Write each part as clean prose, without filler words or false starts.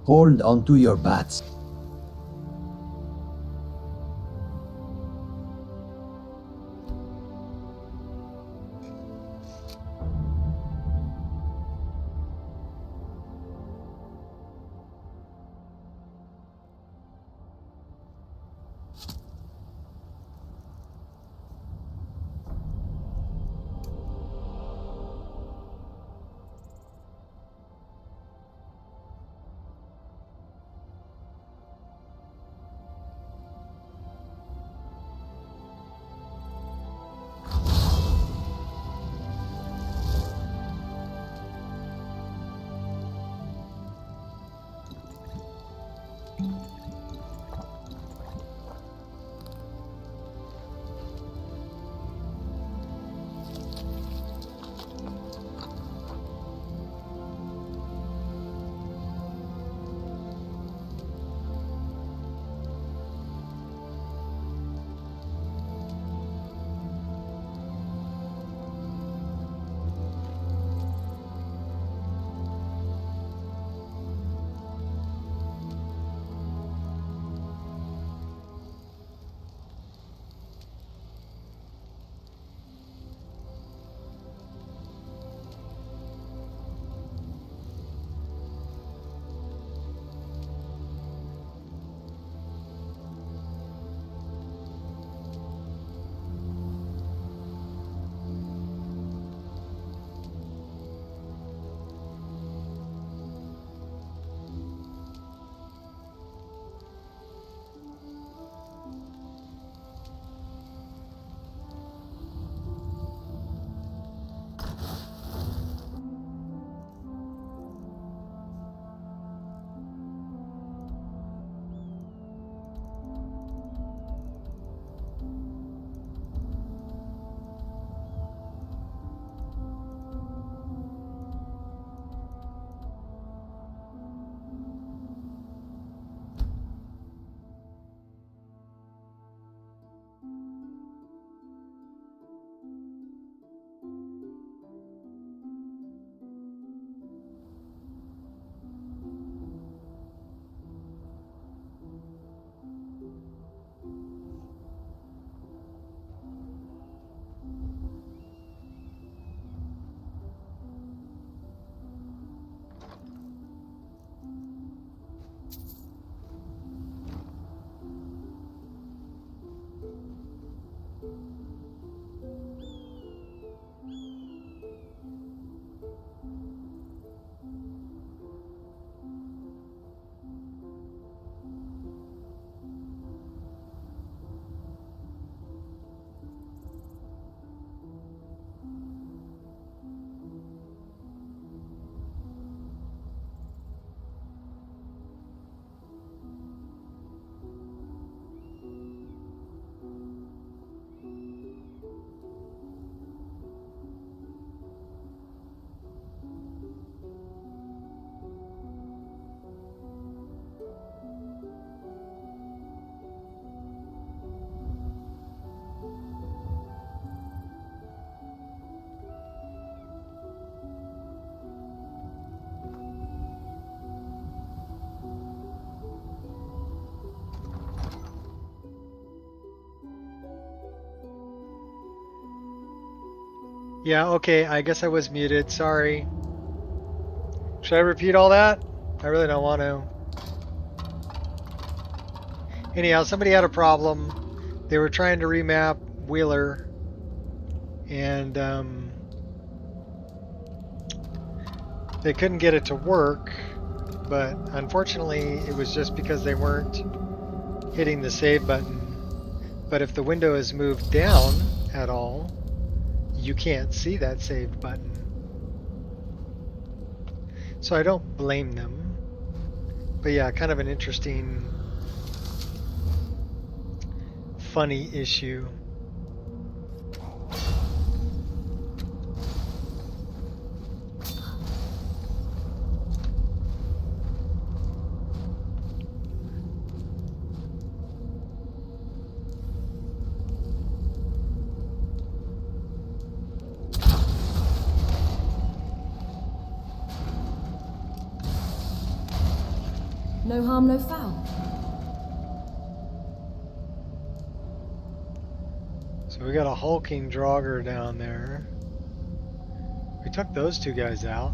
Hold onto your bats. Yeah, okay, I guess I was muted. Sorry. Should I repeat all that? I really don't want to. Anyhow, somebody had a problem. They were trying to remap Wheeler, and they couldn't get it to work, but unfortunately it was just because they weren't hitting the save button. But if the window is moved down at all, you can't see that saved button. So I don't blame them. But yeah, kind of an interesting, funny issue. No harm, no foul. So we got a hulking Draugr down there. We took those two guys out.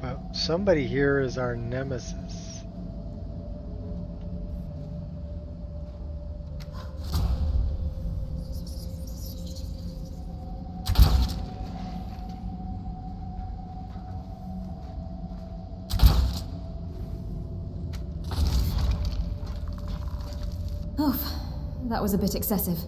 But somebody here is our nemesis. Oof, that was a bit excessive.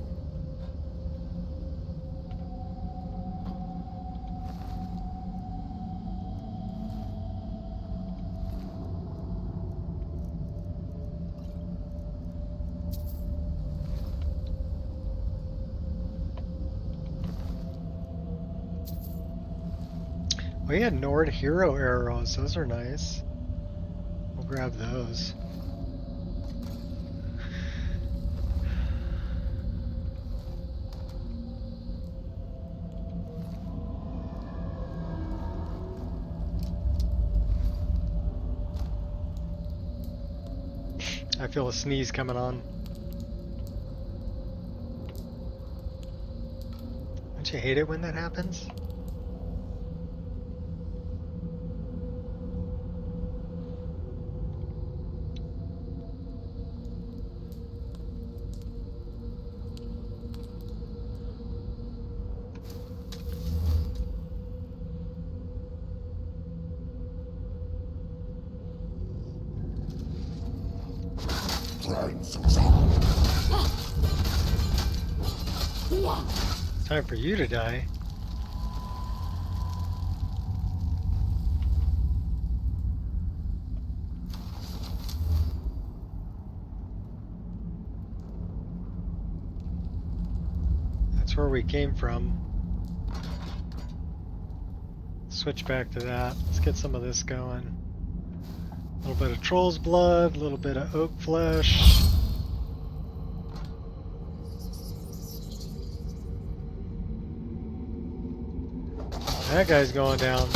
We had Nord hero arrows, those are nice. We'll grab those. I feel a sneeze coming on. Don't you hate it when that happens? Time for you to die. That's where we came from. Switch back to that. Let's get some of this going. A little bit of troll's blood, a little bit of oak flesh. That guy's going down.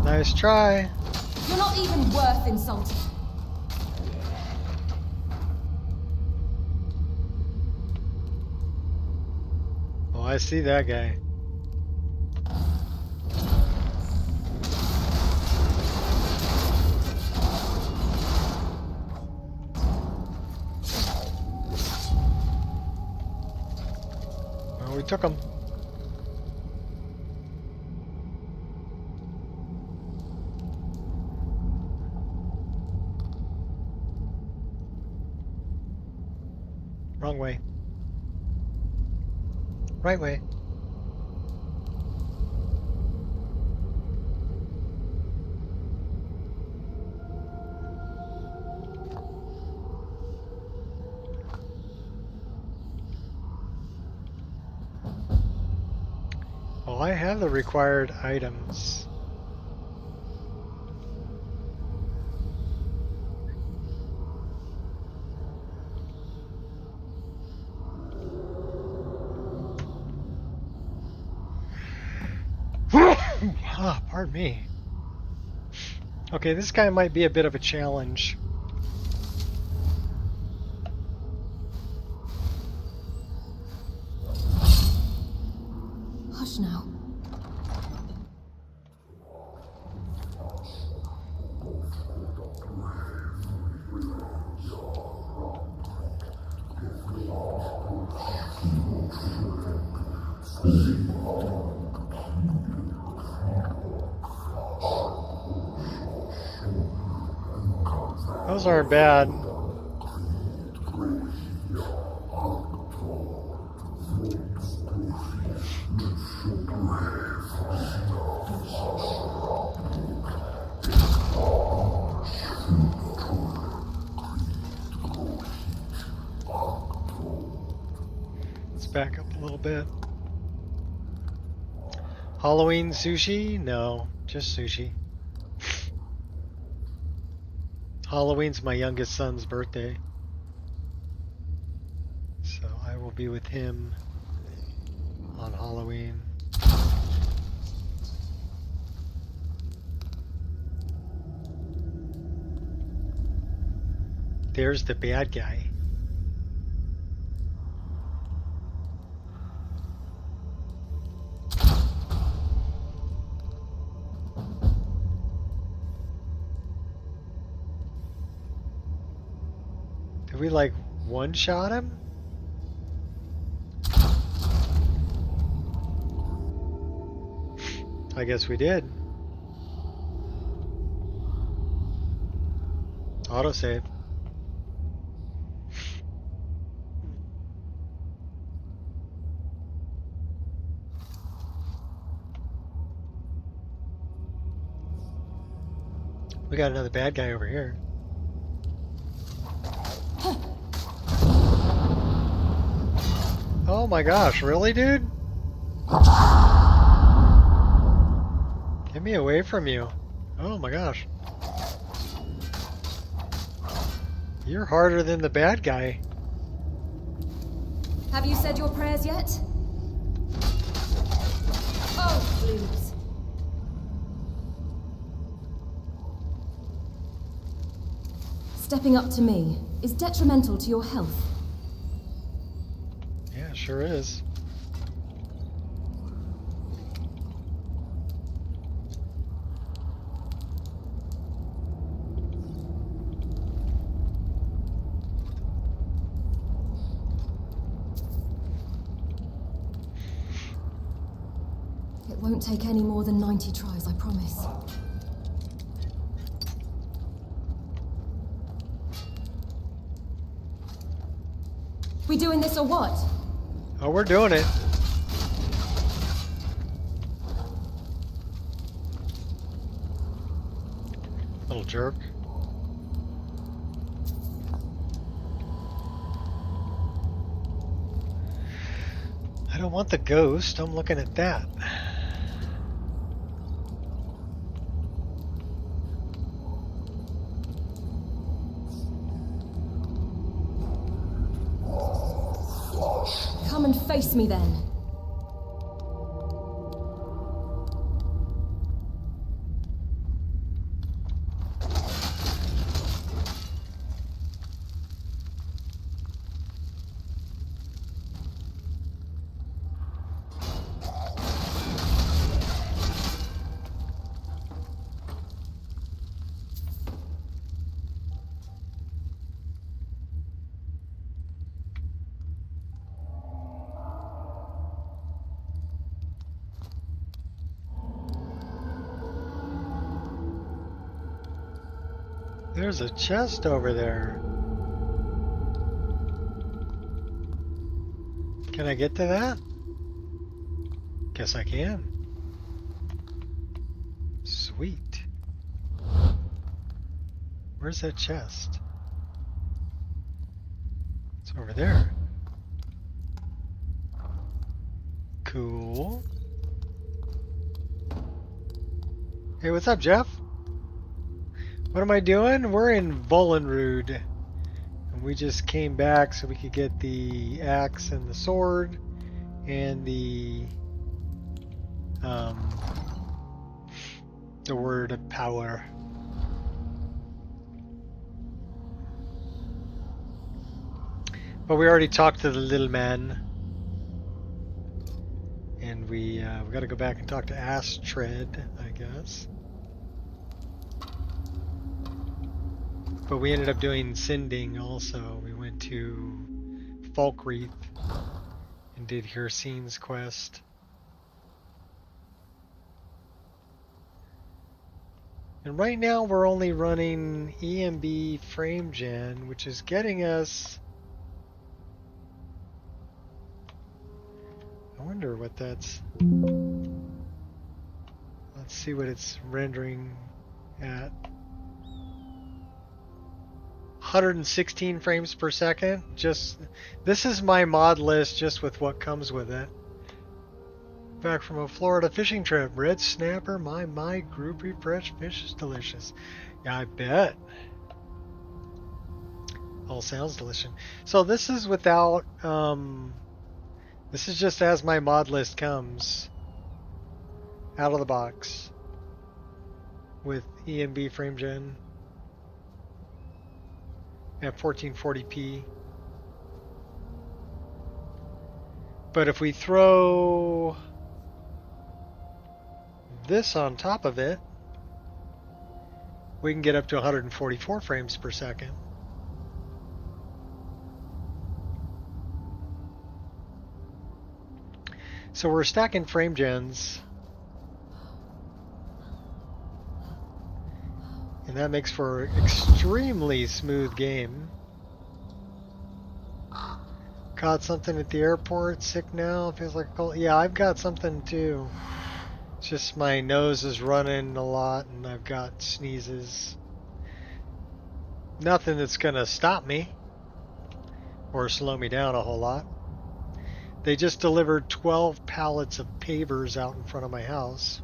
Nice try. You're not even worth insulting. Oh, I see that guy. We took him. Wrong way. Right way. Well, I have the required items. Ah, pardon me. Okay, this guy might be a bit of a challenge. Hush now. Those aren't bad. Let's back up a little bit. Halloween sushi? No, just sushi. Halloween's my youngest son's birthday, so I will be with him on Halloween. There's the bad guy. Did we like one-shot him? I guess we did. Autosave. We got another bad guy over here. Oh my gosh, really, dude? Get me away from you. Oh my gosh. You're harder than the bad guy. Have you said your prayers yet? Oh, blues. Stepping up to me is detrimental to your health. Yeah, sure is. It won't take any more than 90 tries, I promise. We doing this or what? Oh, we're doing it. Little jerk. I don't want the ghost. I'm looking at that. Come and face me then. There's a chest over there. Can I get to that? Guess I can. Sweet. Where's that chest? It's over there. Cool. Hey, what's up, Jeff? What am I doing? We're in Volenrud. And we just came back so we could get the axe and the sword and the word of power. But we already talked to the little man. And we got to go back and talk to Astrid, I guess. But we ended up doing Sinding also. We went to Falkreath and did Hircine's quest. And right now we're only running EMB frame gen, which is getting us... I wonder what that's... Let's see what it's rendering at. 116 frames per second. Just this is my mod list just with what comes with it. Back from a Florida fishing trip. Red snapper, my groupie fresh fish is delicious. Yeah, I bet. All sounds delicious. So this is without this is just as my mod list comes out of the box with EMB frame gen. at 1440p. But if we throw this on top of it, we can get up to 144 frames per second. So we're stacking frame gens, and that makes for an extremely smooth game. Caught something at the airport, sick now, feels like a cold. Yeah, I've got something too. It's just my nose is running a lot and I've got sneezes. Nothing that's gonna stop me or slow me down a whole lot. They just delivered 12 pallets of pavers out in front of my house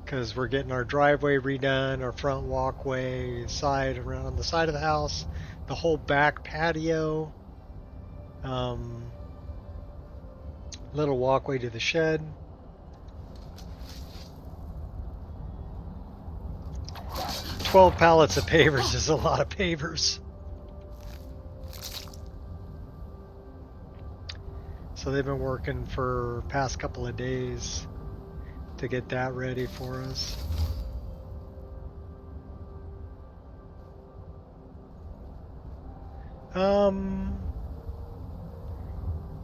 because we're getting our driveway redone, our front walkway, side around on the side of the house, the whole back patio, little walkway to the shed. 12 pallets of pavers is a lot of pavers. So they've been working for past couple of days to get that ready for us.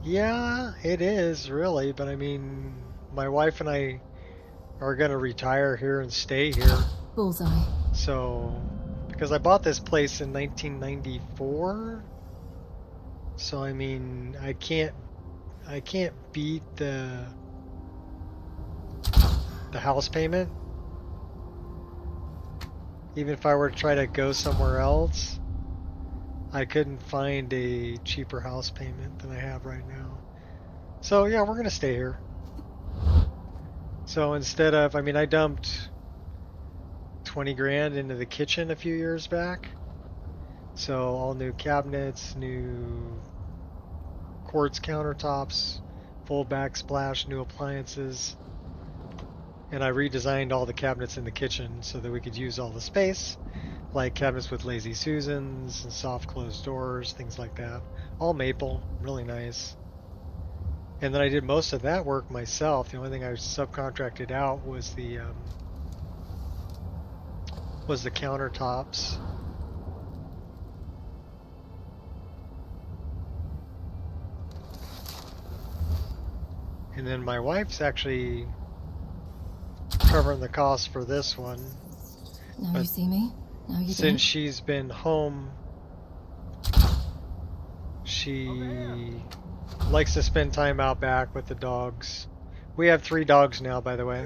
Yeah, it is really, but I mean, my wife and I are gonna retire here and stay here. Bullseye. So, because I bought this place in 1994, so I mean, I can't beat the house payment. Even if I were to try to go somewhere else, I couldn't find a cheaper house payment than I have right now. So yeah, we're gonna stay here. So instead of, I mean, I dumped 20 grand into the kitchen a few years back. So all new cabinets, new quartz countertops, full backsplash, new appliances. And I redesigned all the cabinets in the kitchen so that we could use all the space, like cabinets with lazy Susans and soft closed doors, things like that. All maple, really nice. And then I did most of that work myself. The only thing I subcontracted out was the countertops. And then my wife's actually covering the cost for this one. Now But you see me. Now you since don't. she's been home, she likes to spend time out back with the dogs. We have 3 dogs now, by the way,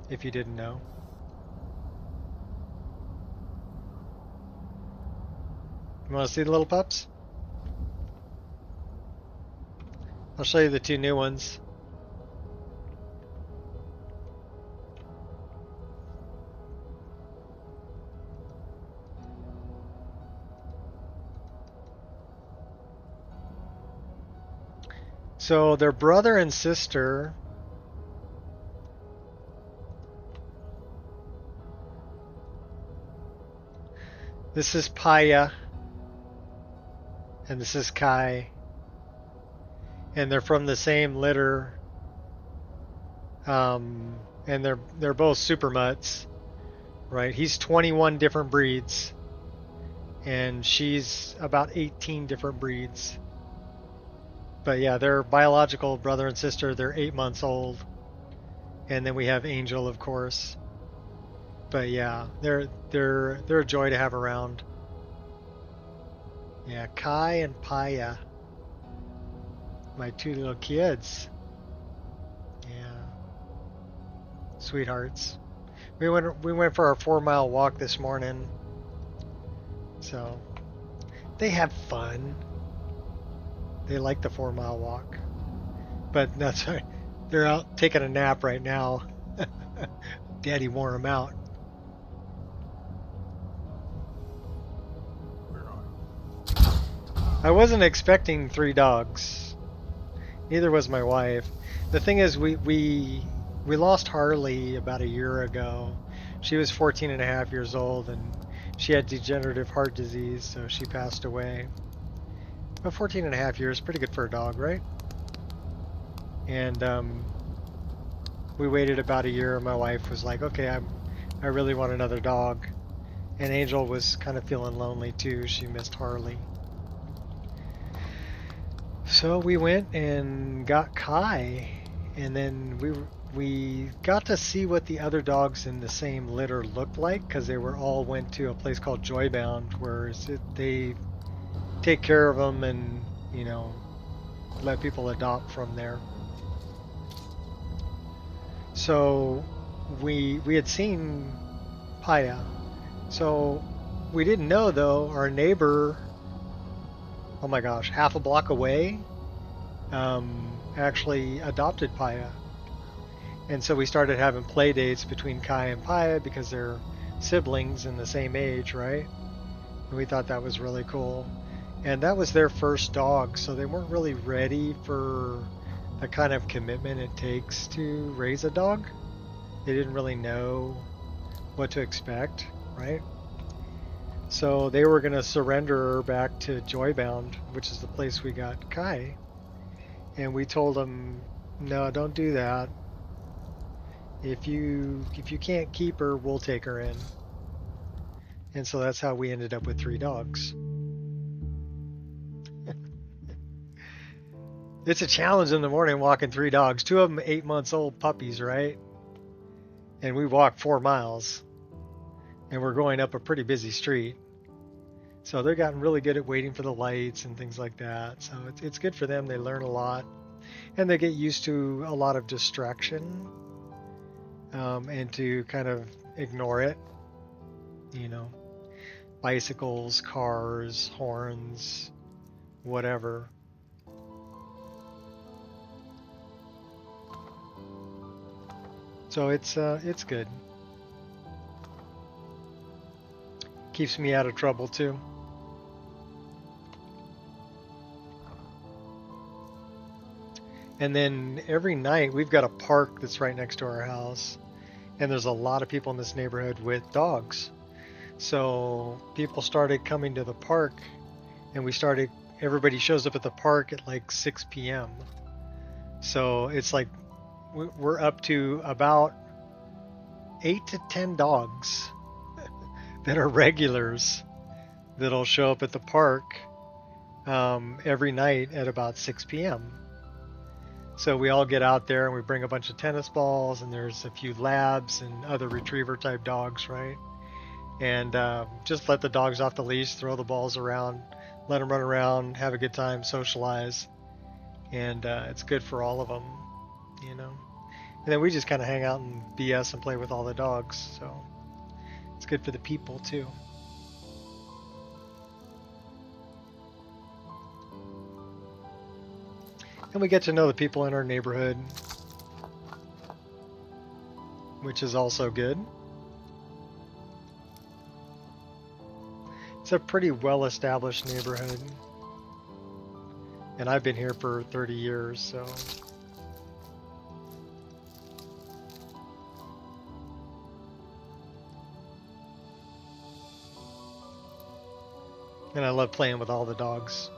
if you didn't know. You want to see the little pups? I'll show you the 2 new ones. So they're brother and sister. This is Paya, and this is Kai, and they're from the same litter. And they're both super mutts, right? He's 21 different breeds, and she's about 18 different breeds. But yeah, they're biological brother and sister. They're 8 months old. And then we have Angel, of course. But yeah, they're a joy to have around. Yeah, Kai and Paya. My 2 little kids. Yeah. Sweethearts. We went for our 4-mile walk this morning. So they have fun. They like the 4-mile walk, but that's right. They're out taking a nap right now. Daddy wore them out. I wasn't expecting 3 dogs. Neither was my wife. The thing is, we lost Harley about a year ago. She was 14 and a half years old, and She had degenerative heart disease, so she passed away. But 14 and a half years, pretty good for a dog, right? And we waited about a year. My wife was like, okay, I really want another dog. And Angel was kind of feeling lonely too. She missed Harley. So we went and got Kai, and then we got to see what the other dogs in the same litter looked like, because they all went to a place called Joybound, where they take care of them and, you know, let people adopt from there. So we had seen Paya. So we didn't know, though, our neighbor, oh my gosh, half a block away, actually adopted Paya. And so we started having play dates between Kai and Paya because they're siblings in the same age, right? And we thought that was really cool. And that was their first dog, so they weren't really ready for the kind of commitment it takes to raise a dog. They didn't really know what to expect, right? So they were going to surrender her back to Joybound, which is the place we got Kai. And we told them, no, don't do that. If you can't keep her, we'll take her in. And so that's how we ended up with 3 dogs. It's a challenge in the morning walking 3 dogs. 2 of them 8 months old puppies, right? And we walked 4 miles. And we're going up a pretty busy street. So they've gotten really good at waiting for the lights and things like that. So it's good for them. They learn a lot. And they get used to a lot of distraction. And to kind of ignore it. You know, bicycles, cars, horns, whatever. So it's good. Keeps me out of trouble too. And then every night we've got a park that's right next to our house, and there's a lot of people in this neighborhood with dogs. So people started coming to the park, and everybody shows up at the park at like 6 p.m. So it's like we're up to about 8 to 10 dogs that are regulars that'll show up at the park every night at about 6 p.m. So we all get out there and we bring a bunch of tennis balls, and there's a few labs and other retriever type dogs, right? And just let the dogs off the leash, throw the balls around, let them run around, have a good time, socialize. And it's good for all of them, you know. And then we just kind of hang out and BS and play with all the dogs. So it's good for the people too. And we get to know the people in our neighborhood, which is also good. It's a pretty well-established neighborhood. And I've been here for 30 years, so. And I love playing with all the dogs.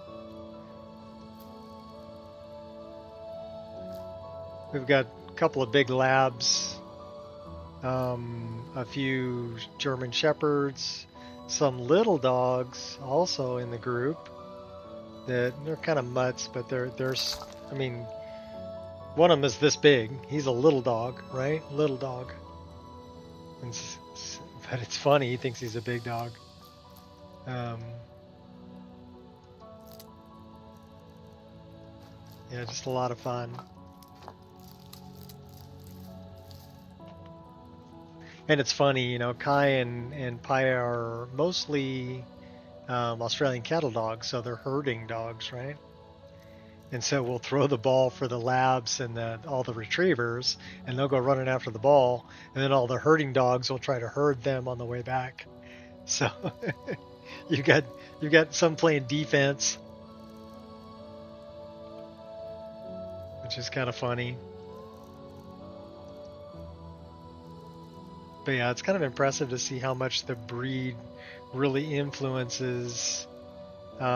We've got a couple of big labs, a few German Shepherds, some little dogs also in the group. They're kind of mutts, but there's, I mean, one of them is this big. He's a little dog, right? Little dog. But it's funny. He thinks he's a big dog. Yeah, just a lot of fun. And it's funny, you know, Kai and Paya are mostly Australian cattle dogs, so they're herding dogs, right? And so we'll throw the ball for the labs and all the retrievers, and they'll go running after the ball, and then all the herding dogs will try to herd them on the way back. So you got some playing defense, which is kind of funny. But yeah, it's kind of impressive to see how much the breed really influences, you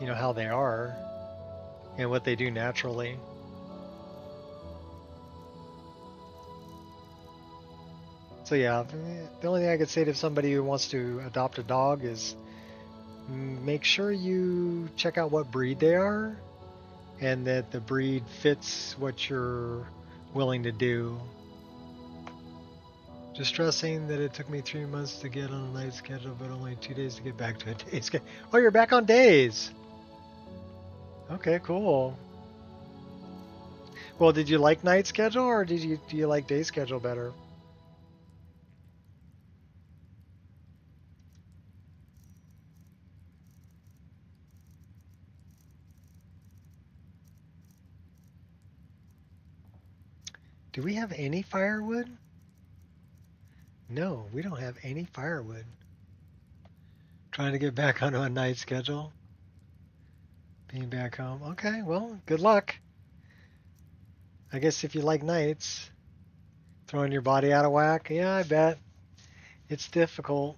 know, how they are and what they do naturally. So yeah, the only thing I could say to somebody who wants to adopt a dog is make sure you check out what breed they are and that the breed fits what you're willing to do. Just stressing that it took me 3 months to get on a night schedule, but only 2 days to get back to a day schedule. Oh, you're back on days. Okay, cool. Well, did you like night schedule or do you like day schedule better? Do we have any firewood? No, we don't have any firewood. Trying to get back onto a night schedule. Being back home. Okay, well, good luck. I guess if you like nights, throwing your body out of whack, yeah, I bet. It's difficult.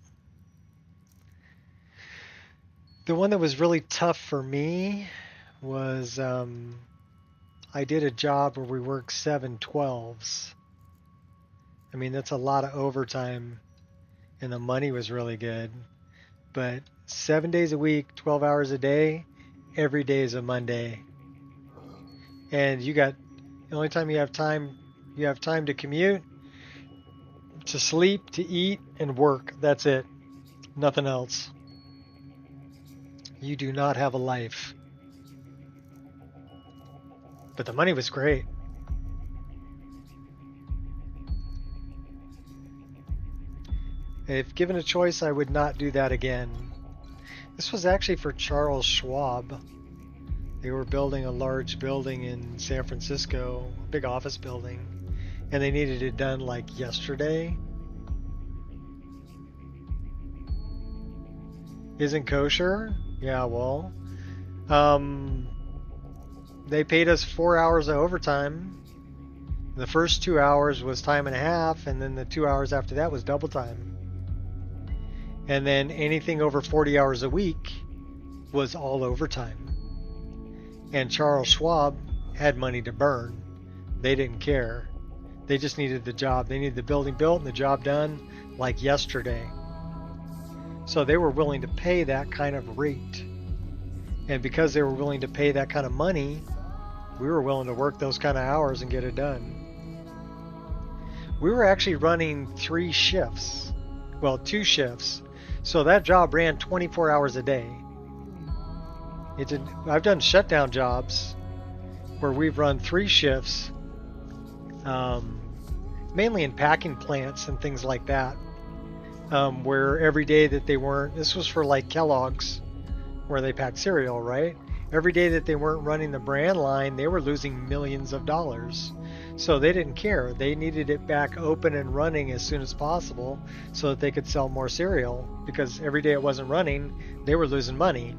The one that was really tough for me was I did a job where we worked 7/12s. I mean, that's a lot of overtime, and the money was really good. But 7 days a week, 12 hours a day, every day is a Monday. And the only time you have time to commute, to sleep, to eat, and work. That's it. Nothing else. You do not have a life. But the money was great. If given a choice, I would not do that again. This was actually for Charles Schwab. They were building a large building in San Francisco, a big office building, and they needed it done like yesterday. Isn't kosher? Yeah, well, they paid us 4 hours of overtime. The first 2 hours was time and a half, and then the 2 hours after that was double time. And then anything over 40 hours a week was all overtime. And Charles Schwab had money to burn. They didn't care. They just needed the job. They needed the building built and the job done like yesterday. So they were willing to pay that kind of rate. And because they were willing to pay that kind of money, we were willing to work those kind of hours and get it done. We were actually running 3 shifts. Well, 2 shifts. So that job ran 24 hours a day. I've done shutdown jobs where we've run 3 shifts, mainly in packing plants and things like that, where every day that they weren't, this was for like Kellogg's, where they pack cereal, right? Every day that they weren't running the brand line, they were losing millions of dollars. So they didn't care. They needed it back open and running as soon as possible so that they could sell more cereal, because every day it wasn't running, they were losing money.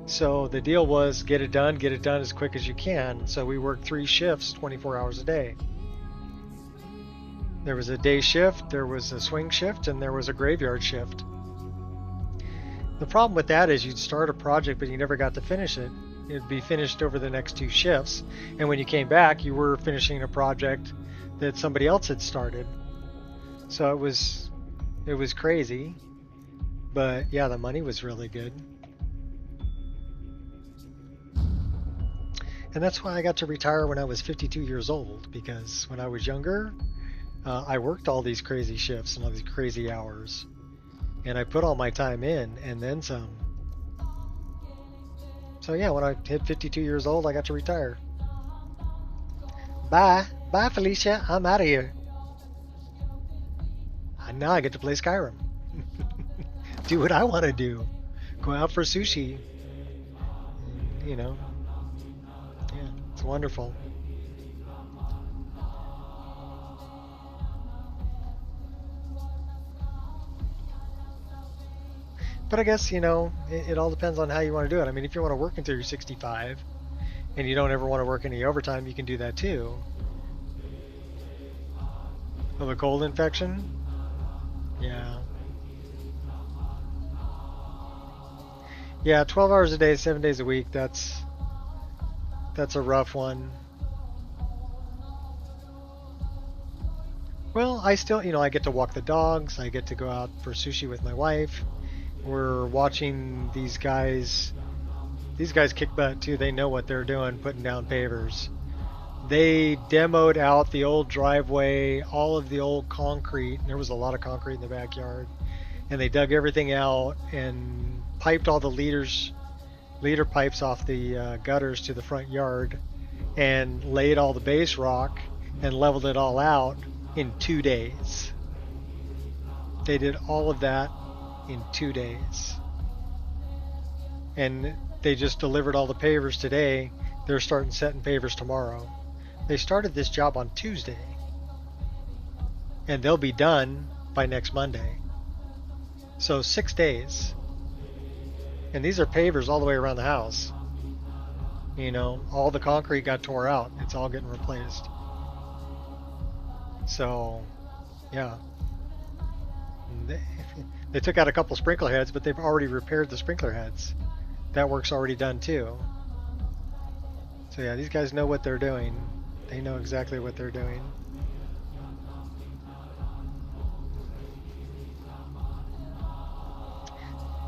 So the deal was get it done as quick as you can. So we worked 3 shifts, 24 hours a day. There was a day shift, there was a swing shift, and there was a graveyard shift. The problem with that is you'd start a project, but you never got to finish it. It'd be finished over the next 2 shifts. And when you came back, you were finishing a project that somebody else had started. So it was crazy. But yeah, the money was really good. And that's why I got to retire when I was 52 years old, because when I was younger, I worked all these crazy shifts and all these crazy hours. And I put all my time in and then some. So yeah, when I hit 52 years old, I got to retire. Bye. Bye, Felicia. I'm out of here. And now I get to play Skyrim. Do what I want to do. Go out for sushi. You know. Yeah, it's wonderful. But I guess, you know, it all depends on how you want to do it. I mean, if you want to work until you're 65 and you don't ever want to work any overtime, you can do that too. Of a cold infection? Yeah. Yeah, 12 hours a day, 7 days a week. That's a rough one. Well, I still, I get to walk the dogs. I get to go out for sushi with my wife. We're watching these guys. These guys kick butt too. They know what they're doing, putting down pavers. They demoed out the old driveway, all of the old concrete. There was a lot of concrete in the backyard. And they dug everything out and piped all the leader pipes off the gutters to the front yard and laid all the base rock and leveled it all out in 2 days. They did all of that in 2 days. And they just delivered all the pavers today. They're starting setting pavers tomorrow. They started this job on Tuesday. And they'll be done by next Monday. So 6 days. And these are pavers all the way around the house. All the concrete got tore out. It's all getting replaced. So, yeah. They took out a couple sprinkler heads, but they've already repaired the sprinkler heads. That work's already done too. So yeah, these guys know what they're doing. They know exactly what they're doing.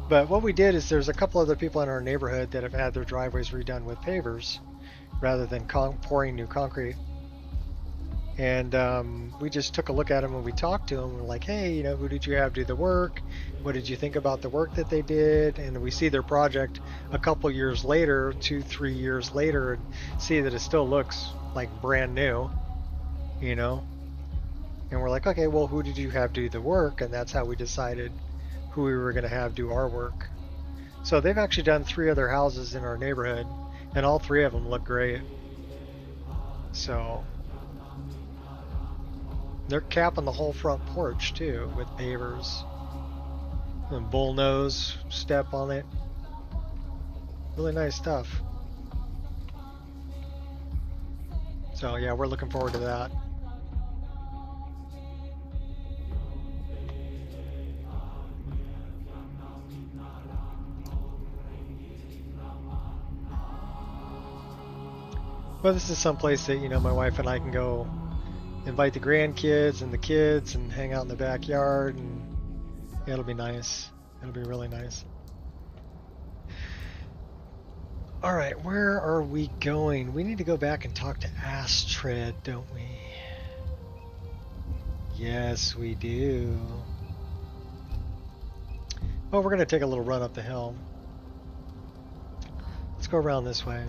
But what we did is there's a couple other people in our neighborhood that have had their driveways redone with pavers rather than pouring new concrete. And we just took a look at them and we talked to them. We're like, hey, who did you have do the work? What did you think about the work that they did? And we see their project a couple years later, 2-3 years later, and see that it still looks like brand new, And we're like, okay, well, who did you have do the work? And that's how we decided who we were going to have do our work. So they've actually done 3 other houses in our neighborhood, and all 3 of them look great. So they're capping the whole front porch too with pavers. And bullnose step on it. Really nice stuff. So yeah, we're looking forward to that. Well, this is someplace that, my wife and I can go invite the grandkids and the kids and hang out in the backyard, and yeah, it'll be nice. It'll be really nice. All right, where are we going? We need to go back and talk to Astrid, don't we? Yes, we do. Well, we're going to take a little run up the hill. Let's go around this way.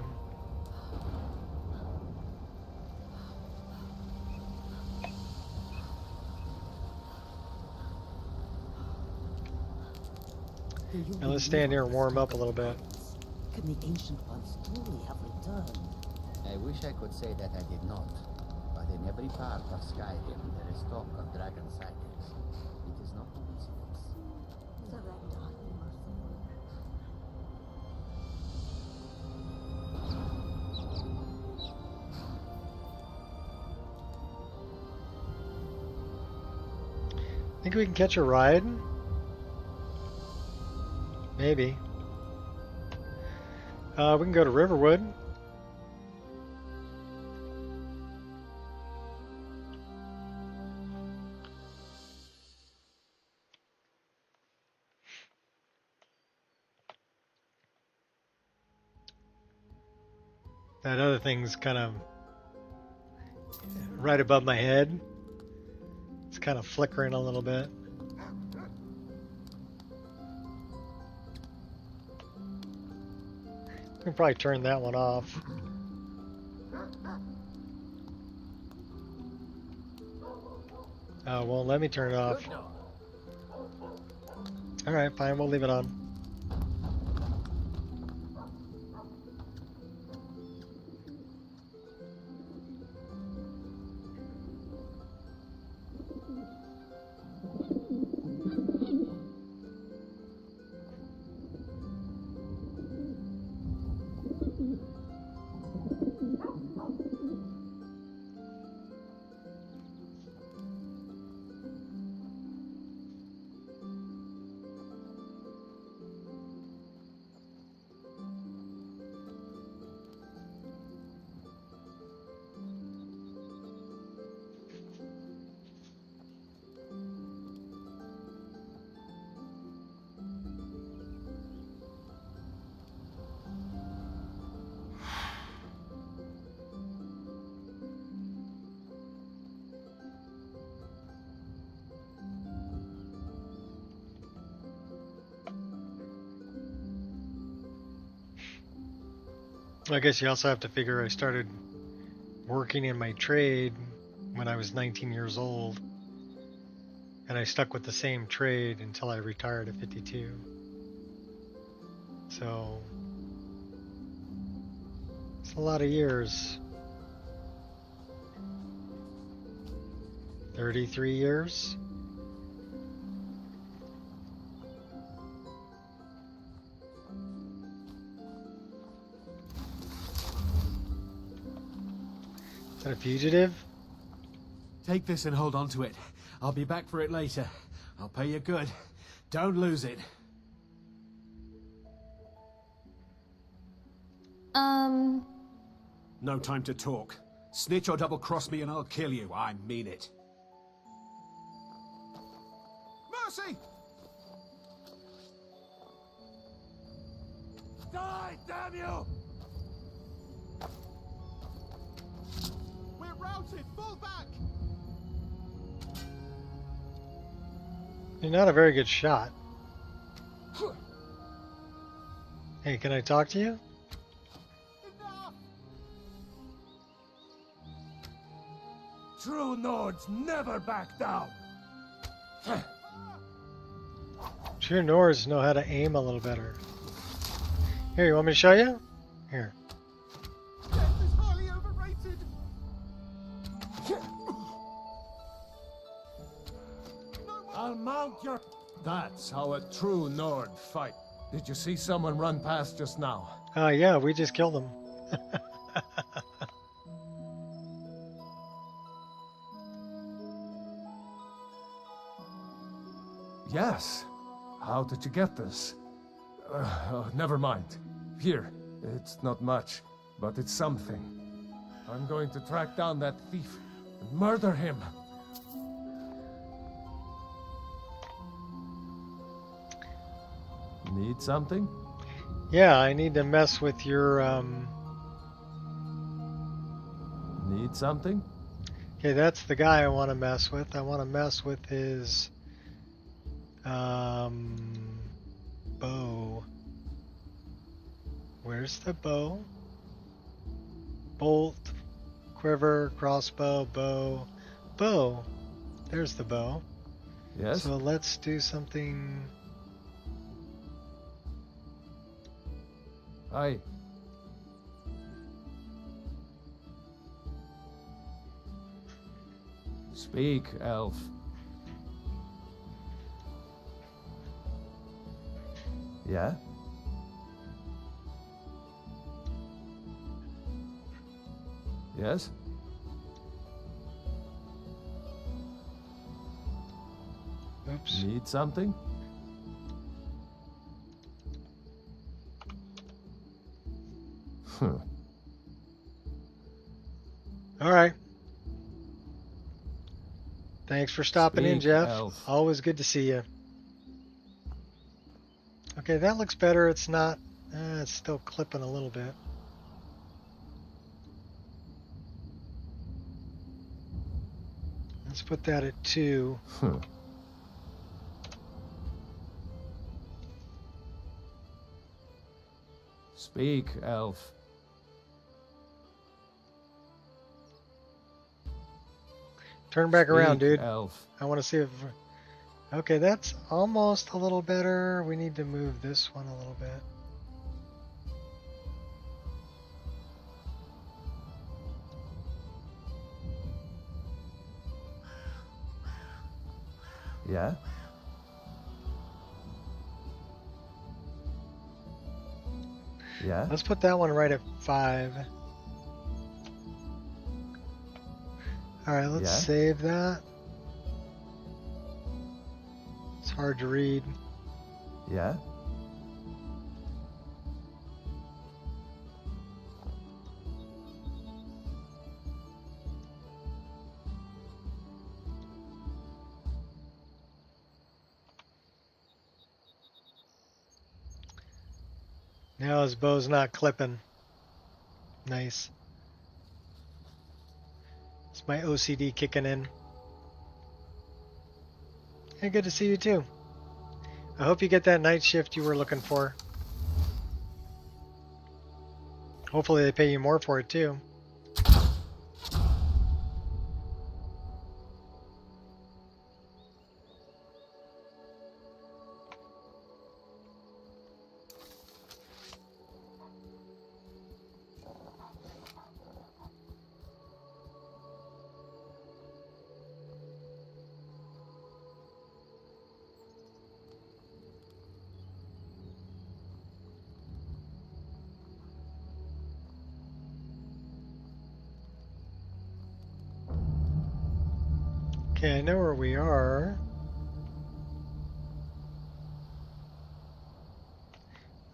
Now let's stand here and warm up a little bit. Can the ancient ones truly have returned? I wish I could say that I did not, but in every part of Skyrim there is talk of dragon sightings. It is not coincidence. Think we can catch a ride? Maybe. We can go to Riverwood. That other thing's kind of right above my head. It's kind of flickering a little bit. We can probably turn that one off. Oh, well, let me turn it off. Alright, fine, we'll leave it on. I guess you also have to figure I started working in my trade when I was 19 years old. And I stuck with the same trade until I retired at 52. So it's a lot of years. 33 years. Is that a fugitive? Take this and hold on to it. I'll be back for it later. I'll pay you good. Don't lose it. No time to talk. Snitch or double-cross me and I'll kill you. I mean it. Mercy! Die, damn you! We're routed! Fall back! You're not a very good shot. Hey, can I talk to you? Enough! True Nords never back down! True Nords know how to aim a little better. Here, you want me to show you? Here. Death is highly overrated! I'll mount your... That's how a true Nord fight. Did you see someone run past just now? Yeah, we just killed him. Yes. How did you get this? Never mind. Here. It's not much, but it's something. I'm going to track down that thief and murder him. Need something? Yeah, I need to mess with your, Need something? Okay, that's the guy I want to mess with. I want to mess with his, bow. Where's the bow? Bolt, quiver, crossbow, bow. Bow. There's the bow. Yes? So let's do something... Aye. Speak, elf. Yeah? Yes? Oops. Need something? All right. Thanks for stopping in, Speak, Jeff. elf. Always good to see you. Okay, that looks better. It's not... it's still clipping a little bit. Let's put that at 2. Speak, elf. Turn back around, Speak, dude. elf. I want to see if... Okay, that's almost a little better. We need to move this one a little bit. Yeah? Yeah? Let's put that one right at 5. Alright, let's Yeah. save that. It's hard to read. Yeah? Now his bow's not clipping. Nice. It's my OCD kicking in. Hey, good to see you too. I hope you get that night shift you were looking for. Hopefully they pay you more for it too. Okay, I know where we are.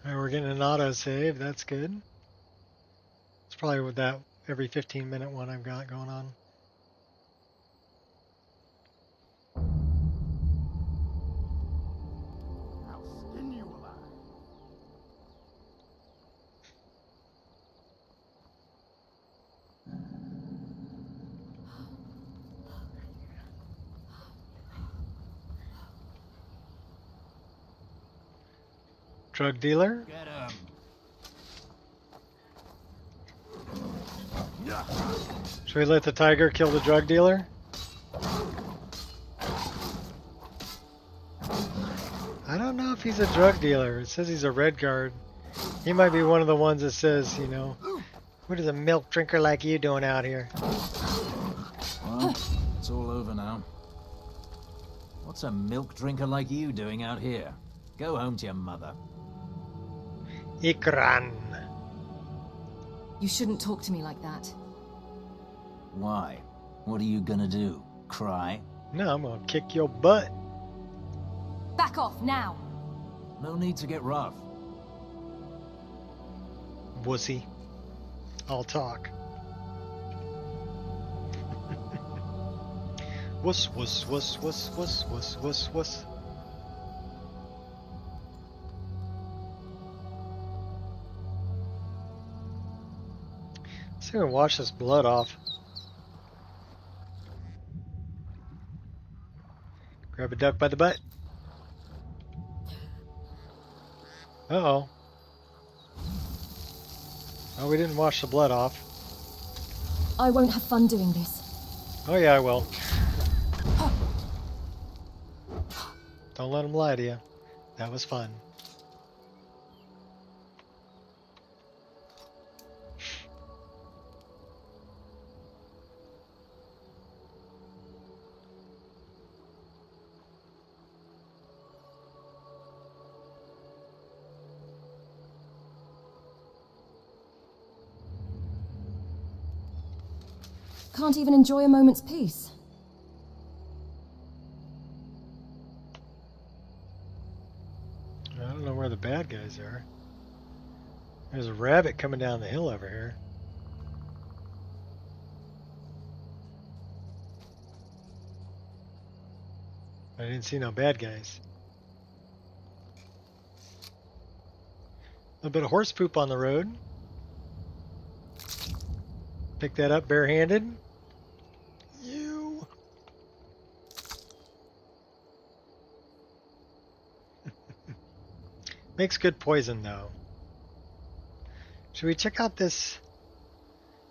Alright, we're getting an autosave, that's good. It's probably with that every 15-minute one I've got going on. I'll skin you alive. Drug dealer? Get him. Should we let the tiger kill the drug dealer? I don't know if he's a drug dealer. It says he's a red guard. He might be one of the ones that says, you know, what is a milk drinker like you doing out here? Well, it's all over now. What's a milk drinker like you doing out here? Go home to your mother. Ikran. You shouldn't talk to me like that. Why? What are you gonna do? Cry? No, I'm gonna kick your butt. Back off, now! No need to get rough. Wussy. I'll talk. Wuss, wuss, wuss, wuss, wuss, wuss, wuss, wuss. See if we can wash this blood off. Grab a duck by the butt. Uh-oh. Oh, we didn't wash the blood off. I won't have fun doing this. Oh yeah, I will. Don't let him lie to you. That was fun. Can't even enjoy a moment's peace. I don't know where the bad guys are. There's a rabbit coming down the hill over here. I didn't see no bad guys. A little bit of horse poop on the road. Pick that up barehanded. You. Makes good poison though. Should we check out this?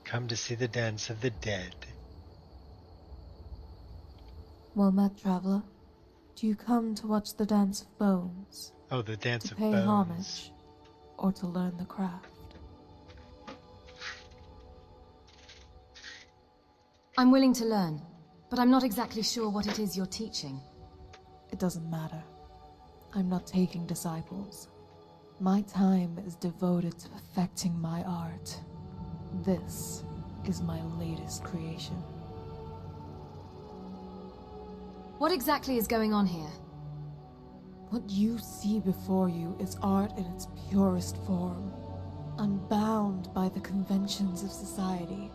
Come to see the dance of the dead. Well met, traveler. Do you come to watch the dance of bones? Oh, the dance To of pay bones. homage? Or to learn the craft? I'm willing to learn, but I'm not exactly sure what it is you're teaching. It doesn't matter. I'm not taking disciples. My time is devoted to perfecting my art. This is my latest creation. What exactly is going on here? What you see before you is art in its purest form, unbound by the conventions of society,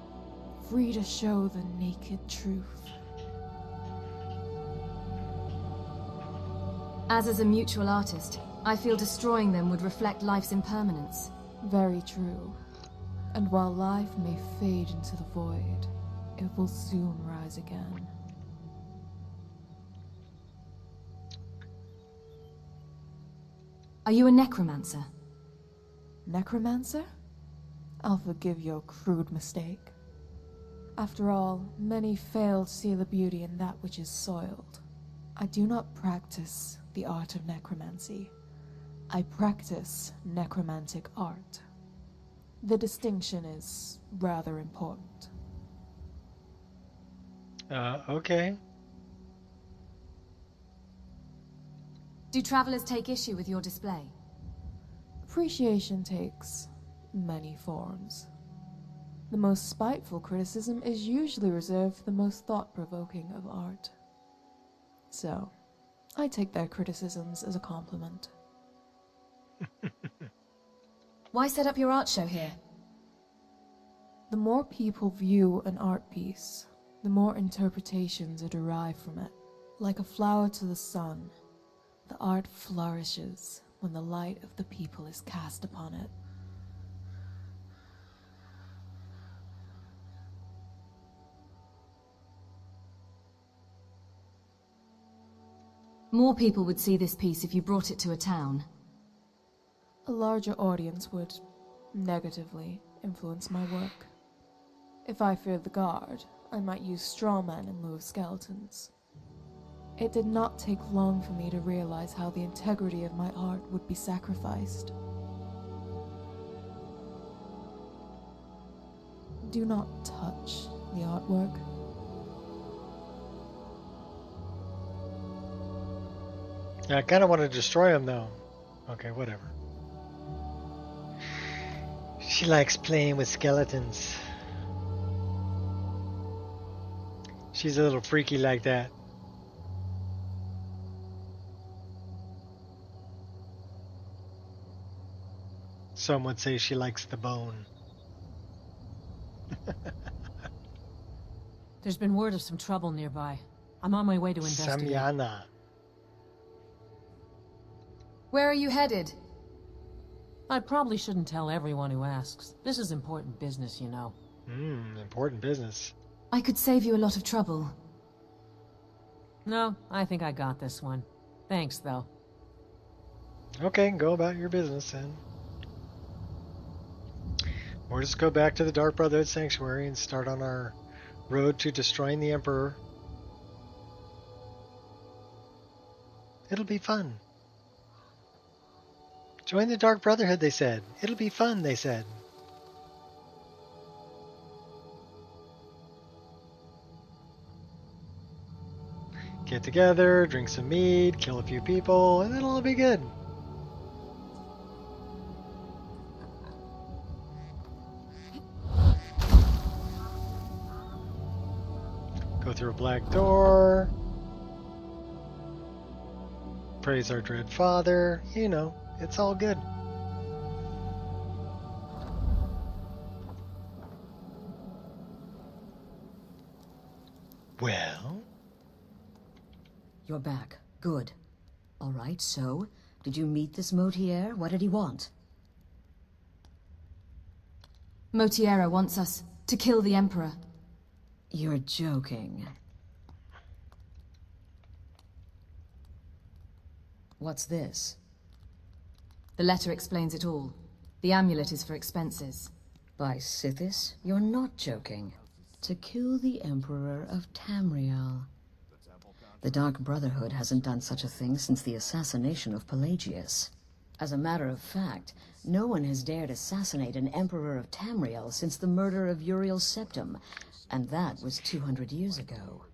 free to show the naked truth. As a mutual artist, I feel destroying them would reflect life's impermanence. Very true. And while life may fade into the void, it will soon rise again. Are you a necromancer? Necromancer? I'll forgive your crude mistake. After all, many fail to see the beauty in that which is soiled. I do not practice the art of necromancy. I practice necromantic art. The distinction is rather important. Okay. Do travelers take issue with your display? Appreciation takes many forms. The most spiteful criticism is usually reserved for the most thought-provoking of art. So, I take their criticisms as a compliment. Why set up your art show here? The more people view an art piece, the more interpretations are derived from it. Like a flower to the sun, the art flourishes when the light of the people is cast upon it. More people would see this piece if you brought it to a town. A larger audience would negatively influence my work. If I feared the guard, I might use straw men in lieu of skeletons. It did not take long for me to realize how the integrity of my art would be sacrificed. Do not touch the artwork. Yeah, I kind of want to destroy him though. Okay, whatever. She likes playing with skeletons. She's a little freaky like that. Some would say she likes the bone. There's been word of some trouble nearby. I'm on my way to investigate. Samyana. Where are you headed? I probably shouldn't tell everyone who asks. This is important business, you know. Important business. I could save you a lot of trouble. No, I think I got this one. Thanks, though. Okay, go about your business then. Or just go back to the Dark Brotherhood Sanctuary and start on our road to destroying the Emperor. It'll be fun. Join the Dark Brotherhood, they said. It'll be fun, they said. Get together, drink some mead, kill a few people, and it'll all be good. Go through a black door. Praise our dread father. You know, it's all good. Well? You're back. Good. All right, so, did you meet this Motier? What did he want? Motiera wants us to kill the Emperor. You're joking. What's this? The letter explains it all. The amulet is for expenses. By Sithis, you're not joking. To kill the Emperor of Tamriel. The Dark Brotherhood hasn't done such a thing since the assassination of Pelagius. As a matter of fact, no one has dared assassinate an Emperor of Tamriel since the murder of Uriel Septim, and that was 200 years ago.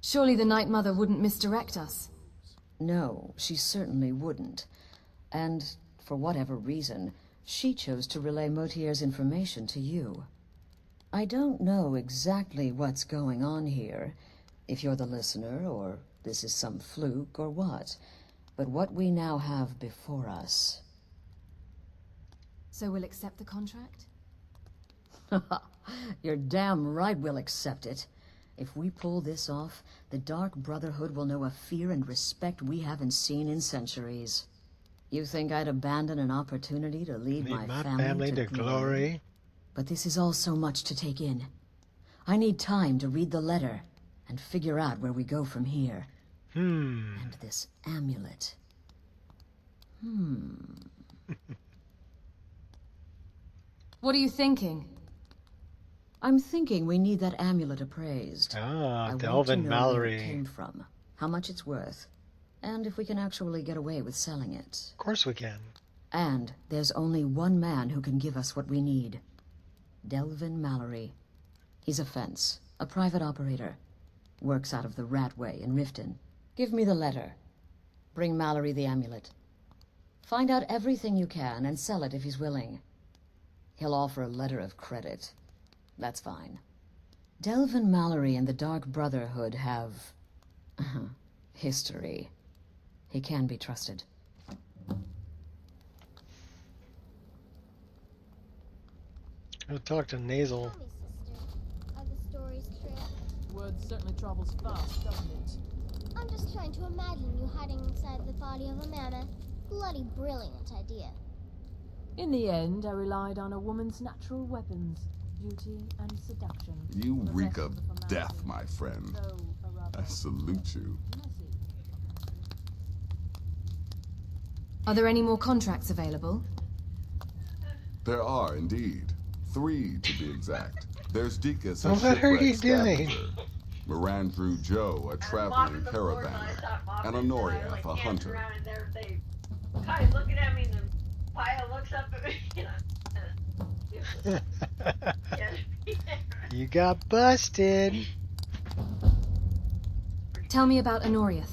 Surely the Night Mother wouldn't misdirect us. No, she certainly wouldn't. And, for whatever reason, she chose to relay Motier's information to you. I don't know exactly what's going on here, if you're the listener, or this is some fluke, or what. But what we now have before us... So we'll accept the contract? You're damn right we'll accept it. If we pull this off, the Dark Brotherhood will know a fear and respect we haven't seen in centuries. You think I'd abandon an opportunity to lead my family to glory? But this is all so much to take in. I need time to read the letter and figure out where we go from here. And this amulet. What are you thinking? I'm thinking we need that amulet appraised. Ah, I want to Delvin know Mallory. where it came from, how much it's worth, and if we can actually get away with selling it. Of course we can. And there's only one man who can give us what we need. Delvin Mallory. He's a fence, a private operator. Works out of the Ratway in Riften. Give me the letter. Bring Mallory the amulet. Find out everything you can and sell it if he's willing. He'll offer a letter of credit. That's fine. Delvin Mallory and the Dark Brotherhood have... history. He can be trusted. I'll talk to Nasal. Tell me, sister, are the stories true? Word certainly travels fast, doesn't it? I'm just trying to imagine you hiding inside the body of a mammoth. Bloody brilliant idea. In the end, I relied on a woman's natural weapons, beauty and seduction. You The reek rest of the formality. death, my friend. Though a rather I salute you. messy. Are there any more contracts available? There are indeed. 3 to be exact. There's Deacus, a What are you shipwreck doing? scavenger. Mirandrew Joe, a traveling caravanner. And Honoria, a hunter. Guy's looking at me and then Paya looks up at me. You got busted. Tell me about Honoriath.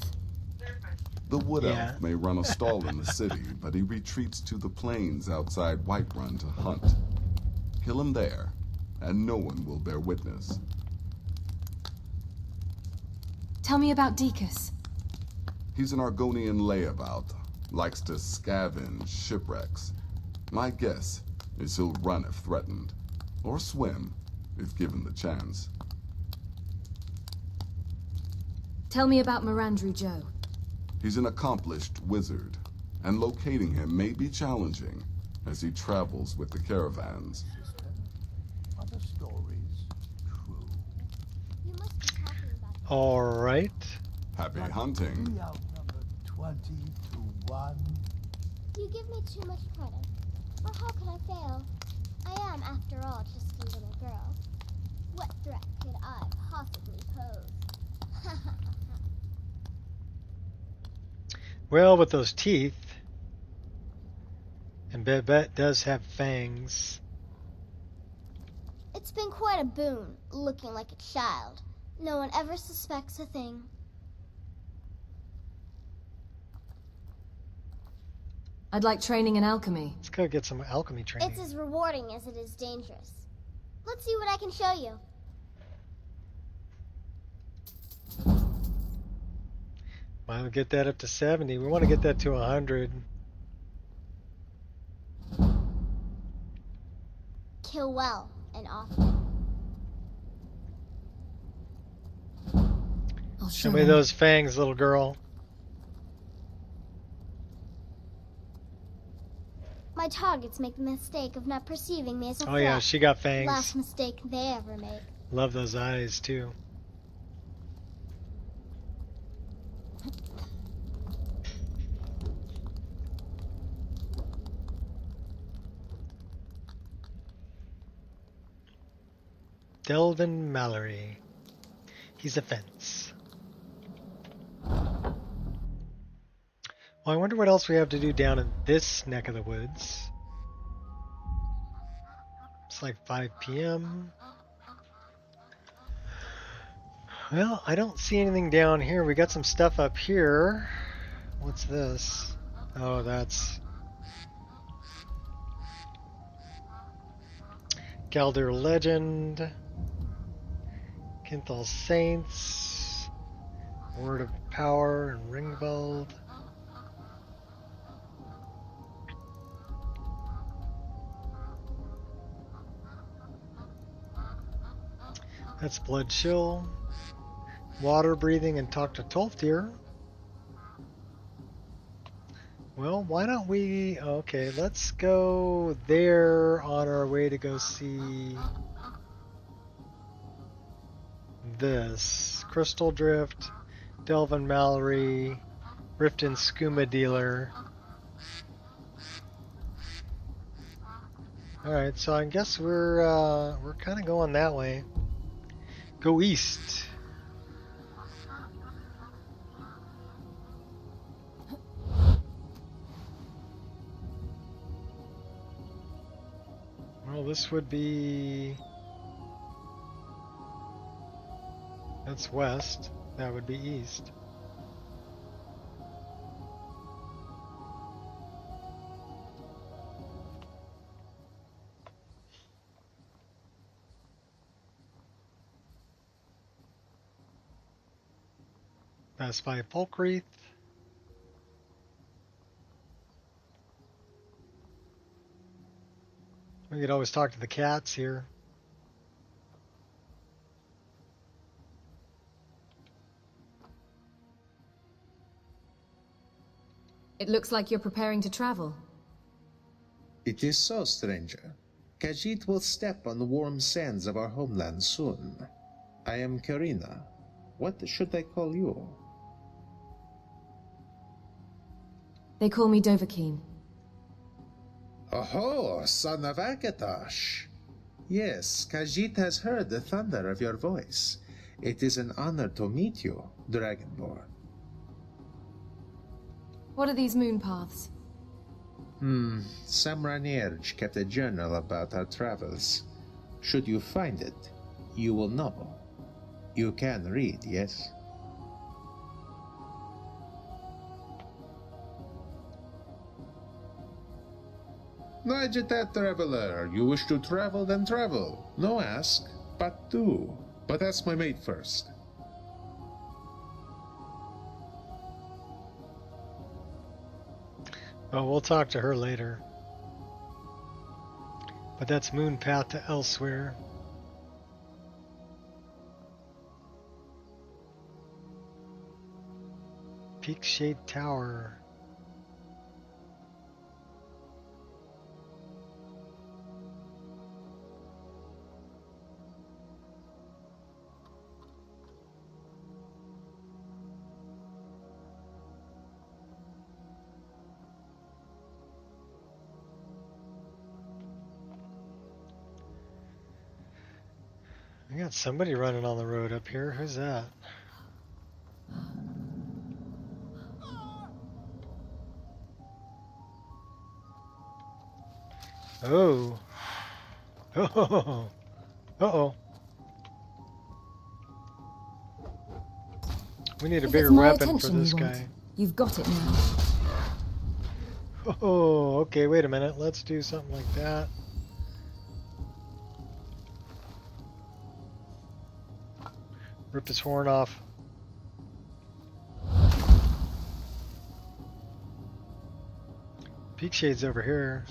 The Wood Yeah. Elf may run a stall in the city, but he retreats to the plains outside Whiterun to hunt. Kill him there, and no one will bear witness. Tell me about Deacus. He's an Argonian layabout, likes to scavenge shipwrecks. My guess is he'll run if threatened, or swim if given the chance. Tell me about Mirandrew Joe. He's an accomplished wizard, and locating him may be challenging as he travels with the caravans. Are the stories true? You must be talking about All right. Happy hunting. We outnumbered 20 to 1. You give me too much credit. Or how could I fail? I am, after all, just a little girl. What threat could I possibly pose? Well, with those teeth, and Babette does have fangs. It's been quite a boon, looking like a child. No one ever suspects a thing. I'd like training in alchemy. Let's go get some alchemy training. It's as rewarding as it is dangerous. Let's see what I can show you. Why don't we get that up to 70? We want to get that to 100. Kill well and often. I'll Show show me him. those fangs, little girl. My targets make the mistake of not perceiving me as a Oh threat. yeah, she got fangs. Last mistake they ever make. Love those eyes too. Delvin Mallory. He's a fence. Well, I wonder what else we have to do down in this neck of the woods. It's like 5 p.m. Well, I don't see anything down here. We got some stuff up here. What's this? Oh, that's Galder Legend, Kinthal Saints, Word of Power, and Ringveld. That's Blood Chill, Water Breathing, and Talk to Tolftir. Well, why don't we... Okay, let's go there on our way to go see this. Crystal Drift, Delvin Mallory, Riften Skooma Dealer. All right, so I guess we're kind of going that way. Go east. Well, this would be... That's west. That would be east. Pass by Folkreath. We could always talk to the cats here. It looks like you're preparing to travel. It is so, stranger. Khajiit will step on the warm sands of our homeland soon. I am Karina. What should I call you? They call me Dovahkiin. Oh, son of Akatosh. Yes, Khajiit has heard the thunder of your voice. It is an honor to meet you, Dragonborn. What are these moon paths? Samranierj kept a journal about our travels. Should you find it, you will know. You can read, yes? Najitat traveler, you wish to travel, then travel. No ask, but do. But ask my mate first. Oh, we'll talk to her later. But that's moon path to elsewhere. Peakshade Tower. I got somebody running on the road up here. Who's that? Oh. Oh. Uh-oh. We need a bigger weapon for this guy. You've got it now. Oh, okay, wait a minute. Let's do something like that. Rip his horn off. Peakshade's over here.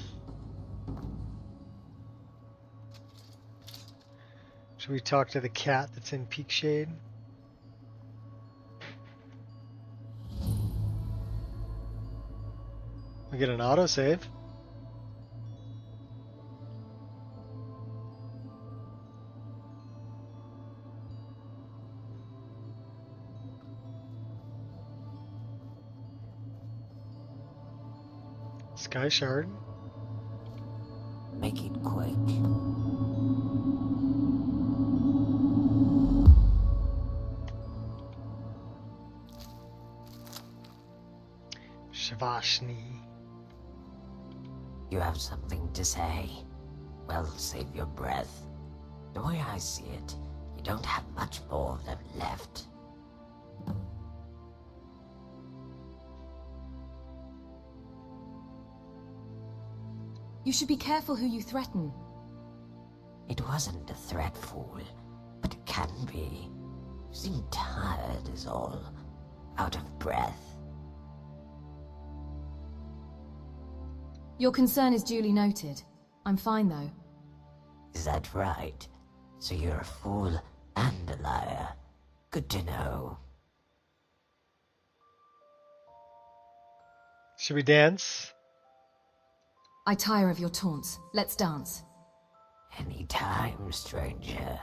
Should we talk to the cat that's in Peakshade? We get an autosave. Sky Shard. Make it quick. Shavashni. You have something to say? Well, save your breath. The way I see it, you don't have much more of them left. You should be careful who you threaten. It wasn't a threat, fool, but it can be. You seem tired is all. Out of breath. Your concern is duly noted. I'm fine, though. Is that right? So you're a fool and a liar. Good to know. Should we dance? I tire of your taunts. Let's dance. Any time, stranger.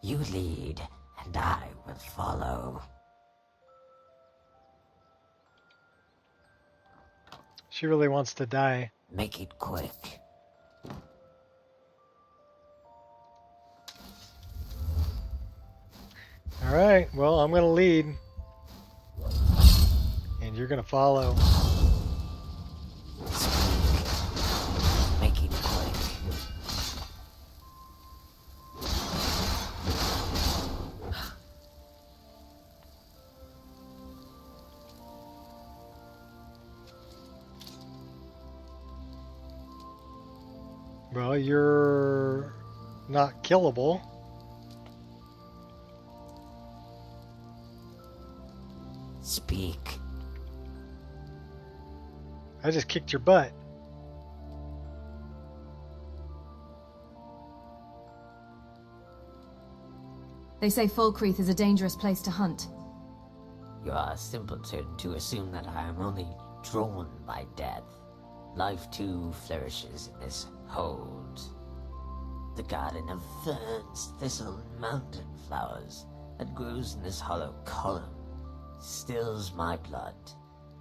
You lead, and I will follow. She really wants to die. Make it quick. Alright, well, I'm gonna lead. And you're gonna follow. Make it quick. Well, you're not killable. Speak. I just kicked your butt. They say Falkreath is a dangerous place to hunt. You are a simpleton to assume that I am only drawn by death. Life too flourishes in this hold. The garden of ferns, thistle, and mountain flowers that grows in this hollow column stills my blood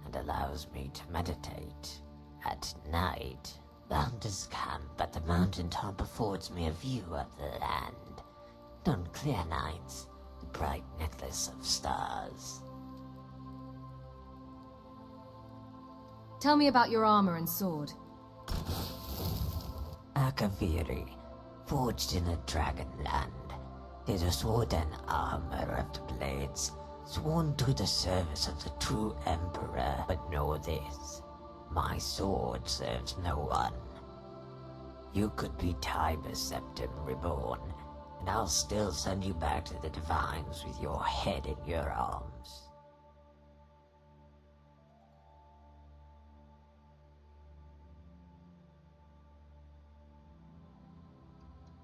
and allows me to meditate. At night, the hunter's camp at the mountain top affords me a view of the land. On clear nights, the bright necklace of stars. Tell me about your armor and sword. Akaviri, forged in a dragonland, is a sword and armor of the blades, sworn to the service of the true emperor. But know this, my sword serves no one. You could be Tiber Septim reborn, and I'll still send you back to the Divines with your head in your arms.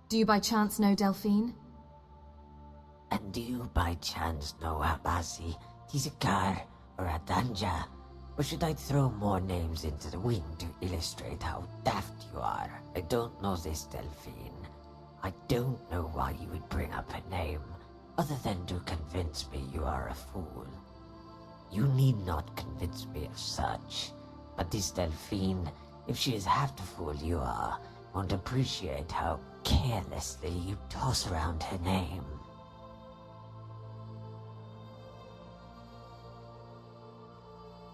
Do you by chance know Delphine? And do you by chance know Abasi, Tizikar, or Adanja? Or should I throw more names into the wind to illustrate how daft you are? I don't know this Delphine. I don't know why you would bring up her name, other than to convince me you are a fool. You need not convince me of such, but this Delphine, if she is half the fool you are, won't appreciate how carelessly you toss around her name.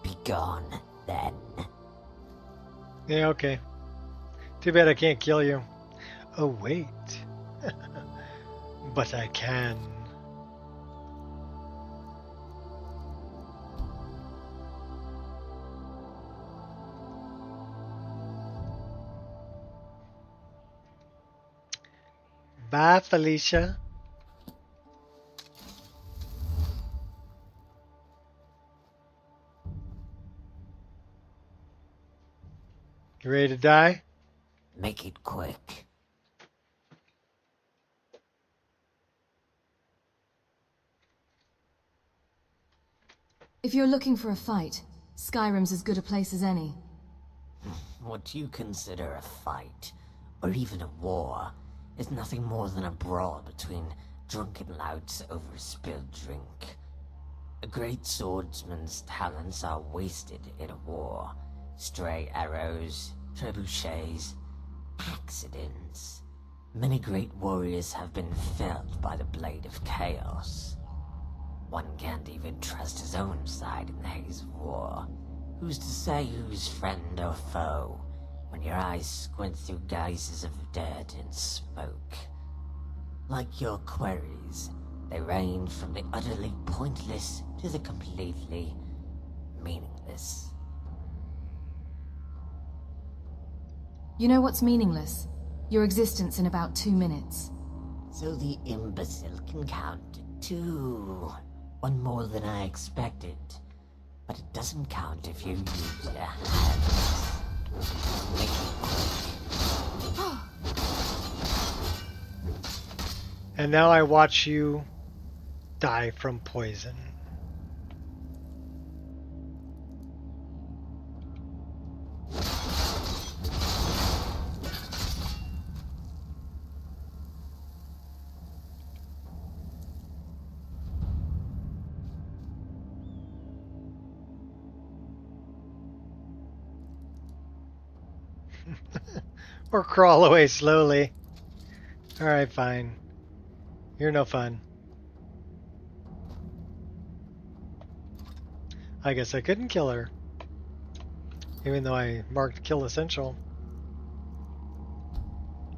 Be gone, then. Yeah, okay. Too bad I can't kill you. Oh, wait. But I can. Bye, Felicia. You ready to die? Make it quick. If you're looking for a fight, Skyrim's as good a place as any. What you consider a fight, or even a war, is nothing more than a brawl between drunken louts over a spilled drink. A great swordsman's talents are wasted in a war. Stray arrows, trebuchets, accidents. Many great warriors have been felled by the blade of chaos. One can't even trust his own side in the haze of war. Who's to say who's friend or foe, when your eyes squint through guises of dirt and smoke? Like your queries, they range from the utterly pointless to the completely meaningless. You know what's meaningless? Your existence in about 2 minutes. So the imbecile can count to 2. One more than I expected. But it doesn't count if you use your hands. Make it quick. And now I watch you die from poison. Or crawl away slowly. Alright, fine. You're no fun. I guess I couldn't kill her. Even though I marked kill essential.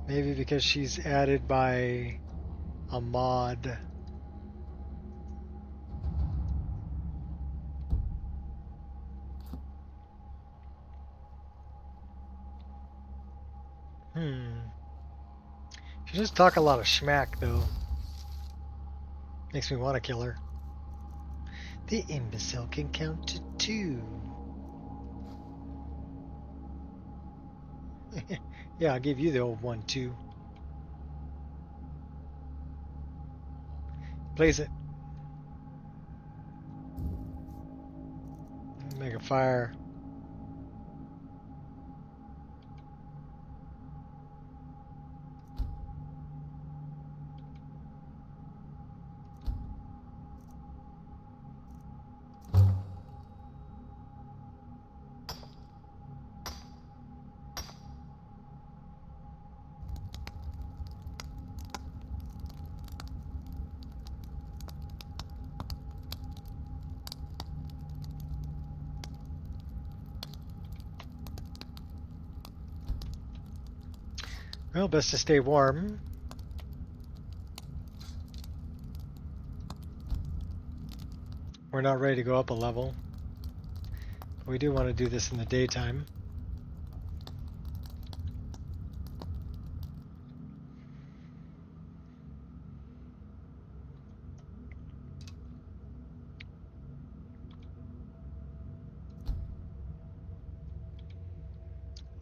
Maybe because she's added by a mod. She just talk a lot of schmack though. Makes me want to kill her. The imbecile can count to 2. Yeah, I'll give you the old 1 too. Place it. Make a fire. Well, best to stay warm. We're not ready to go up a level. But we do want to do this in the daytime.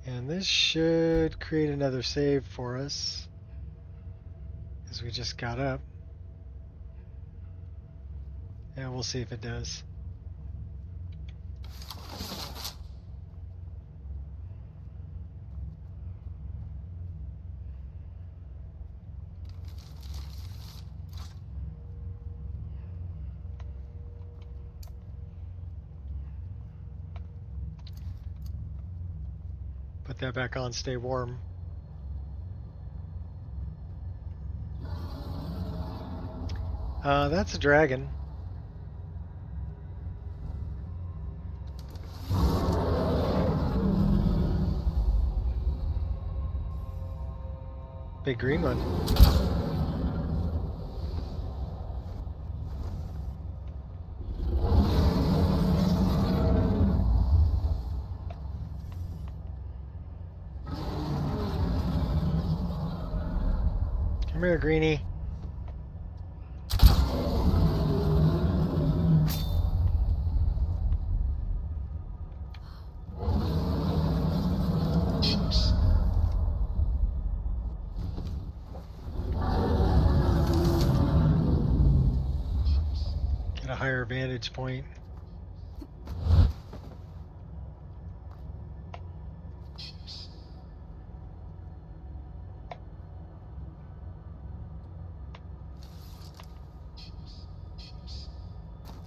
And this should create another save for us, because we just got up. Yeah, we'll see if it does. Put that back on, stay warm. That's a dragon. Big green one. Come here, Greenie. Get a higher vantage point.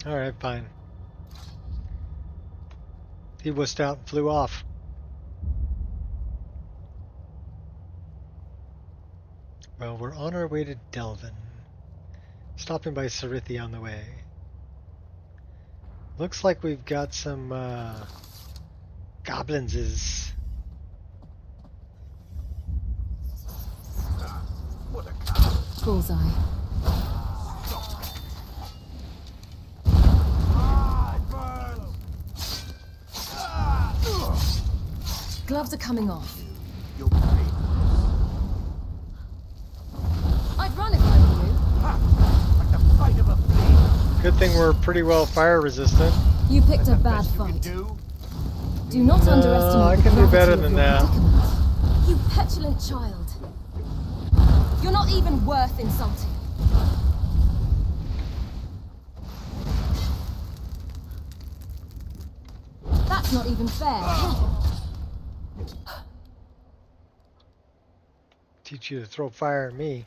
Alright, fine. He wussed out and flew off. Well, we're on our way to Delvin. Stopping by Cerithi on the way. Looks like we've got some goblinses. Bullseye. Gloves are coming off. I'd run if I were you. Good thing we're pretty well fire resistant. You picked a bad fight. Do not underestimate I the can do gravity better of than your that. predicament. You petulant child. You're not even worth insulting. That's not even fair. Teach you to throw fire at me.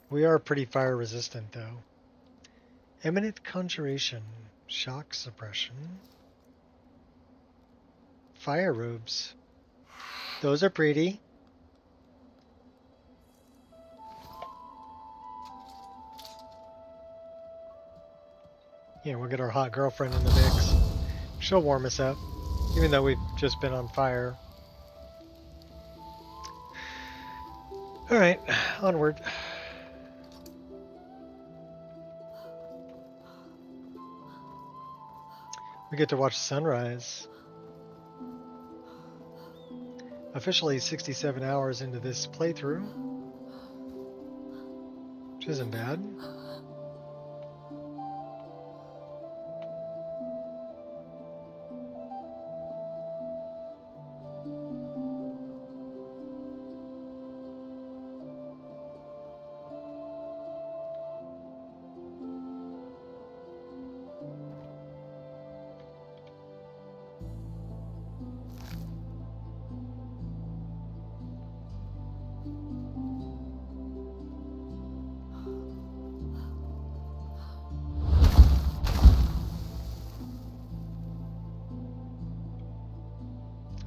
We are pretty fire resistant though. Eminent conjuration, shock suppression, fire robes. Those are pretty. Yeah, we'll get our hot girlfriend in the mix. She'll warm us up, even though we've just been on fire. Alright, onward. We get to watch sunrise. Officially 67 hours into this playthrough, which isn't bad.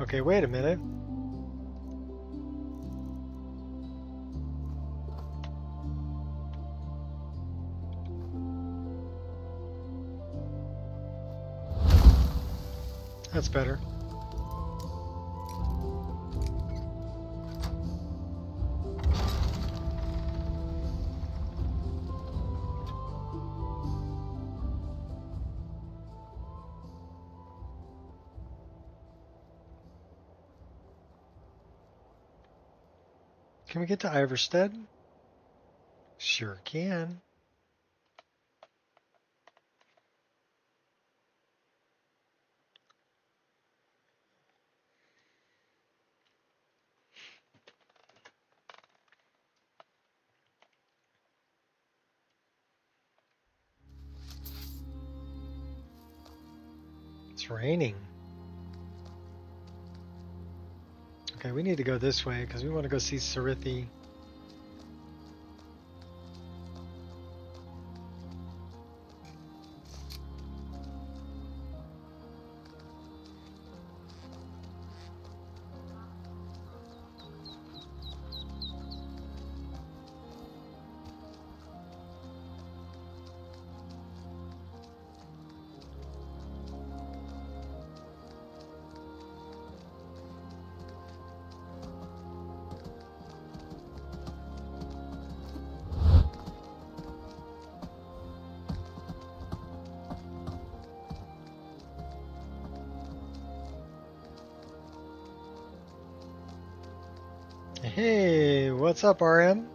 Okay, wait a minute. That's better. Can we get to Iverstead? Sure can. It's raining. Okay, we need to go this way because we want to go see Sarithi. Hey, what's up, RM?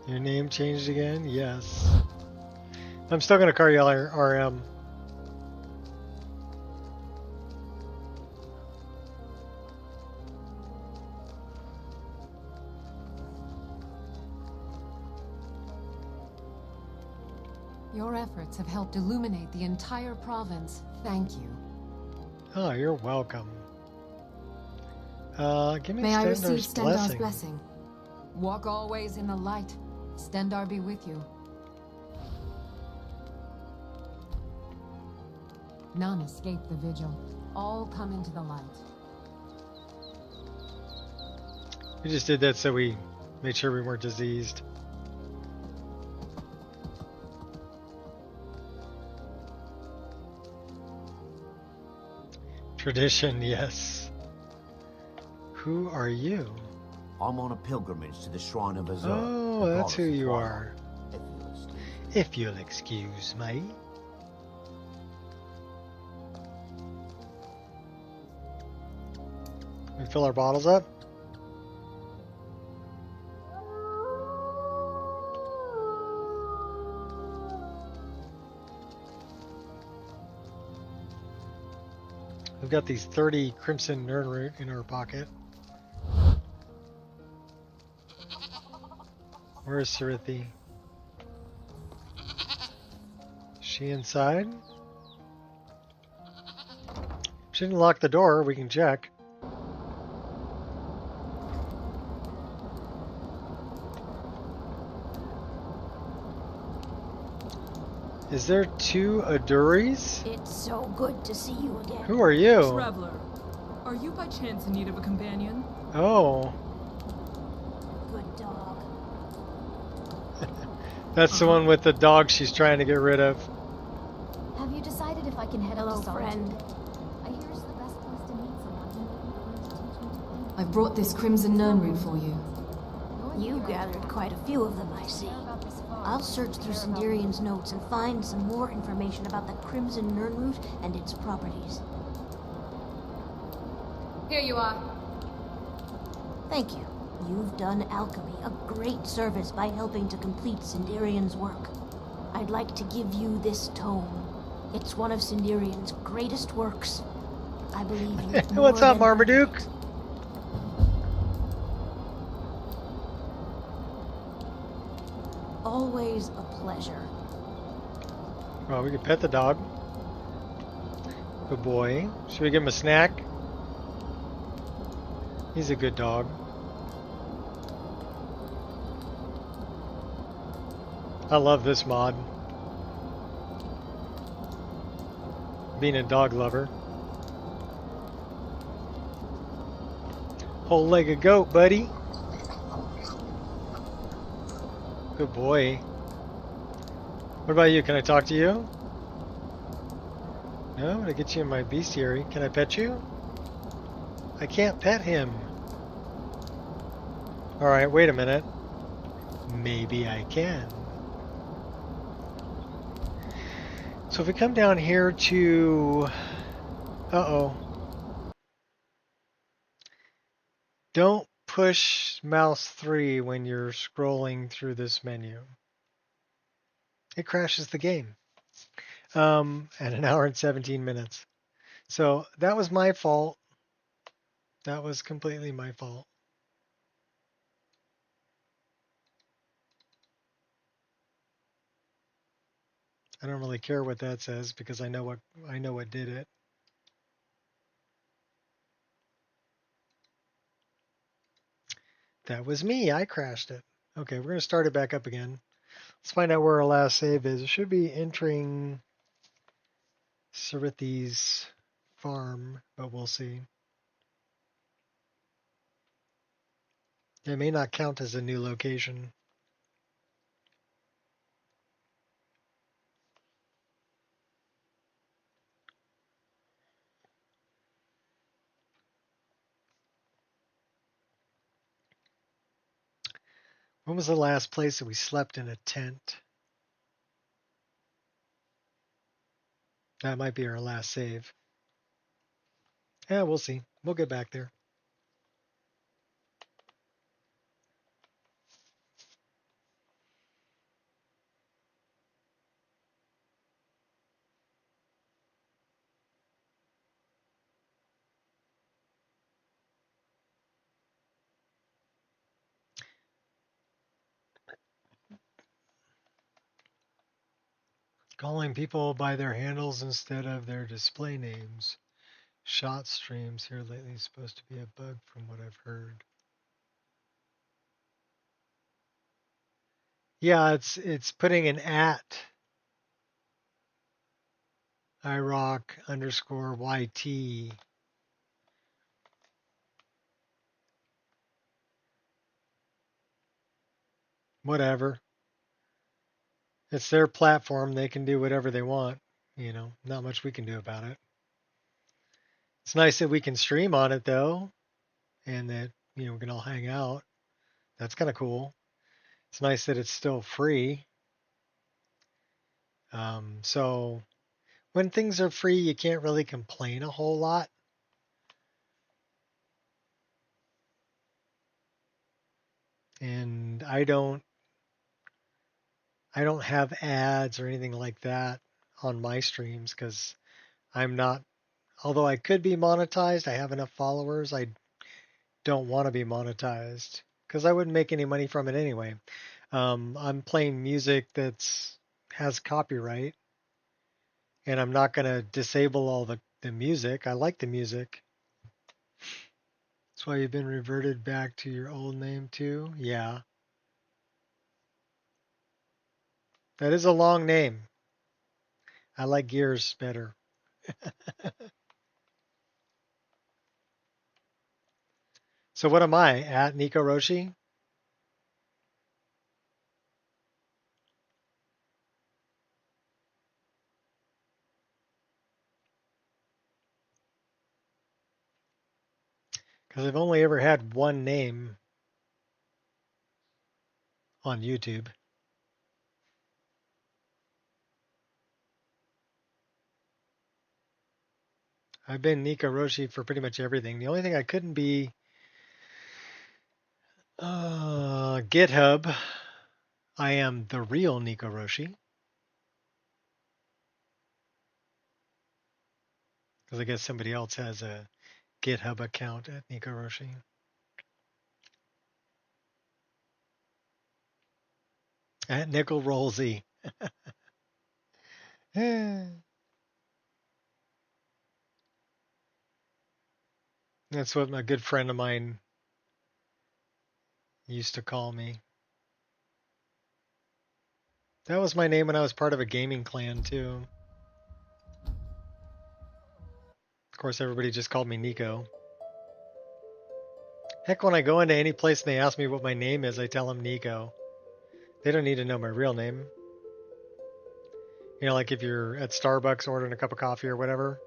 Your name changed again? Yes. I'm still going to call you RM. Your efforts have helped illuminate the entire province. Thank you. Oh, you're welcome. Give me May I receive Stendar's Stendar's blessing. Walk always in the light. Stendar be with you. None escape the vigil. All come into the light. We just did that so we made sure we weren't diseased. Tradition, yes. Who are you? I'm on a pilgrimage to the Shrine of Azur. Oh, that's who you are. If you'll excuse me. We fill our bottles up. We've got these 30 Crimson Nernroot in our pocket. Where is Sarithi? Is she inside? She didn't lock the door, we can check. Is there two Aduris? It's so good to see you again. Who are you? Traveler, are you by chance in need of a companion? Oh. Good dog. That's the one with the dog she's trying to get rid of. Have you decided if I can head Hello, up to friend. I hear it's the best place to meet someone who may be willing to teach me to paint. I've brought this Crimson Nirnroot for you. You gathered quite a few of them, I see. I'll search through Sindarian's notes and find some more information about the Crimson Nirnroot and its properties. Here you are. Thank you. You've done alchemy a great service by helping to complete Sindarian's work. I'd like to give you this tome. It's one of Sindarian's greatest works. I believe you. What's up, Marmaduke? Always a pleasure. Well, we can pet the dog. Good boy. Should we give him a snack? He's a good dog. I love this mod. Being a dog lover. Whole leg of goat, buddy. Good boy. What about you? Can I talk to you? No, I'm gonna get you in my bestiary. Can I pet you? I can't pet him. Alright, wait a minute. Maybe I can. So if we come down here to... Uh-oh. Don't push mouse 3 when you're scrolling through this menu. It crashes the game. At an hour and 17 minutes. So that was my fault. That was completely my fault. I don't really care what that says because I know what did it. That was me. I crashed it. Okay, we're going to start it back up again. Let's find out where our last save is. It should be entering Sarithi's farm, but we'll see. It may not count as a new location. When was the last place that we slept in a tent? That might be our last save. Yeah, we'll see. We'll get back there. Calling people by their handles instead of their display names. Shot streams here lately is supposed to be a bug from what I've heard. Yeah, it's putting an at IROC_YT. Whatever. It's their platform. They can do whatever they want. You know, not much we can do about it. It's nice that we can stream on it though, and that, you know, we can all hang out. That's kind of cool. It's nice that it's still free. So when things are free, you can't really complain a whole lot. And I don't have ads or anything like that on my streams because I'm not, although I could be monetized, I have enough followers, I don't want to be monetized because I wouldn't make any money from it anyway. I'm playing music that's has copyright, and I'm not going to disable all the music. I like the music. That's why you've been reverted back to your old name too? Yeah. That is a long name. I like Gears better. So what am I? At Nico Roshi? Because I've only ever had one name on YouTube. I've been Nico Roshi for pretty much everything. The only thing I couldn't be GitHub. I am the real Nico Roshi. Because I guess somebody else has a GitHub account at Nico Roshi. At Nickel Rollsy. That's what my good friend of mine used to call me. That was my name when I was part of a gaming clan too. Of course, everybody just called me Nico. Heck, when I go into any place and they ask me what my name is, I tell them Nico. They don't need to know my real name. You know, like if you're at Starbucks ordering a cup of coffee or whatever.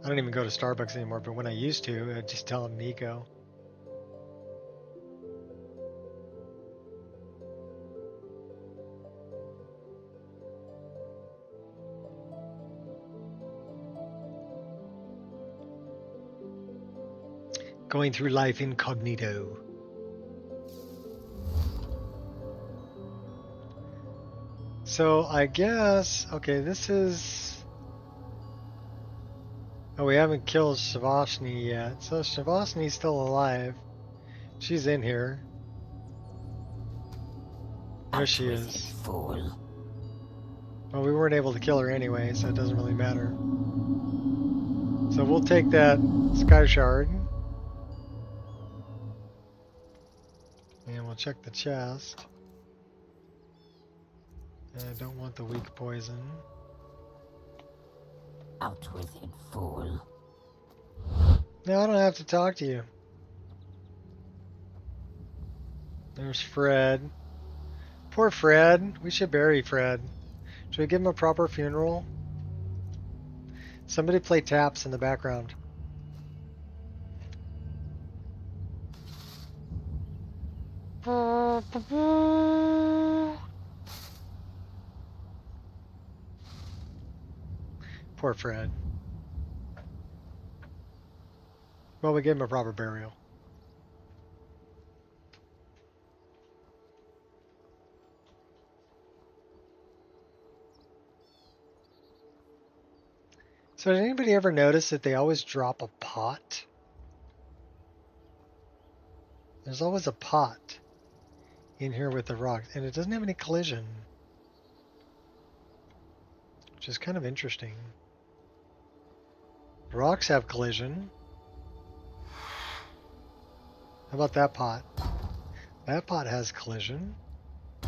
I don't even go to Starbucks anymore, but when I used to, I'd just tell them Nico. Going through life incognito. So I guess, okay, this is... Oh, we haven't killed Shavashni yet. So Shavashni's still alive. She's in here. There she is. Fool. Well, we weren't able to kill her anyway, so it doesn't really matter. So we'll take that Sky Shard. And we'll check the chest. And I don't want the weak poison. Out with it, fool. No, I don't have to talk to you. There's Fred. Poor Fred. We should bury Fred. Should we give him a proper funeral? Somebody play taps in the background. Poor Fred. Well, we gave him a proper burial. So did anybody ever notice that they always drop a pot? There's always a pot in here with the rocks, and it doesn't have any collision. Which is kind of interesting. Rocks have collision. How about that pot? That pot has collision. I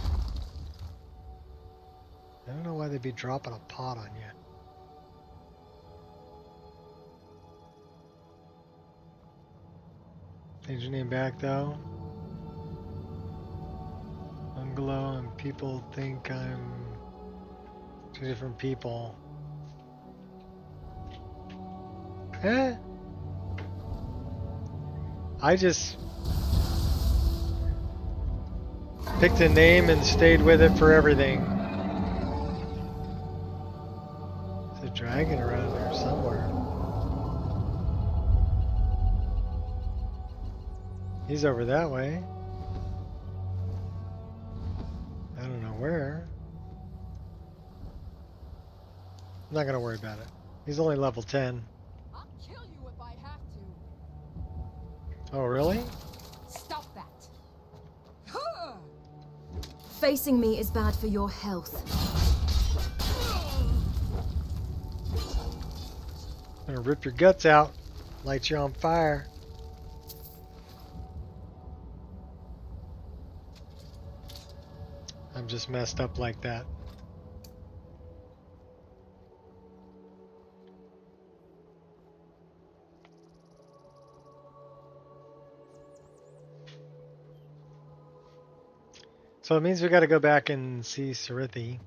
don't know why they'd be dropping a pot on you. Change your name back though. Bungalow, and people think I'm two different people. Eh? I just picked a name and stayed with it for everything. There's a dragon around there somewhere. He's over that way. I don't know where. I'm not gonna worry about it. He's only level 10. I'll kill you if I have to. Oh, really? Stop that. Facing me is bad for your health. I'm gonna rip your guts out, light you on fire. I'm just messed up like that. So it means we got to go back and see Sarithi.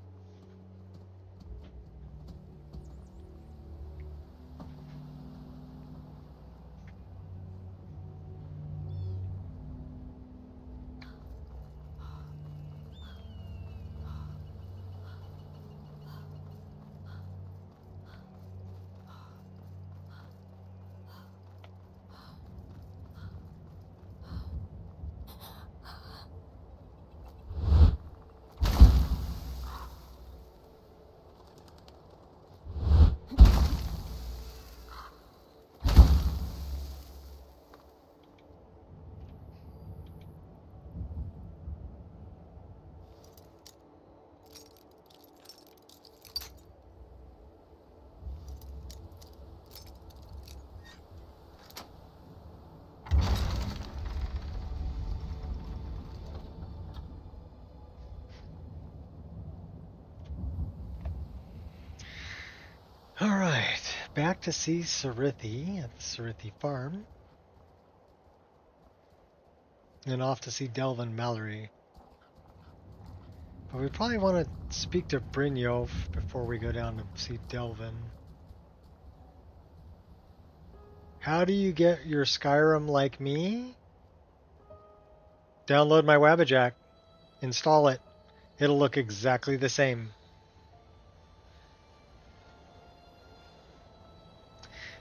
Back to see Sarithi at the Sarithi farm. And off to see Delvin Mallory. But we probably want to speak to Brynjolf before we go down to see Delvin. How do you get your Skyrim like me? Download my Wabbajack. Install it. It'll look exactly the same.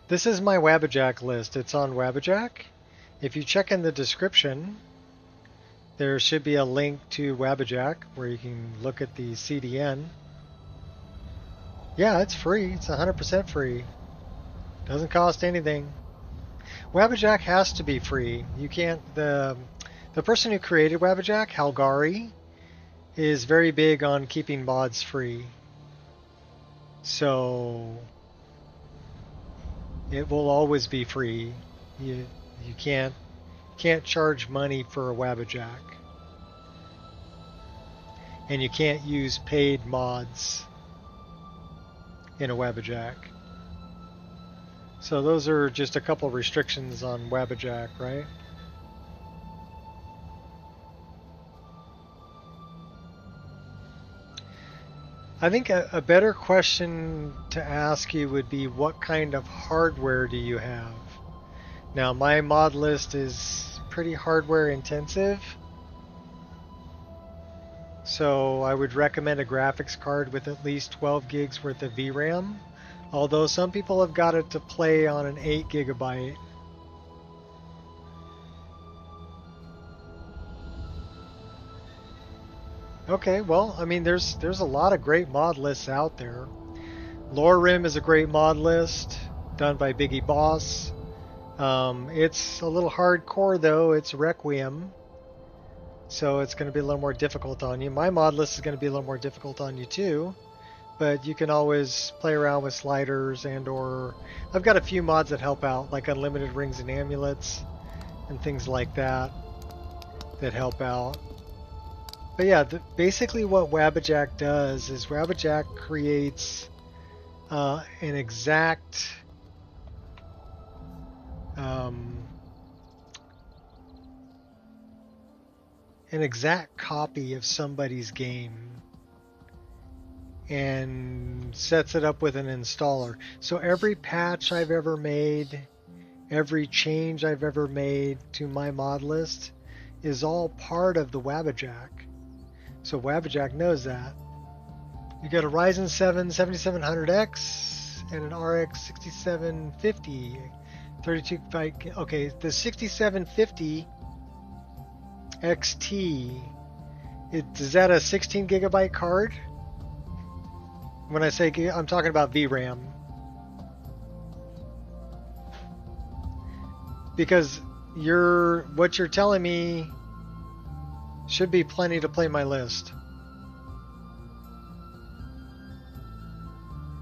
This is my Wabbajack list. It's on Wabbajack. If you check in the description, there should be a link to Wabbajack where you can look at the CDN. Yeah, it's free. It's 100% free. Doesn't cost anything. Wabbajack has to be free. You can't. The person who created Wabbajack, Halgari, is very big on keeping mods free. So it will always be free. You can't charge money for a Wabbajack. And you can't use paid mods in a Wabbajack. So those are just a couple of restrictions on Wabbajack, right? I think a better question to ask you would be, what kind of hardware do you have? Now, my mod list is pretty hardware intensive, so I would recommend a graphics card with at least 12 gigs worth of VRAM, although some people have got it to play on an 8 gigabyte. Okay, well, I mean, there's a lot of great mod lists out there. Lorerim is a great mod list done by Biggie Boss. It's a little hardcore though. It's Requiem, so it's going to be a little more difficult on you. My mod list is going to be a little more difficult on you too, but you can always play around with sliders or I've got a few mods that help out, like unlimited rings and amulets and things like that help out. But yeah, basically what Wabbajack does is Wabbajack creates an exact copy of somebody's game and sets it up with an installer. So every patch I've ever made, every change I've ever made to my mod list is all part of the Wabbajack. So Wabbajack knows that. You got a Ryzen 7 7700X and an RX 6750 32 byte. Okay, the 6750 XT, is that a 16 gigabyte card? When I say I'm talking about VRAM. Because what you're telling me should be plenty to play my list.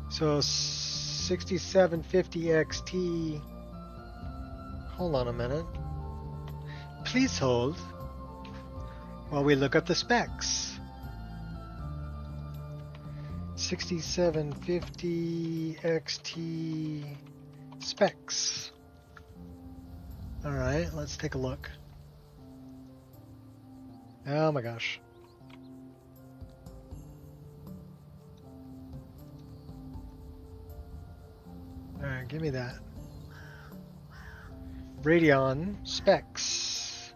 So 6750 XT. Hold on a minute. Please hold while we look up the specs. 6750 XT specs. All right, let's take a look. Oh my gosh. Alright, give me that. Radeon specs.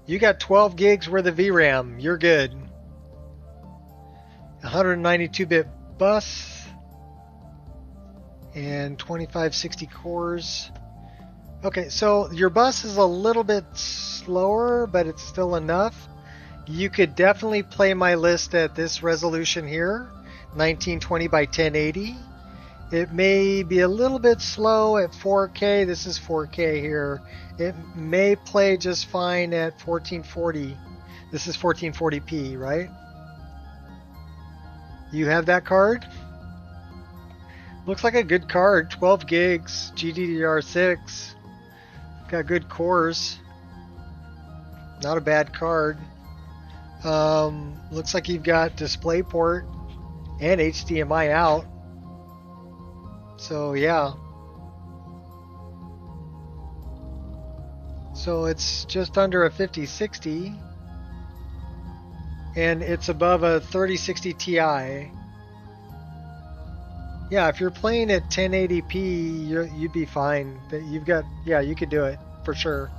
You got 12 gigs worth of VRAM. You're good. 192-bit bus. And 2560 cores. Okay, so your bus is a little bit slower, but it's still enough. You could definitely play my list at this resolution here, 1920 by 1080. It may be a little bit slow at 4K. This is 4K here. It may play just fine at 1440. This is 1440p, right? You have that card? Looks like a good card. 12 gigs, GDDR6. Got good cores. Not a bad card. Looks like you've got DisplayPort and HDMI out. So yeah. So it's just under a 5060, and it's above a 3060 Ti. Yeah, if you're playing at 1080p, you'd be fine. That you've got, yeah, you could do it for sure,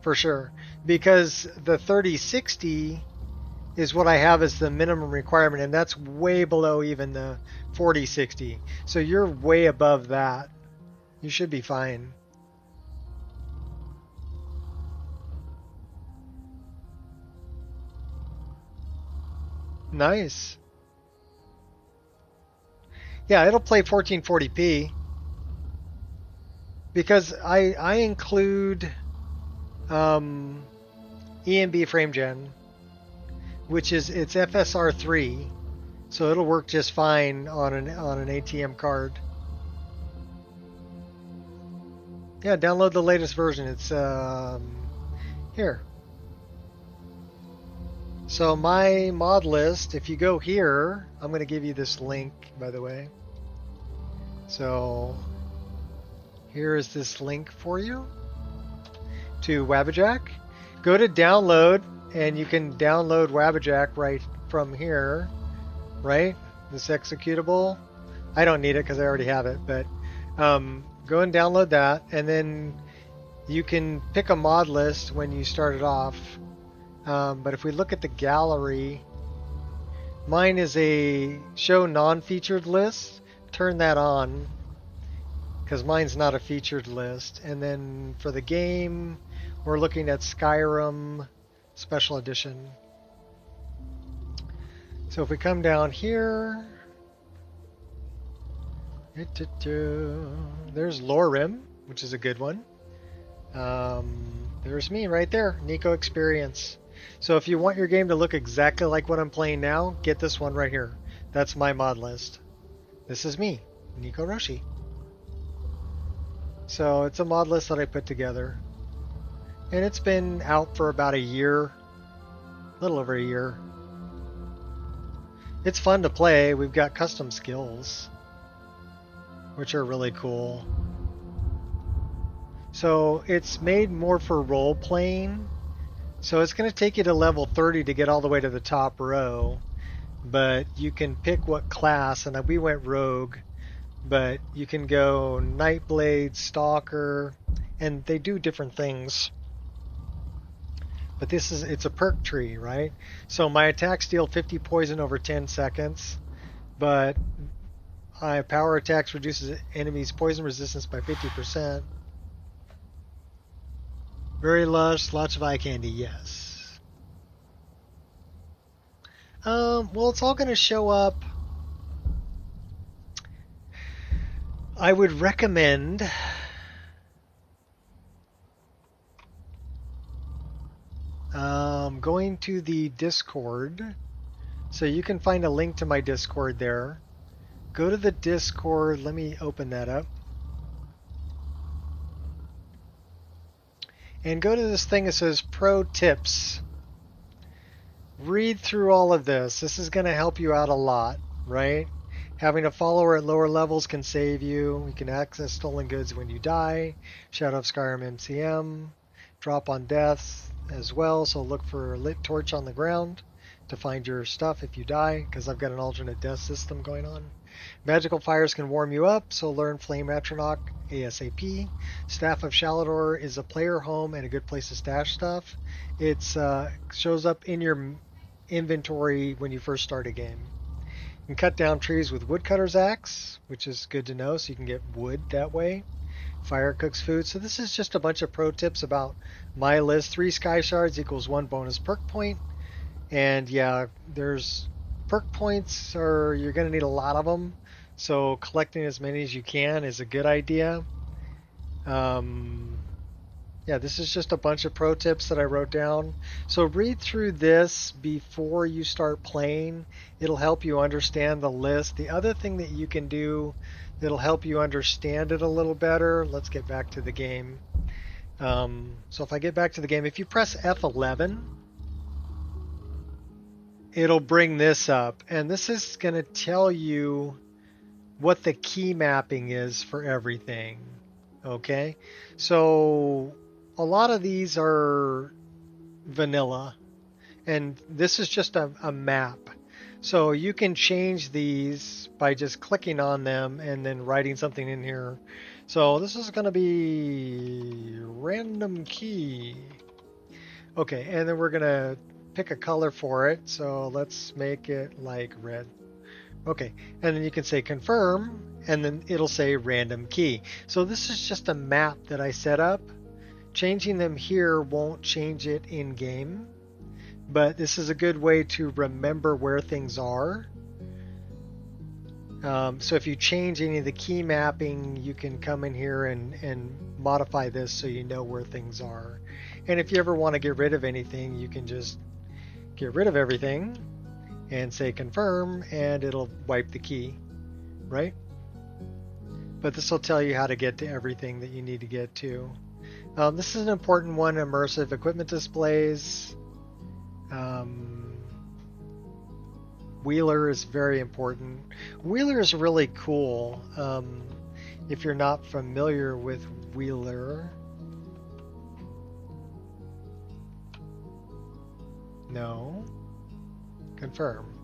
for sure. Because the 3060 is what I have as the minimum requirement, and that's way below even the 4060. So you're way above that. You should be fine. Nice. Yeah, it'll play 1440p because I include EMB frame gen, which is it's FSR3, so it'll work just fine on an ATM card. Yeah, download the latest version. It's here. So my mod list, if you go here, I'm going to give you this link, by the way. So here is this link for you to Wabbajack. Go to download, and you can download Wabbajack right from here, right? This executable. I don't need it because I already have it, but go and download that, and then you can pick a mod list when you start it off. But if we look at the gallery, mine is a show non-featured list. Turn that on, because mine's not a featured list. And then for the game, we're looking at Skyrim Special Edition. So if we come down here, there's Lorim, which is a good one. There's me right there, Nico Expereince. So if you want your game to look exactly like what I'm playing now, get this one right here. That's my mod list. This is me, Nico Roshi. So it's a mod list that I put together. And it's been out for about a year. A little over a year. It's fun to play. We've got custom skills, which are really cool. So it's made more for role playing. So it's going to take you to level 30 to get all the way to the top row, but you can pick what class, and we went rogue, but you can go Nightblade, Stalker, and they do different things. But it's a perk tree, right? So my attacks deal 50 poison over 10 seconds, but power attacks reduces enemies' poison resistance by 50%. Very lush, lots of eye candy, yes. Well, it's all going to show up. I would recommend going to the Discord. So you can find a link to my Discord there. Go to the Discord. Let me open that up. And go to this thing that says Pro Tips. Read through all of this. This is going to help you out a lot, right? Having a follower at lower levels can save you. You can access stolen goods when you die. Shadow of Skyrim MCM. Drop on death as well, so look for a lit torch on the ground to find your stuff if you die, because I've got an alternate death system going on. Magical fires can warm you up, so learn Flame Atronach ASAP. Staff of Shalador is a player home and a good place to stash stuff. It shows up in your inventory when you first start a game. You can cut down trees with woodcutter's axe, which is good to know, so you can get wood that way. Fire cooks food. So this is just a bunch of pro tips about my list. 3 sky shards equals 1 bonus perk point. And yeah, there's perk points, or you're going to need a lot of them. So collecting as many as you can is a good idea. Yeah, this is just a bunch of pro tips that I wrote down. So read through this before you start playing. It'll help you understand the list. The other thing that you can do that'll help you understand it a little better, let's get back to the game. So if I get back to the game, if you press F11, it'll bring this up. And this is going to tell you what the key mapping is for everything. Okay, so a lot of these are vanilla, and this is just a map. So you can change these by just clicking on them and then writing something in here. So this is going to be random key. Okay, and then we're going to pick a color for it. So let's make it like red. Okay, and then you can say confirm, and then it'll say random key. So this is just a map that I set up. Changing them here won't change it in game, but this is a good way to remember where things are. So if you change any of the key mapping, you can come in here and modify this so you know where things are. And if you ever want to get rid of anything, you can just get rid of everything and say confirm, and it'll wipe the key, right? But this will tell you how to get to everything that you need to get to. This is an important one, immersive equipment displays. Wheeler is very important. Wheeler is really cool. If you're not familiar with Wheeler. No. Confirm.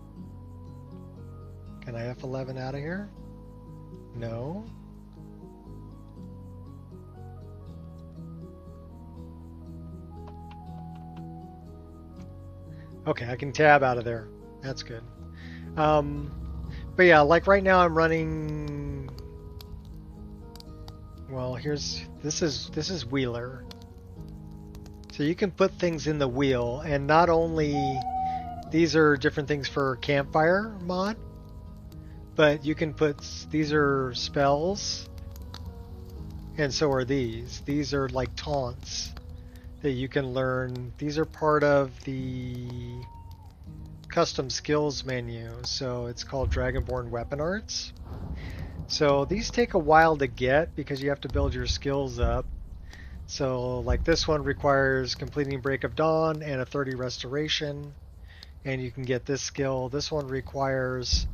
Can I F11 out of here? No. Okay, I can tab out of there. That's good. But yeah, like right now I'm running. Well, this is Wheeler. So you can put things in the wheel, and not only these are different things for campfire mod, but you can put, these are spells, and so are these. These are like taunts that you can learn. These are part of the custom skills menu, so it's called Dragonborn Weapon Arts. So these take a while to get because you have to build your skills up. So like this one requires completing Break of Dawn and a 30 restoration, and you can get this skill. This one requires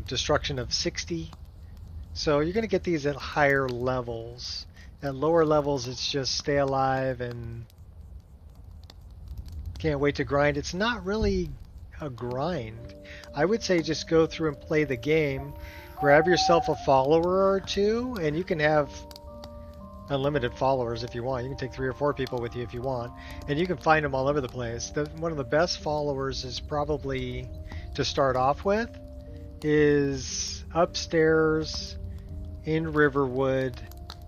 destruction of 60. So you're going to get these at higher levels. At lower levels, it's just stay alive and can't wait to grind. It's not really a grind. I would say just go through and play the game, grab yourself a follower or two, and you can have unlimited followers if you want. You can take 3 or 4 people with you if you want, and you can find them all over the place. One of the best followers is probably, to start off with, is upstairs in Riverwood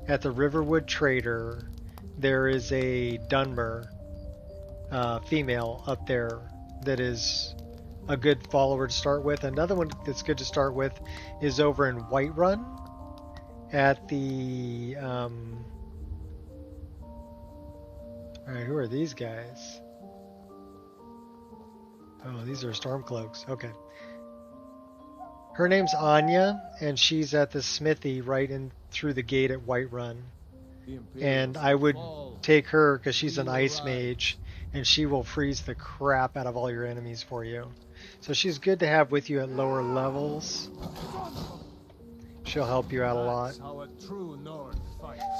at the Riverwood Trader. There is a Dunmer female up there that is a good follower to start with. Another one that's good to start with is over in Whiterun at the alright, who are these guys? Oh, these are Stormcloaks. Okay. Her name's Anya, and she's at the smithy right in through the gate at Whiterun. And I would take her because she's an ice mage, and she will freeze the crap out of all your enemies for you. So she's good to have with you at lower levels. She'll help you out a lot.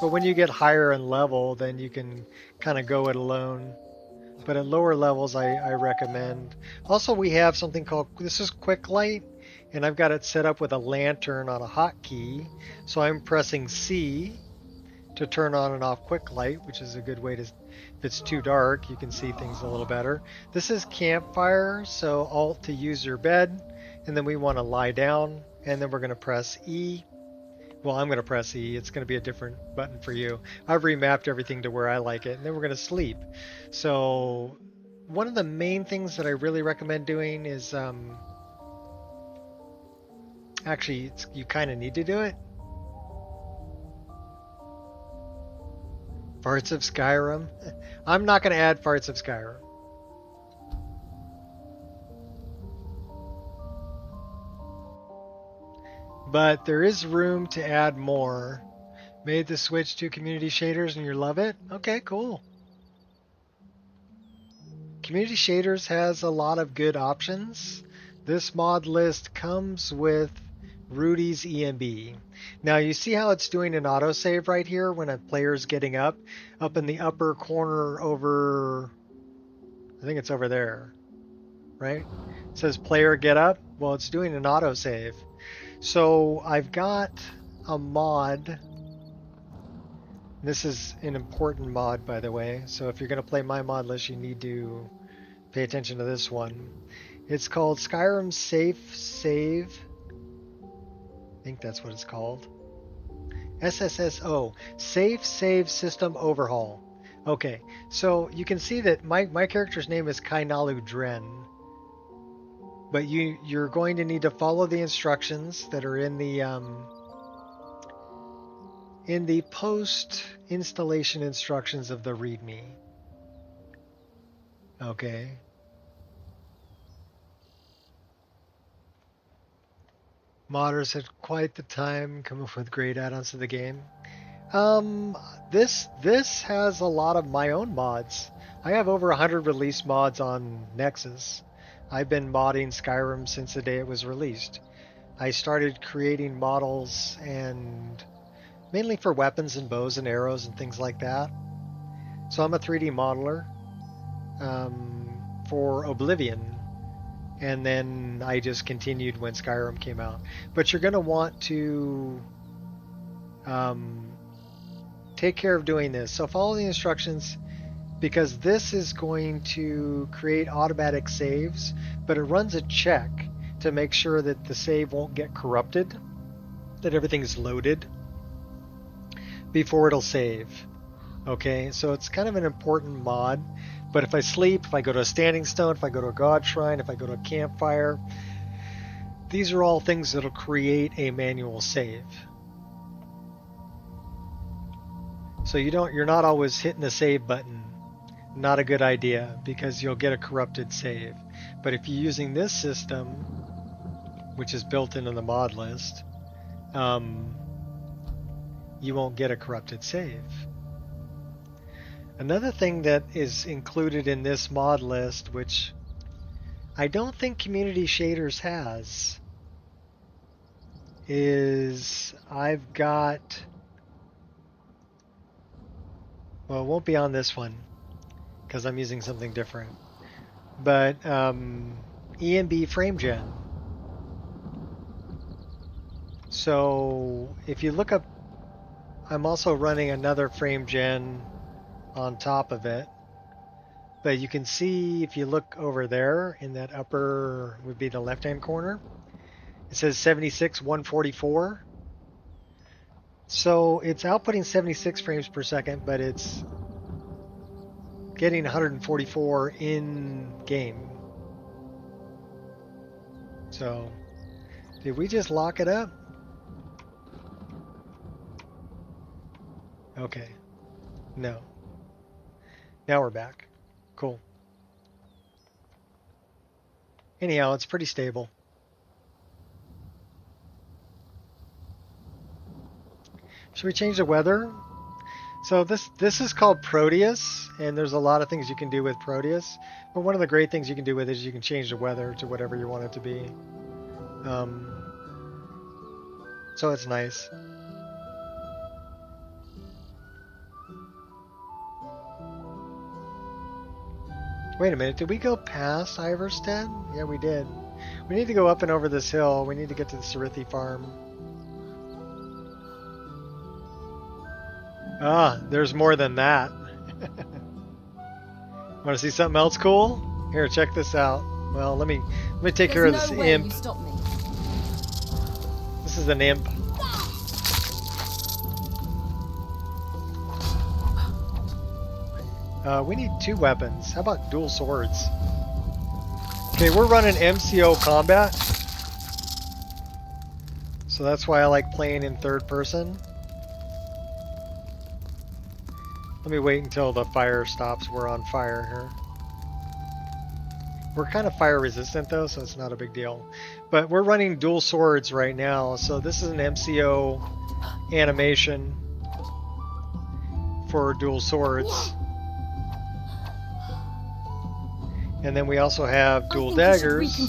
But when you get higher in level, then you can kind of go it alone. But at lower levels, I recommend. Also, we have something called, this is Quick Light, and I've got it set up with a lantern on a hotkey. So I'm pressing C to turn on and off Quick Light, which is a good way to, if it's too dark, you can see things a little better. This is Campfire, so Alt to use your bed, and then we want to lie down, and then we're going to press E. Well, I'm going to press E. It's going to be a different button for you. I've remapped everything to where I like it, and then we're going to sleep. So one of the main things that I really recommend doing is, actually, you kind of need to do it. Farts of Skyrim. I'm not going to add Farts of Skyrim. But there is room to add more. Made the switch to community shaders and you love it? Okay, cool. Community shaders has a lot of good options. This mod list comes with Rudy's EMB. Now you see how it's doing an autosave right here when a player's getting up in the upper corner over, I think it's over there, right? It says player get up. Well, it's doing an autosave. So I've got a mod. This is an important mod, by the way. So if you're going to play my mod list, you need to pay attention to this one. It's called Skyrim Safe Save. I think that's what it's called. SSSO, Safe Save System Overhaul. Okay, so you can see that my character's name is Kainalu Dren. But you're going to need to follow the instructions that are in the post-installation instructions of the README. Okay. Modders had quite the time coming up with great add-ons to the game. This has a lot of my own mods. I have over 100 released mods on Nexus. I've been modding Skyrim since the day it was released. I started creating models and mainly for weapons and bows and arrows and things like that. So I'm a 3D modeler for Oblivion. And then I just continued when Skyrim came out. But you're going to want to take care of doing this. So follow the instructions, because this is going to create automatic saves, but it runs a check to make sure that the save won't get corrupted, that everything's loaded before it'll save. Okay, so it's kind of an important mod. But if I sleep, if I go to a standing stone, if I go to a god shrine, if I go to a campfire, these are all things that'll create a manual save. So you're not always hitting the save button. Not a good idea, because you'll get a corrupted save. But if you're using this system, which is built into the mod list, you won't get a corrupted save. Another thing that is included in this mod list, which I don't think Community Shaders has, is I've got, well, it won't be on this one because I'm using something different, but EMB frame gen. So if you look up, I'm also running another frame gen on top of it, but you can see if you look over there in that upper, would be the left hand corner, it says 76 144. So it's outputting 76 frames per second, but it's getting 144 in game. So did we just lock it up? Okay, no. Now we're back. Cool. Anyhow, it's pretty stable. Should we change the weather? So this is called Proteus, and there's a lot of things you can do with Proteus. But one of the great things you can do with it is you can change the weather to whatever you want it to be. So it's nice. Wait a minute, did we go past Iverstead? Yeah, we did. We need to go up and over this hill. We need to get to the Sarithi farm. Ah, there's more than that. Want to see something else cool? Here, check this out. Well, let me take care of this imp. You stop me. This is an imp. We need 2 weapons. How about dual swords? Okay, we're running MCO combat. So that's why I like playing in third person. Let me wait until the fire stops. We're on fire here. We're kind of fire resistant though, so it's not a big deal. But we're running dual swords right now. So this is an MCO animation for dual swords. And then we also have dual daggers,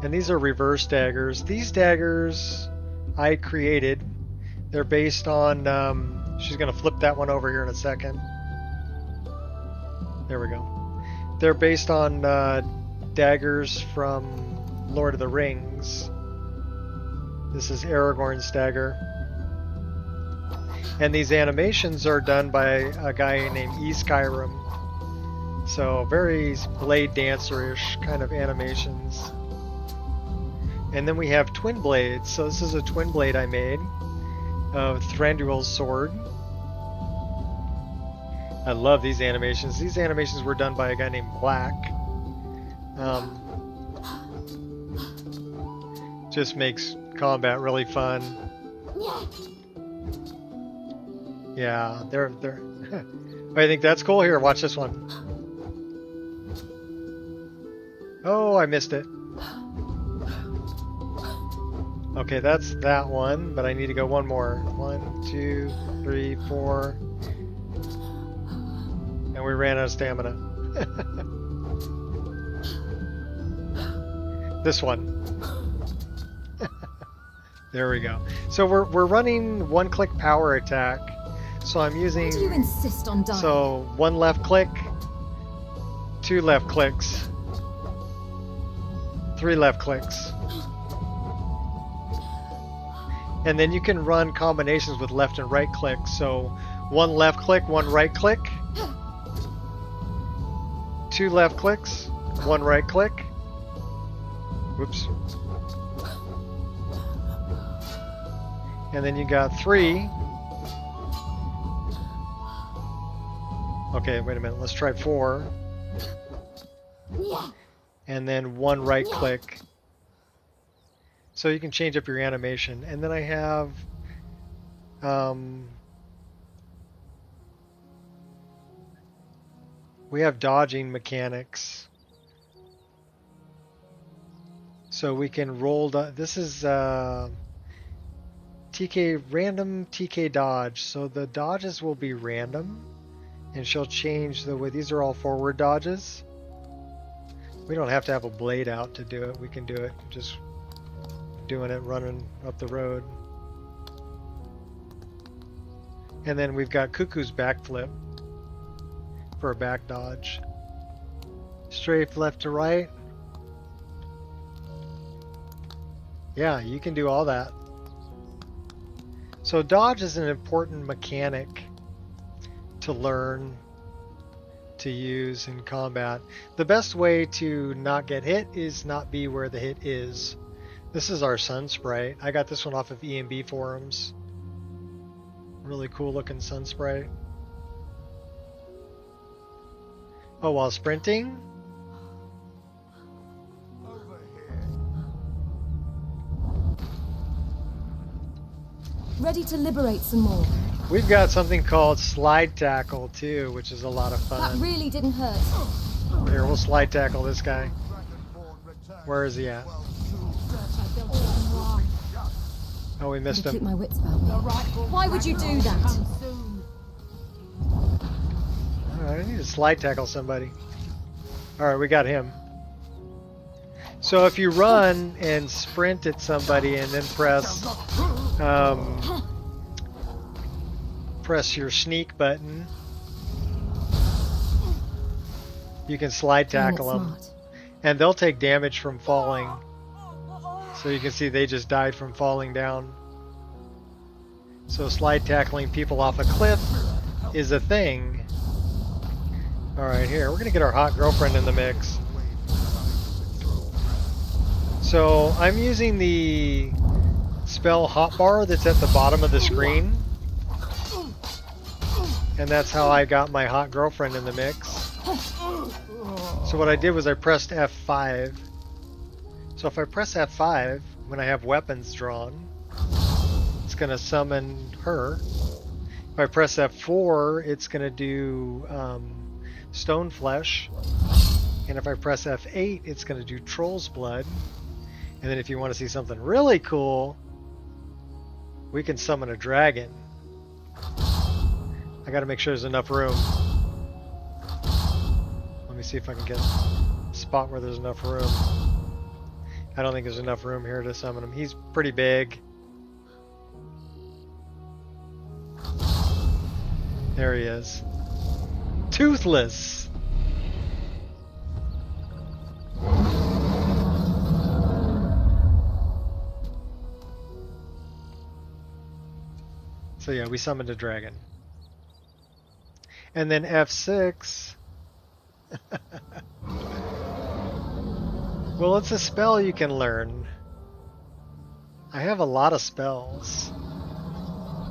and these are reverse daggers. These daggers I created. They're based on, she's going to flip that one over here in a second. There we go. They're based on daggers from Lord of the Rings. This is Aragorn's dagger. And these animations are done by a guy named Skyrim. So very Blade Dancer-ish kind of animations. And then we have twin blades. So this is a twin blade I made of Thranduil's sword. I love these animations. These animations were done by a guy named Black. Just makes combat really fun. Yeah, they're I think that's cool. Here, watch this one. Oh, I missed it. Okay, that's that one, but I need to go one more. 1, 2, 3, 4. And we ran out of stamina. This one. There we go. So we're running one-click power attack. So I'm using. Why do you insist on dying? So 1 left click, 2 left clicks, 3 left clicks. And then you can run combinations with left and right click. So 1 left click, 1 right click, 2 left clicks, 1 right click. Whoops. And then you got 3. Okay, wait a minute. Let's try 4. And then 1 right click. So you can change up your animation. And then I have we have dodging mechanics. So we can roll. This is TK random TK dodge. So the dodges will be random, and she'll change the way. These are all forward dodges. We don't have to have a blade out to do it. We can do it just doing it running up the road. And then we've got Cuckoo's backflip for a back dodge. Strafe left to right. Yeah, you can do all that. So dodge is an important mechanic to learn to use in combat. The best way to not get hit is not be where the hit is. This is our sun sprite. I got this one off of EMB forums. Really cool looking sun sprite. Oh, while sprinting? Ready to liberate some more. We've got something called slide tackle too, which is a lot of fun. That really didn't hurt. Here, we'll slide tackle this guy. Where is he at? Oh, we missed him. Keep my wits about me. Why would you do that? Alright, I need to slide tackle somebody. Alright, we got him. So if you run and sprint at somebody and then press your sneak button, you can slide tackle them. And they'll take damage from falling. So you can see they just died from falling down. So slide tackling people off a cliff is a thing. Alright, here, we're gonna get our hot girlfriend in the mix. So I'm using the spell hotbar that's at the bottom of the screen. And that's how I got my hot girlfriend in the mix. So what I did was I pressed F5. So if I press F5, when I have weapons drawn, it's going to summon her. If I press F4, it's going to do stone flesh. And if I press F8, it's going to do troll's blood. And then if you want to see something really cool, we can summon a dragon. I got to make sure there's enough room. Let me see if I can get a spot where there's enough room. I don't think there's enough room here to summon him. He's pretty big. There he is. Toothless! So yeah, we summoned a dragon. And then F6. Well, it's a spell you can learn. I have a lot of spells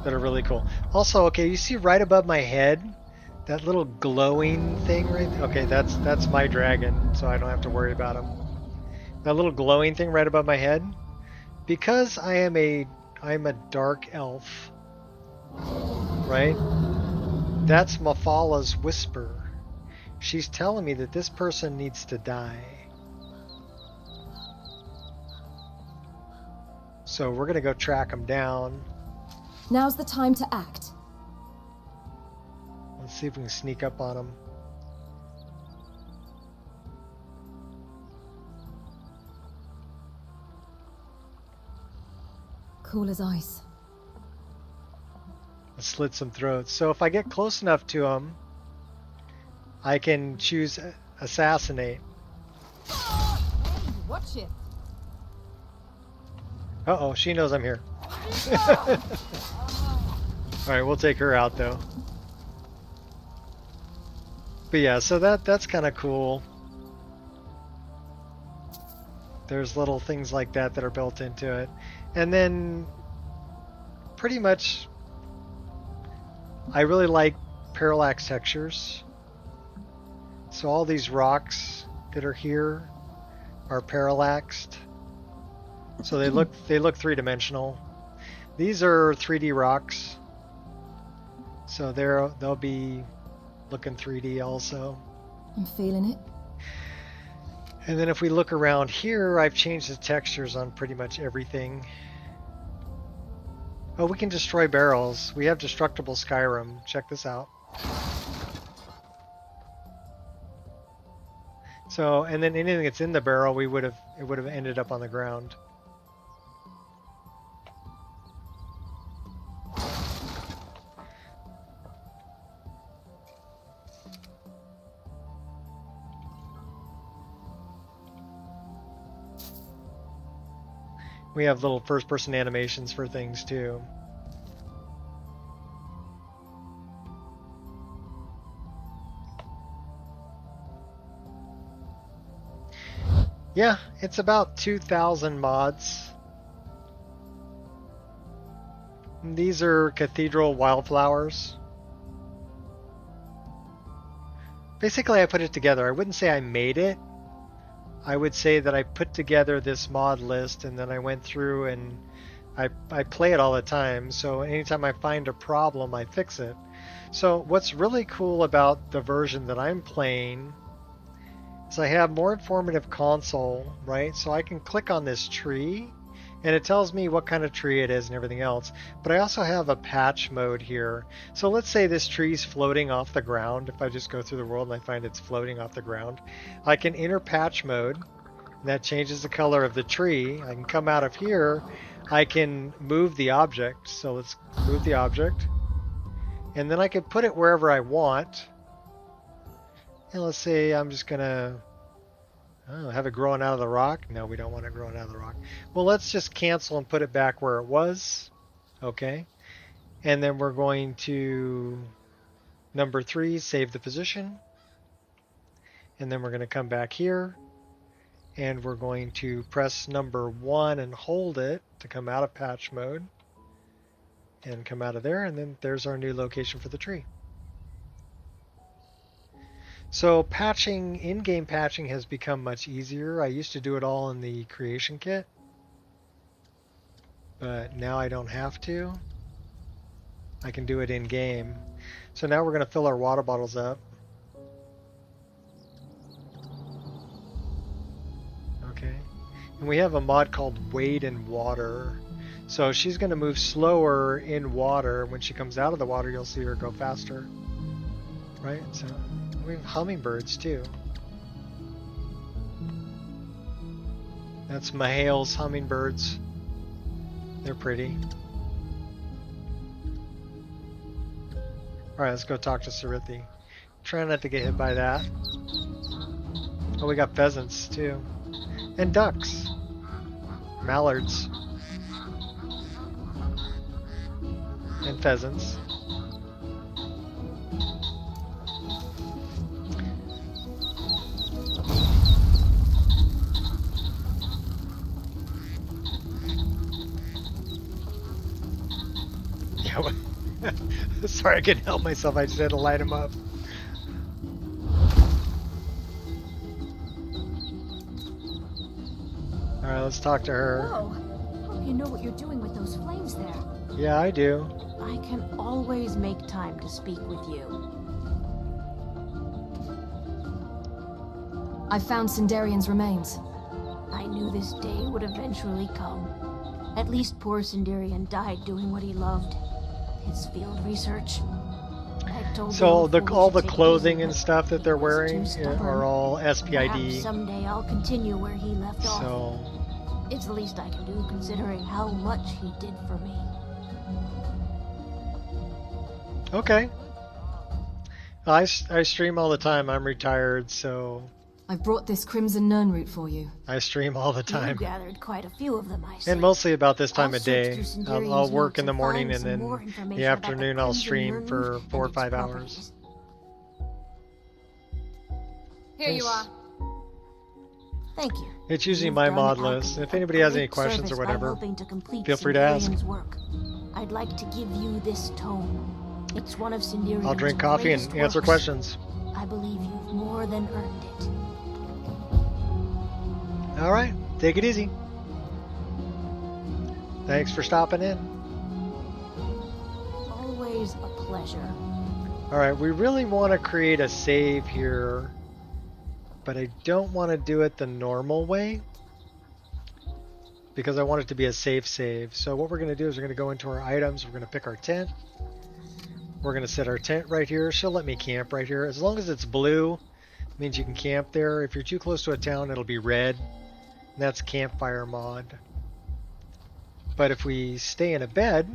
that are really cool. Also, okay, you see right above my head, that little glowing thing right there? Okay, that's my dragon, so I don't have to worry about him. That little glowing thing right above my head, because I'm a dark elf, right? That's Mafala's whisper. She's telling me that this person needs to die. So we're gonna go track him down. Now's the time to act. Let's see if we can sneak up on him. Cool as ice. Let's slit some throats. So if I get close enough to him, I can choose assassinate. Hey, watch it. Uh-oh, she knows I'm here. Alright, we'll take her out though. But yeah, so that's kind of cool. There's little things like that that are built into it. And then pretty much I really like parallax textures. So all these rocks that are here are parallaxed. So they look three-dimensional. These are 3D rocks. So they'll be looking 3D also. I'm feeling it. And then if we look around here, I've changed the textures on pretty much everything. Oh, we can destroy barrels. We have destructible Skyrim. Check this out. So, and then anything that's in the barrel, it would have ended up on the ground. We have little first-person animations for things too. Yeah, it's about 2,000 mods. These are cathedral wildflowers. Basically, I put it together. I wouldn't say I made it. I would say that I put together this mod list and then I went through and I play it all the time. So anytime I find a problem, I fix it. So what's really cool about the version that I'm playing is I have more informative console, right? So I can click on this tree and it tells me what kind of tree it is and everything else. But I also have a patch mode here. So let's say this tree's floating off the ground. If I just go through the world and I find it's floating off the ground, I can enter patch mode. And that changes the color of the tree. I can come out of here. I can move the object. So let's move the object. And then I can put it wherever I want. And let's say I'm just gonna have it growing out of the rock. No, we don't want it growing out of the rock. Well, let's just cancel and put it back where it was. Okay. And then we're going to number 3, save the position. And then we're going to come back here. And we're going to press number 1 and hold it to come out of patch mode. And come out of there. And then there's our new location for the tree. So patching, in-game patching has become much easier. I used to do it all in the creation kit, but now I don't have to. I can do it in-game. So now we're going to fill our water bottles up. Okay. And we have a mod called Wade in Water. So she's going to move slower in water. When she comes out of the water, you'll see her go faster. Right? So we have hummingbirds too. That's Mahale's hummingbirds. They're pretty. Alright, let's go talk to Sarithi. Try not to get hit by that. Oh, we got pheasants too. And ducks. Mallards. And pheasants. Yeah, sorry, I couldn't help myself. I just had to light him up. Alright, let's talk to her. Whoa! Hope you know what you're doing with those flames there. Yeah, I do. I can always make time to speak with you. I found Sindarian's remains. I knew this day would eventually come. At least poor Sindarian died doing what he loved. His field research. I told So him all the to take clothing easy, and stuff that they're wearing stubborn. are all Perhaps SPID. someday I'll continue where he left off. So It's the least I can do considering how much he did for me. okay. I stream all the time. I'm retired, so I've brought this Crimson Nern root for you. I stream all the You time. gathered quite a few of them, I see. And mostly about this time I'll of search day. through Sindarian's I'll work notes in the and morning find and some then more the information about the afternoon I'll Crimson stream Nern for root 4 or and its 5 hours. properties. Here you are. Thank you. It's usually You've any done mod alchemy list. If a anybody has any great questions or service by whatever, helping to complete feel free to ask. Sindarian's work. I'd like to give you this tome. It's one of Sindarian's I'll drink coffee and greatest answer works. questions. I believe you've more than earned it. Alright, take it easy. Thanks for stopping in. Always a pleasure. Alright, we really want to create a save here, but I don't want to do it the normal way because I want it to be a safe save. So what we're going to do is we're going to go into our items, we're going to pick our tent. We're going to set our tent right here. She'll let me camp right here. As long as it's blue, it means you can camp there. If you're too close to a town, it'll be red. And that's campfire mod. But if we stay in a bed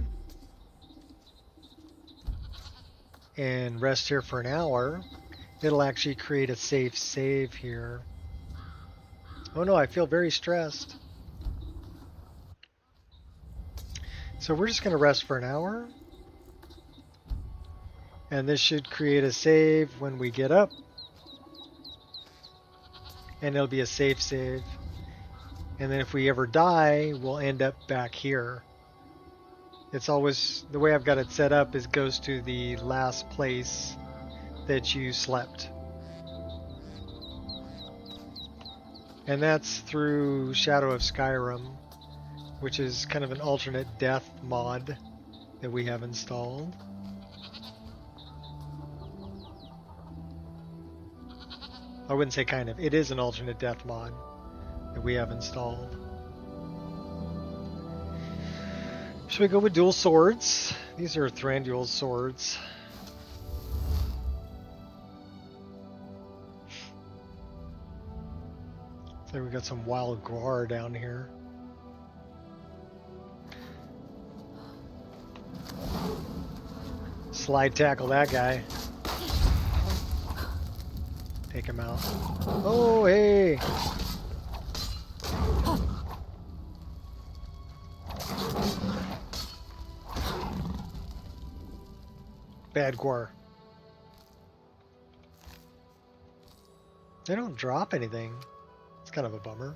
and rest here for an hour, it'll actually create a safe save here. Oh no, I feel very stressed. So we're just going to rest for an hour. And this should create a save when we get up. And it'll be a safe save. And then if we ever die, we'll end up back here. It's always, the way I've got it set up is goes to the last place that you slept. And that's through Shadow of Skyrim, which is kind of an alternate death mod that we have installed. I wouldn't say kind of. It is an alternate death mod that we have installed. Should we go with dual swords? These are Thranduil's swords. So we got some wild guar down here. Slide tackle that guy. Take him out. Oh, hey! Bad guar. They don't drop anything. It's kind of a bummer.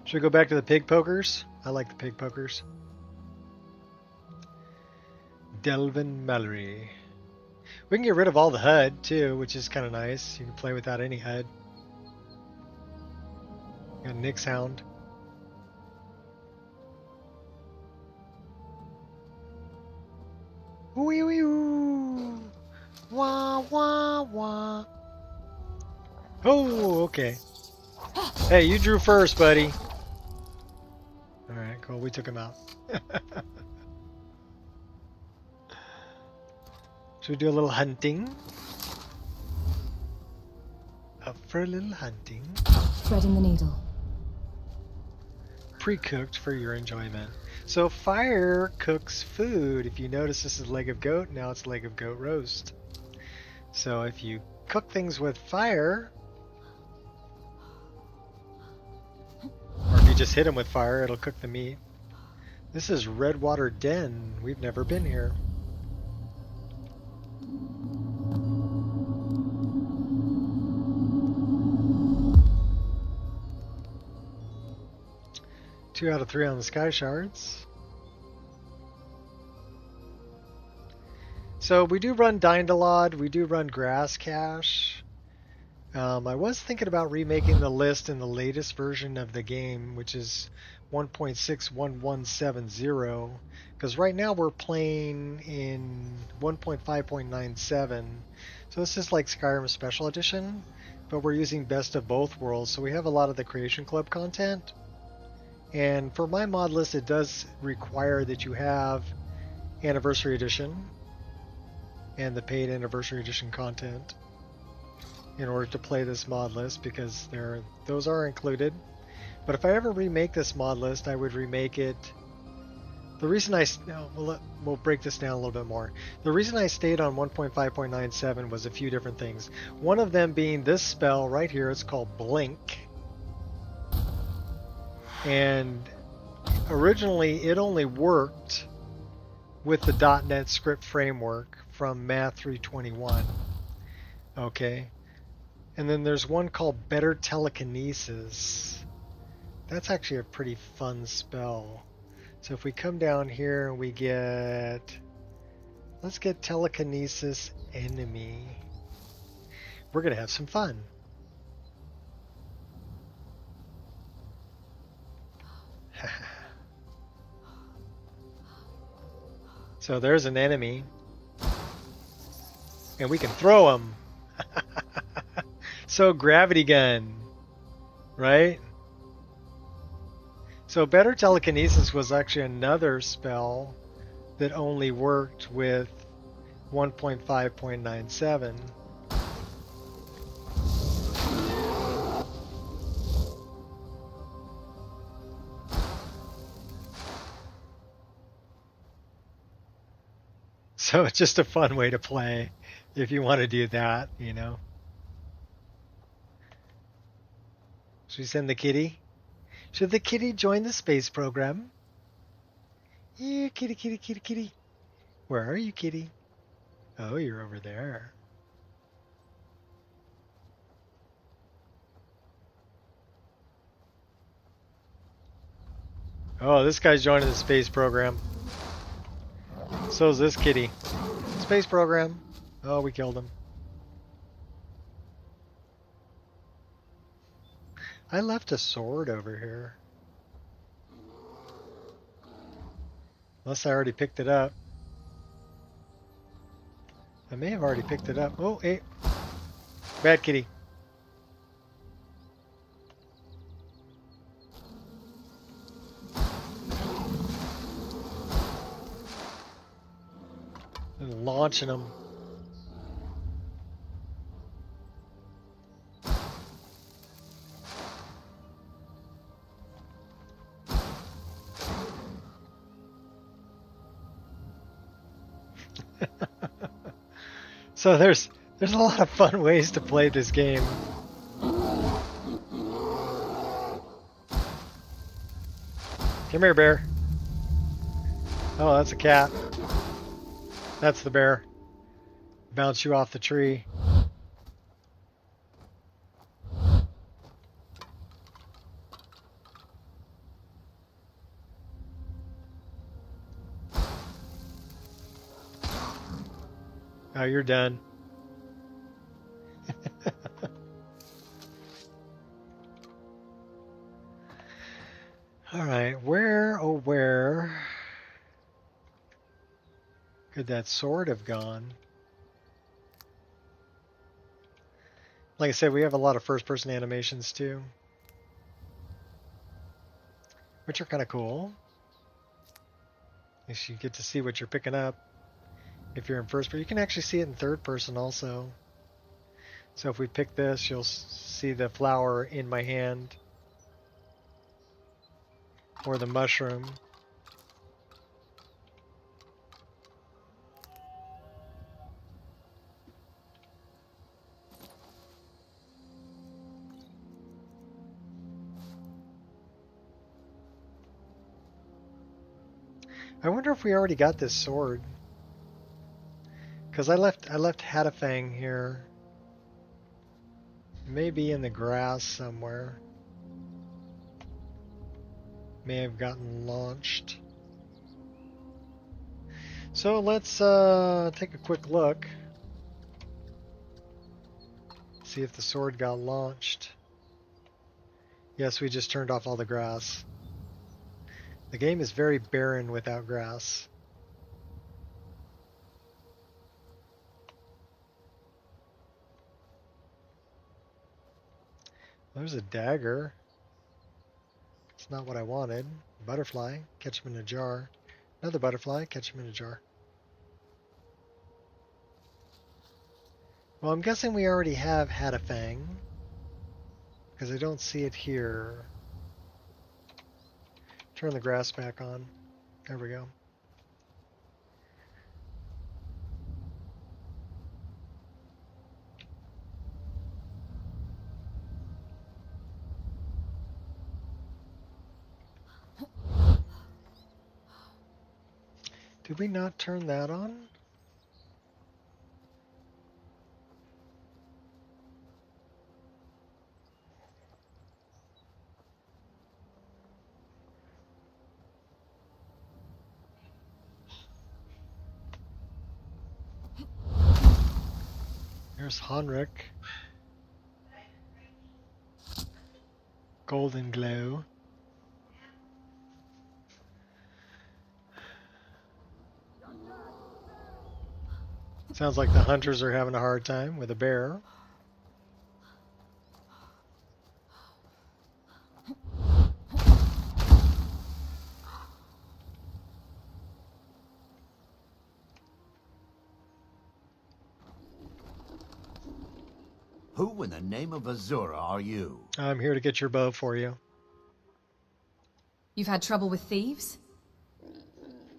Should we go back to the pig pokers? I like the pig pokers. Delvin Mallory. We can get rid of all the HUD too, which is kind of nice. You can play without any HUD. Got Nick's Hound. Wee wee woo. Wah wah wah. Oh, okay. Hey, you drew first, buddy. Alright, cool. We took him out. Should we do a little hunting? Up for a little hunting. Threading the needle. Pre-cooked for your enjoyment. So fire cooks food. If you notice, this is leg of goat. Now it's leg of goat roast. So if you cook things with fire, or if you just hit them with fire, it'll cook the meat. This is Redwater Den. We've never been here. Two out of 3 on the sky shards. So we do run Dindalod, we do run Grass Cache. I was thinking about remaking the list in the latest version of the game, which is 1.61170, because right now we're playing in 1.5.97. So this is like Skyrim Special Edition, but we're using Best of Both Worlds, so we have a lot of the Creation Club content. And for my mod list, it does require that you have Anniversary Edition and the paid Anniversary Edition content in order to play this mod list, because those are included. But if I ever remake this mod list, I would remake it. The reason we'll break this down a little bit more. The reason I stayed on 1.5.97 was a few different things. One of them being this spell right here. It's called Blink. And originally it only worked with the .NET script framework from Math 321. Okay. And then there's one called Better Telekinesis. That's actually a pretty fun spell. So if we come down here and we let's get Telekinesis Enemy. We're going to have some fun. So there's an enemy, and we can throw him. So gravity gun, right? So Better Telekinesis was actually another spell that only worked with 1.5.97. So it's just a fun way to play if you want to do that, you know. Should we send the kitty? Should the kitty join the space program? Yeah, kitty, kitty, kitty, kitty. Where are you, kitty? Oh, you're over there. Oh, this guy's joining the space program. So is this kitty. Space program. Oh, we killed him. I left a sword over here. Unless I already picked it up. I may have already picked it up. Oh, hey. Bad kitty. And launching them. So there's a lot of fun ways to play this game. Come here, bear. Oh, that's a cat. That's the bear. Bounce you off the tree. Oh, you're done. All right, where, oh where could that sword have gone? Like I said, we have a lot of first-person animations too, which are kind of cool. At least you get to see what you're picking up. If you're in first person, you can actually see it in third person also. So if we pick this, you'll see the flower in my hand. Or the mushroom. I wonder if we already got this sword. Because I left Hatafang here. Maybe in the grass somewhere. May have gotten launched. So let's take a quick look. See if the sword got launched. Yes, we just turned off all the grass. The game is very barren without grass. There's a dagger. It's not what I wanted. Butterfly, catch him in a jar. Another butterfly, catch him in a jar. Well, I'm guessing we already have Hatafang, because I don't see it here. Turn the grass back on. There we go. Did we not turn that on? There's Henrik. Golden glow. Sounds like the hunters are having a hard time with a bear. Who in the name of Azura are you? I'm here to get your bow for you. You've had trouble with thieves?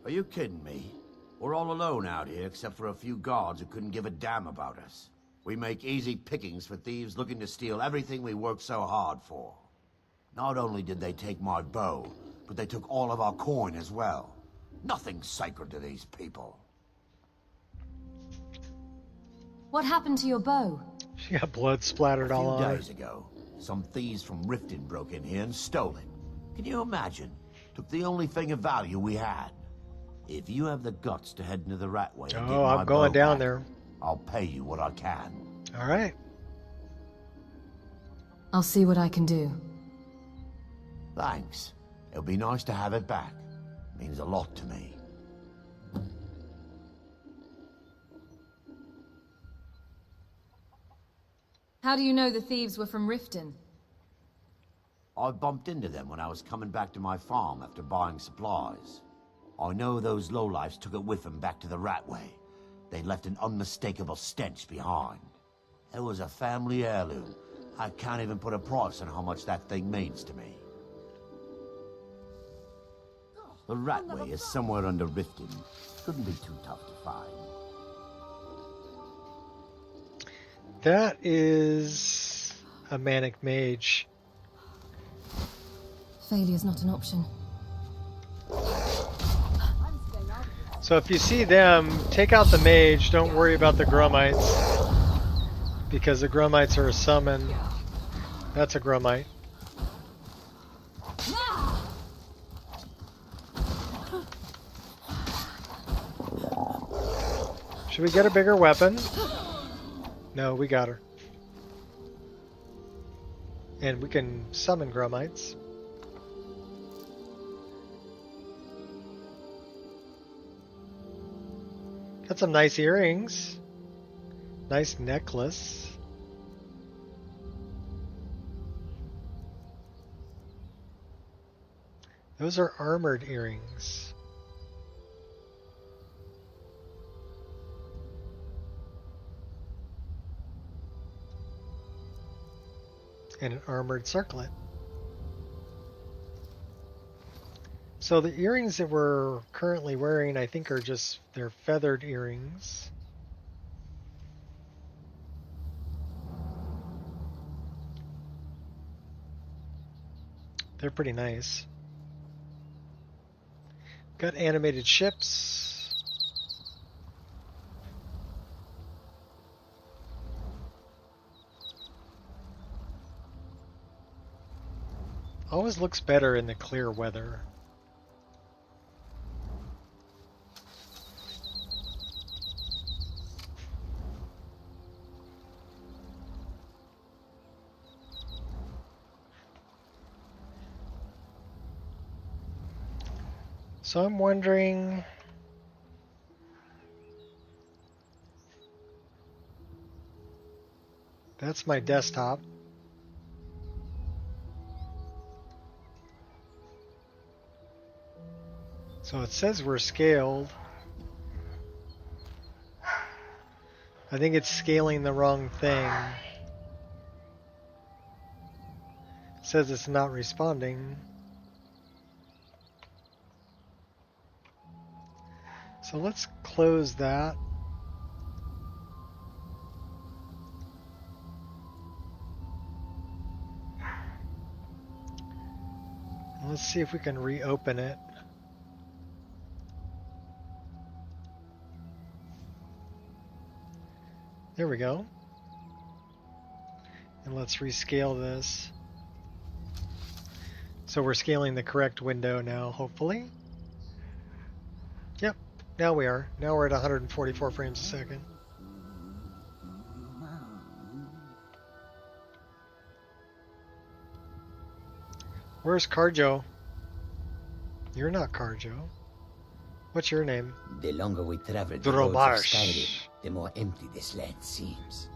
Are you kidding me? We're all alone out here except for a few guards who couldn't give a damn about us. We make easy pickings for thieves looking to steal everything we worked so hard for. Not only did they take my bow, but they took all of our coin as well. Nothing's sacred to these people. What happened to your bow? She got blood splattered all on A her. few days ago, some thieves from Riften broke in here and stole it. Can you imagine? Took the only thing of value we had. If you have the guts to head into the Ratway and get my I'm going bow down back, there. I'll pay you what I can. All right. I'll see what I can do. Thanks. It'll be nice to have it back. Means a lot to me. How do you know the thieves were from Riften? I bumped into them when I was coming back to my farm after buying supplies. I know those lowlifes took it with them back to the Ratway. They left an unmistakable stench behind. It was a family heirloom. I can't even put a price on how much that thing means to me. The Ratway is somewhere under Riften. Couldn't be too tough to find. That is a manic mage. Failure's not an option. So if you see them, take out the mage. Don't worry about the Grummites. Because the Grummites are a summon. That's a Grummite. Should we get a bigger weapon? No, we got her. And we can summon Grummites. Got some nice earrings. Nice necklace. Those are armored earrings. And an armored circlet. So the earrings that we're currently wearing, I think, are just, they're feathered earrings. They're pretty nice. Got animated ships. Always looks better in the clear weather. So I'm wondering, that's my desktop. So it says we're scaled. I think it's scaling the wrong thing. It says it's not responding. So let's close that. And let's see if we can reopen it. There we go. And let's rescale this. So we're scaling the correct window now, hopefully. Yep, now we are. Now we're at 144 frames a second. Where's Carjo? You're not Carjo. What's your name? The longer we travel the roads of Dromarsh. Skyrim, the more empty this land seems.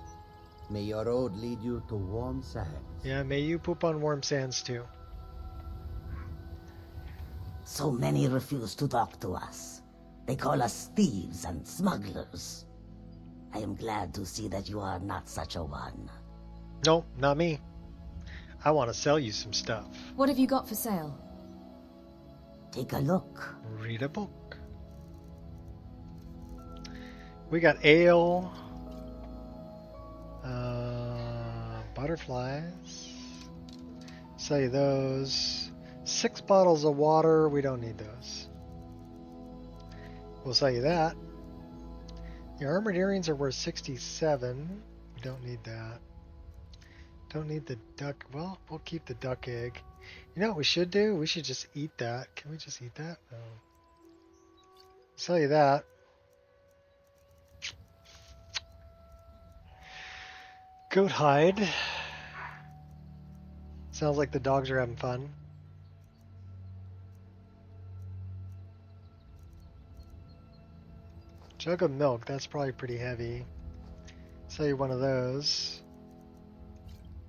May your road lead you to warm sands. Yeah, may you poop on warm sands too. So many refuse to talk to us. They call us thieves and smugglers. I am glad to see that you are not such a one. Nope, not me. I want to sell you some stuff. What have you got for sale? Take a look. Read a book. We got ale, butterflies. Sell you those. 6 bottles of water. We don't need those. We'll sell you that. Your armored earrings are worth 67. We don't need that. Don't need the duck. Well, we'll keep the duck egg. You know what we should do? We should just eat that. Can we just eat that? No. Sell you that. Goat hide. Sounds like the dogs are having fun. Jug of milk, that's probably pretty heavy. Sell you one of those.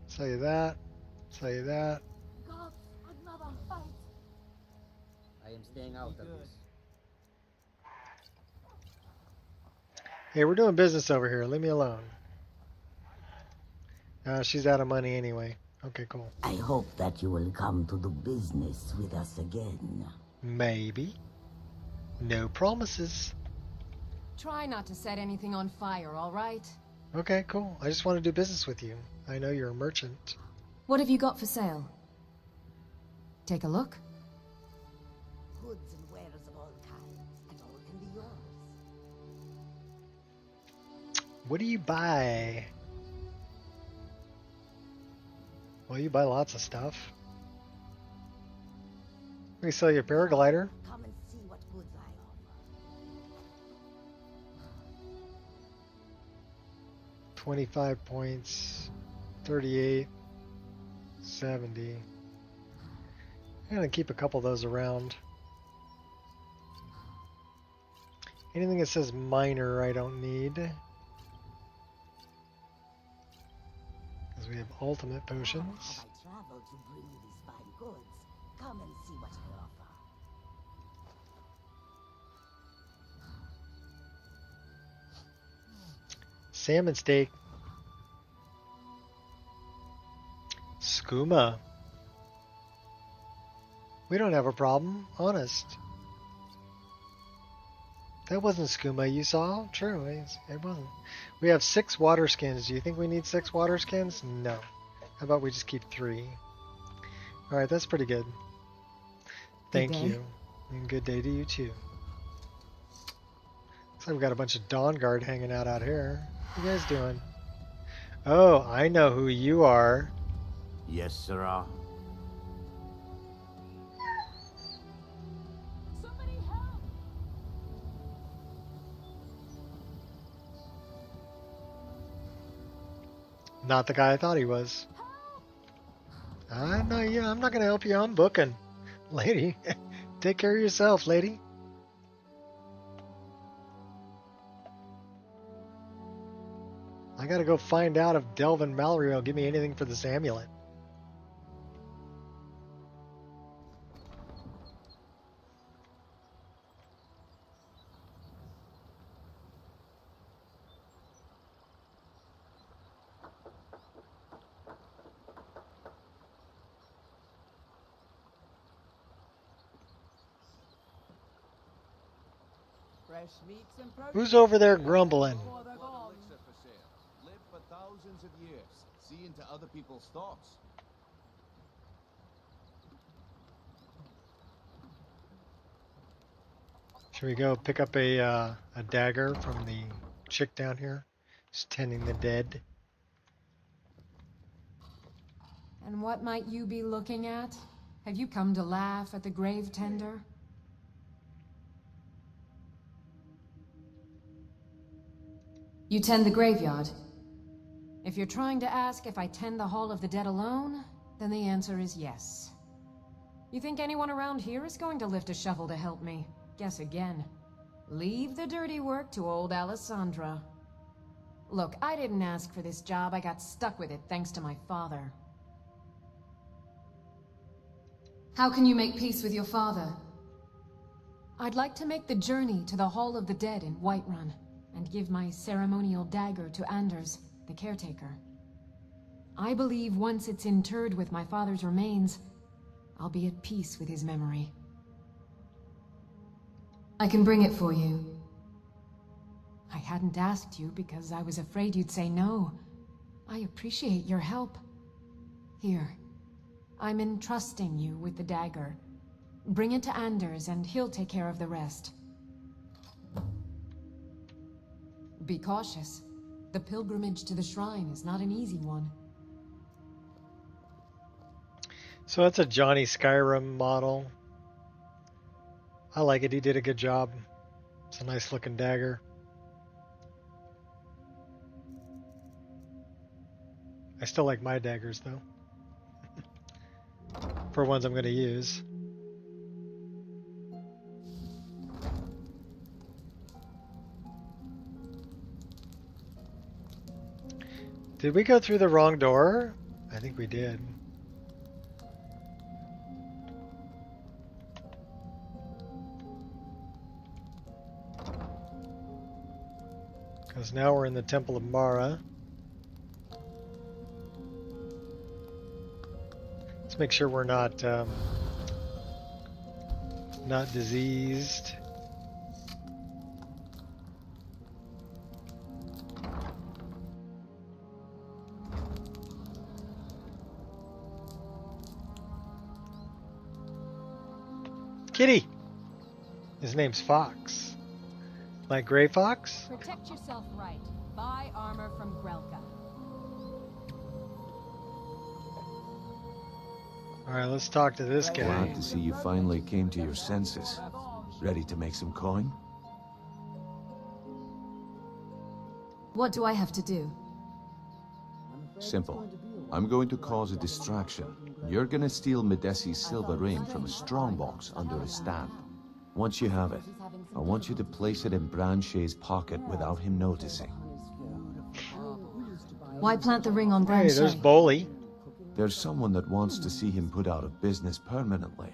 Sell you that. Sell you that. God, another fight. I am staying out of this. Hey, we're doing business over here. Leave me alone. She's out of money anyway. Okay, cool. I hope that you will come to do business with us again. Maybe. No promises. Try not to set anything on fire, all right? Okay, cool. I just want to do business with you. I know you're a merchant. What have you got for sale? Take a look. Goods and wares of all kinds, and all can be yours. What do you buy? Well, you buy lots of stuff. We sell you a paraglider. Come and see what goods I offer. 25 points. 38. 70. I'm gonna keep a couple of those around. Anything that says minor I don't need. Because we have ultimate potions. Have I traveled to bring you these fine goods? Come and see what I offer. Salmon steak. Skooma. We don't have a problem, honest. That wasn't skooma you saw? True, it wasn't. We have 6 water skins. Do you think we need 6 water skins? No. How about we just keep 3? Alright, that's pretty good. Thank you. And good day to you too. Looks like we've got a bunch of Dawn Guard hanging out here. What you guys doing? Oh, I know who you are. Yes, sirrah. Not the guy I thought he was. I'm not going to help you. I'm booking. Lady, take care of yourself, lady. I got to go find out if Delvin Mallory will give me anything for this amulet. Who's over there grumbling? Live for thousands of years. See into other people's thoughts. Should we go pick up a dagger from the chick down here? Just tending the dead. And what might you be looking at? Have you come to laugh at the grave tender? You tend the graveyard? If you're trying to ask if I tend the Hall of the Dead alone, then the answer is yes. You think anyone around here is going to lift a shovel to help me? Guess again. Leave the dirty work to old Alessandra. Look, I didn't ask for this job. I got stuck with it thanks to my father. How can you make peace with your father? I'd like to make the journey to the Hall of the Dead in Whiterun, and give my ceremonial dagger to Anders, the caretaker. I believe once it's interred with my father's remains, I'll be at peace with his memory. I can bring it for you. I hadn't asked you because I was afraid you'd say no. I appreciate your help. Here, I'm entrusting you with the dagger. Bring it to Anders and he'll take care of the rest. Be cautious. The pilgrimage to the shrine is not an easy one. So that's a Johnny Skyrim model. I like it. He did a good job. It's a nice looking dagger. I still like my daggers though. For ones I'm going to use. Did we go through the wrong door? I think we did. Because now we're in the Temple of Mara. Let's make sure we're not diseased. Kitty! His name's Fox. Like Gray Fox? Protect yourself right. Buy armor from Grelka. Alright, let's talk to this guy. Glad to see you finally came to your senses. Ready to make some coin? What do I have to do? Simple. I'm going to cause a distraction. You're gonna steal Medesi's silver ring from a strongbox under a stamp. Once you have it, I want you to place it in Branche's pocket without him noticing. Why plant the ring on Branche? Hey, there's Boley. There's someone that wants to see him put out of business permanently.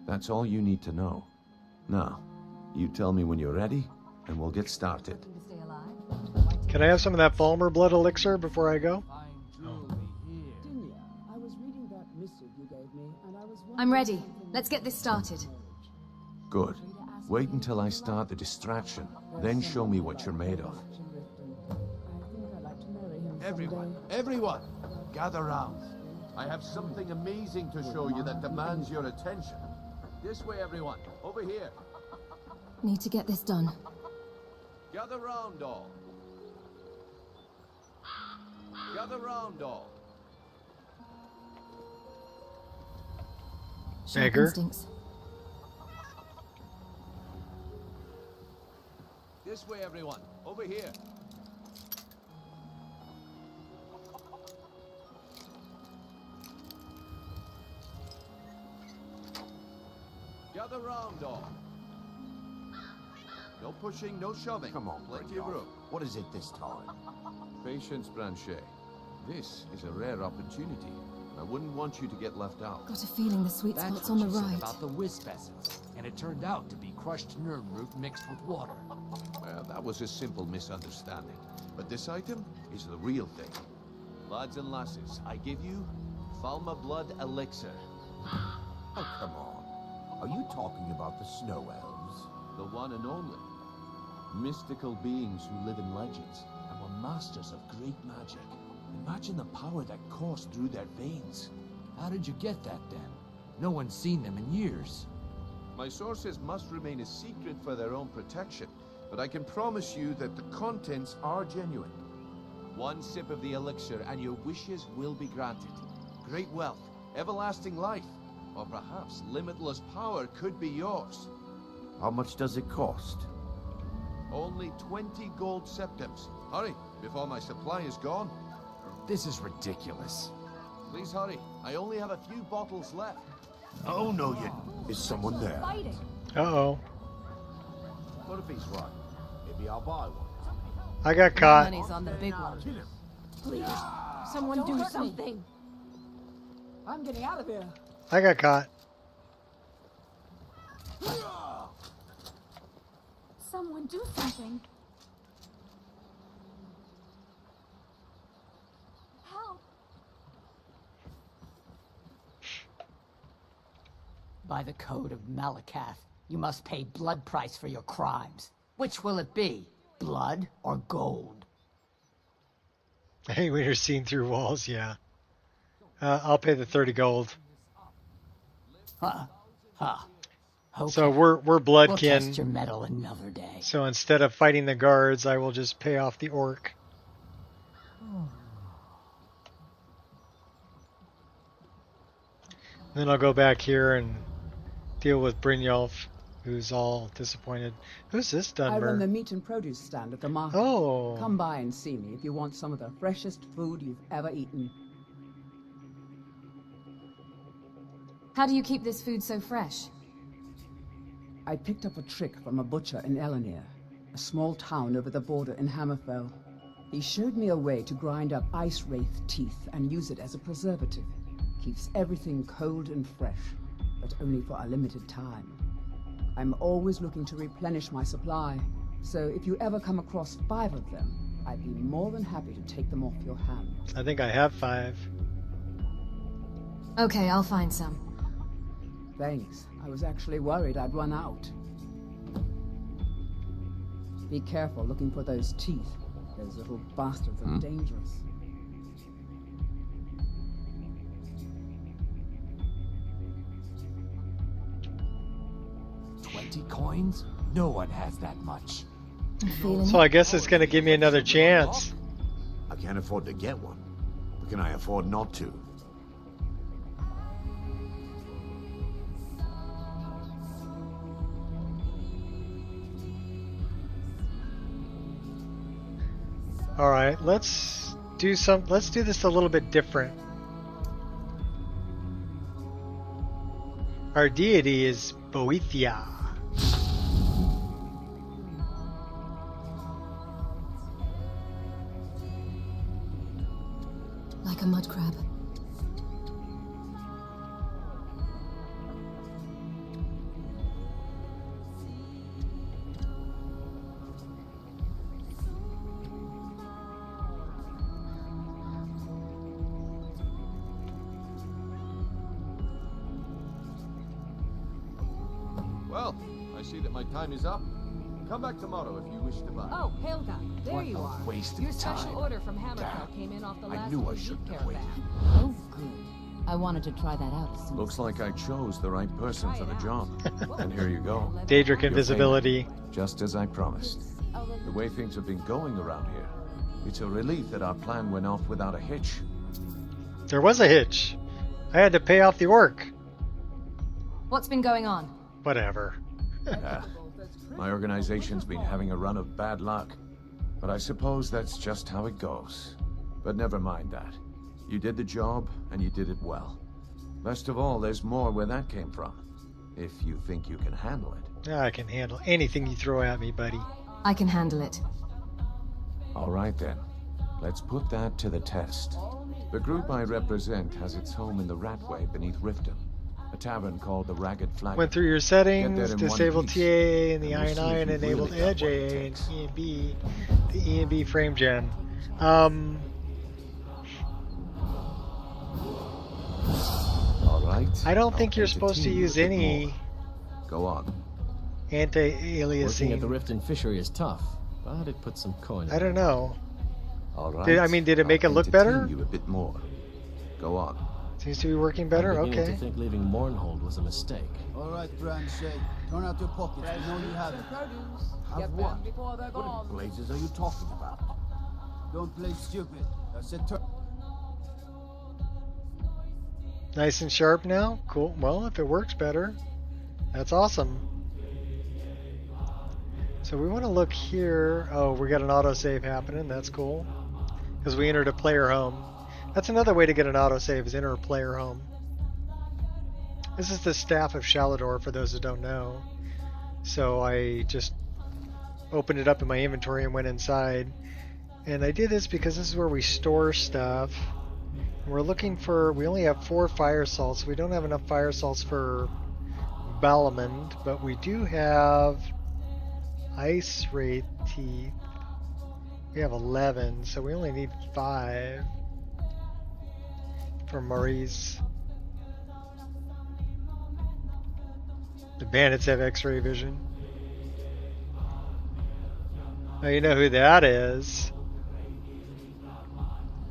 That's all you need to know. Now, you tell me when you're ready, and we'll get started. Can I have some of that Falmer blood elixir before I go? I'm ready. Let's get this started. Good. Wait until I start the distraction, then show me what you're made of. Everyone, gather round. I have something amazing to show you that demands your attention. This way, everyone. Over here. Need to get this done. Gather round, all. Gather round, all. Sharp instincts. This way, everyone. Over here. Gather round, all. No pushing, no shoving. Come on, plenty of room. What is it this time? Patience, Blanchet. This is a rare opportunity. I wouldn't want you to get left out. Got a feeling the sweet That's spot's what on the you said right. about the wisp essence, and it turned out to be crushed nerve root mixed with water. Well, that was a simple misunderstanding. But this item is the real thing. Lads and lasses, I give you Falma Blood Elixir. Oh, come on. Are you talking about the snow elves? The one and only. Mystical beings who live in legends And were masters of great magic. Imagine the power that coursed through their veins. How did you get that then? No one's seen them in years. My sources must remain a secret for their own protection, but I can promise you that the contents are genuine. One sip of the elixir and your wishes will be granted. Great wealth, everlasting life, or perhaps limitless power could be yours. How much does it cost? Only 20 gold septims. Hurry, before my supply is gone. This is ridiculous. Please hurry. I only have a few bottles left. Oh, no, you... Is someone there? Uh-oh. What if he's right? Maybe I'll buy one. I got caught. Money's on the big one. Please, someone do something. I'm getting out of here. I got caught. Someone do something. Help. By the code of Malakath, you must pay blood price for your crimes. Which will it be? Blood or gold? I hate when you're seen through walls, yeah. I'll pay the 30 gold. Huh. Okay. So we're bloodkin. We'll test your metal another day. So instead of fighting the guards, I will just pay off the orc. Then I'll go back here and deal with Brynjolf, who's all disappointed. Who's this I run the Dunmer? meat and produce stand at the market. Oh. Come by and see me if you want some of the freshest food you've ever eaten. How do you keep this food so fresh? I picked up a trick from a butcher in Elenir, a small town over the border in Hammerfell. He showed me a way to grind up ice wraith teeth and use it as a preservative. Keeps everything cold and fresh, but only for a limited time. I'm always looking to replenish my supply, so if you ever come across 5 of them, I'd be more than happy to take them off your hands. I think I have 5. Okay, I'll find some. Thanks. I was actually worried I'd run out. Be careful looking for those teeth. Those little bastards are dangerous. $20 coins? No one has that much. So I guess it's going to give me another chance. I can't afford to get one. But can I afford not to? All right, let's do this a little bit different. Our deity is Boethia. Like a mud crab. Well, I see that my time is up. Come back tomorrow if you wish to buy. Oh, Helga, there What you a are. waste of Your special time. order from Hammerfell Damn. came in off the I last knew I Khajiit shouldn't have caravan. waited. Oh, good. I wanted to try that out as soon Looks like I chose the right person for the job. And here you go. Daedric Your invisibility. payment, just as I promised. The way things have been going around here, it's a relief that our plan went off without a hitch. There was a hitch. I had to pay off the orc. What's been going on? Whatever. My organization's been having a run of bad luck, but I suppose that's just how it goes. But never mind that. You did the job, and you did it well. Best of all, there's more where that came from, if you think you can handle it. I can handle anything you throw at me, buddy. I can handle it. All right then, let's put that to the test. The group I represent has its home in the Ratway beneath Riften, a tavern called the Ragged Flag. Went through your Get there settings, in disabled one TA and the and we'll see I&I if and you've enabled really got Edge what it A and takes. ENB, the ENB frame gen. All right. I don't think I'll you're supposed to entertain you use a bit any more. Go on. Working at the anti-aliasing. Riften fishery is tough, but it puts some coin. I don't know. All right. Did it make it I'll look entertain better? you a bit more. Go on. Seems to be working better. I'm beginning Okay. to think leaving Mournhold was a mistake. All right, Branche. Turn out your pockets. I know you have it. Have what? What in blazes are you talking about? Don't play stupid. I said turn. Nice and sharp now. Cool. Well, if it works better, that's awesome. So we want to look here. Oh, we got an autosave happening. That's cool. Because we entered a player home. That's another way to get an autosave, is enter a player home. This is the staff of Shalador, for those that don't know. So I just opened it up in my inventory and went inside. And I did this because this is where we store stuff. We're looking for, we only have 4 fire salts. We don't have enough fire salts for Balamand, but we do have ice wraith teeth. We have 11, so we only need 5 for Maurice. The bandits have x-ray vision. Now you know who that is.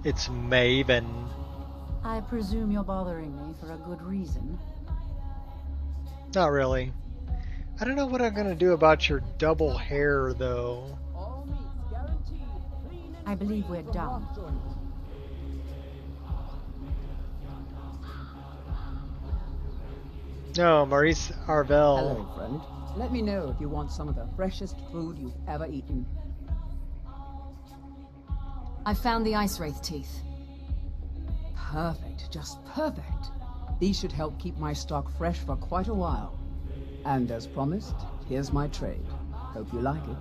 It's Maven. I presume you're bothering me for a good reason. Not really. I don't know what I'm gonna do about your double hair, though. I believe we're done. No, Maurice Arvel. Hello, friend. Let me know if you want some of the freshest food you've ever eaten. I found the ice wraith teeth. Perfect, just perfect. These should help keep my stock fresh for quite a while. And as promised, here's my trade. Hope you like it.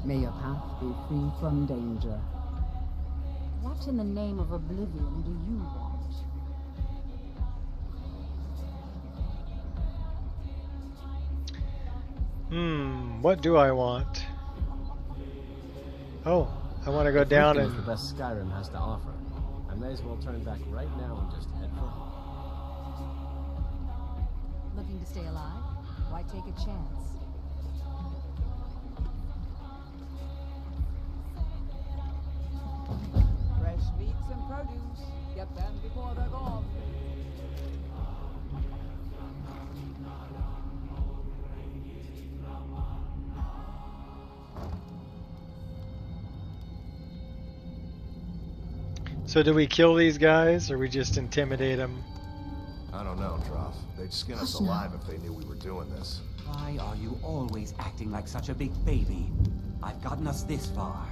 May your path be free from danger. What in the name of oblivion do you want? What do I want? Oh, I want to go down Riften and... is the best Skyrim has to offer. I may as well turn back right now and just head for home. Looking to stay alive? Why take a chance? Fresh meats and produce. Get them before they're gone. So do we kill these guys, or we just intimidate them? I don't know, Droff. They'd skin us alive if they knew we were doing this. Why are you always acting like such a big baby? I've gotten us this far.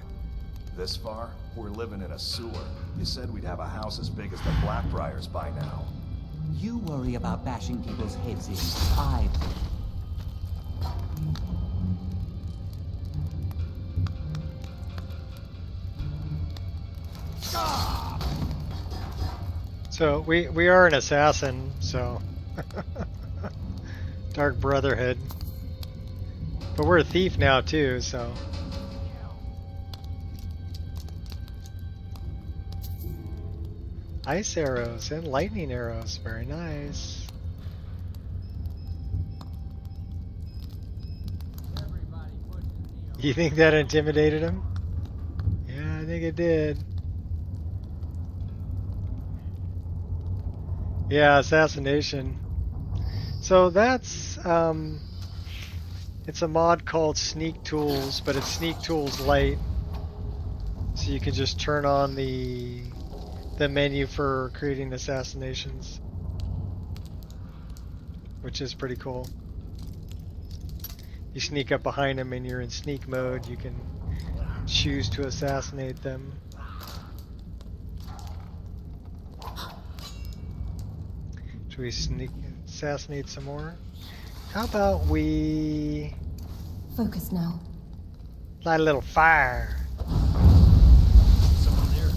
This far? We're living in a sewer. You said we'd have a house as big as the Blackbriars by now. You worry about bashing people's heads in. I... So we are an assassin, so Dark Brotherhood. But we're a thief now too, so ice arrows and lightning arrows, very nice. You think that intimidated him? Yeah, I think it did. Yeah, assassination. So that's it's a mod called Sneak Tools, but it's Sneak Tools Lite. So you can just turn on the menu for creating assassinations, which is pretty cool. You sneak up behind them and you're in sneak mode. You can choose to assassinate them. Should we assassinate some more? How about we Focus now. light a little fire? Someone there.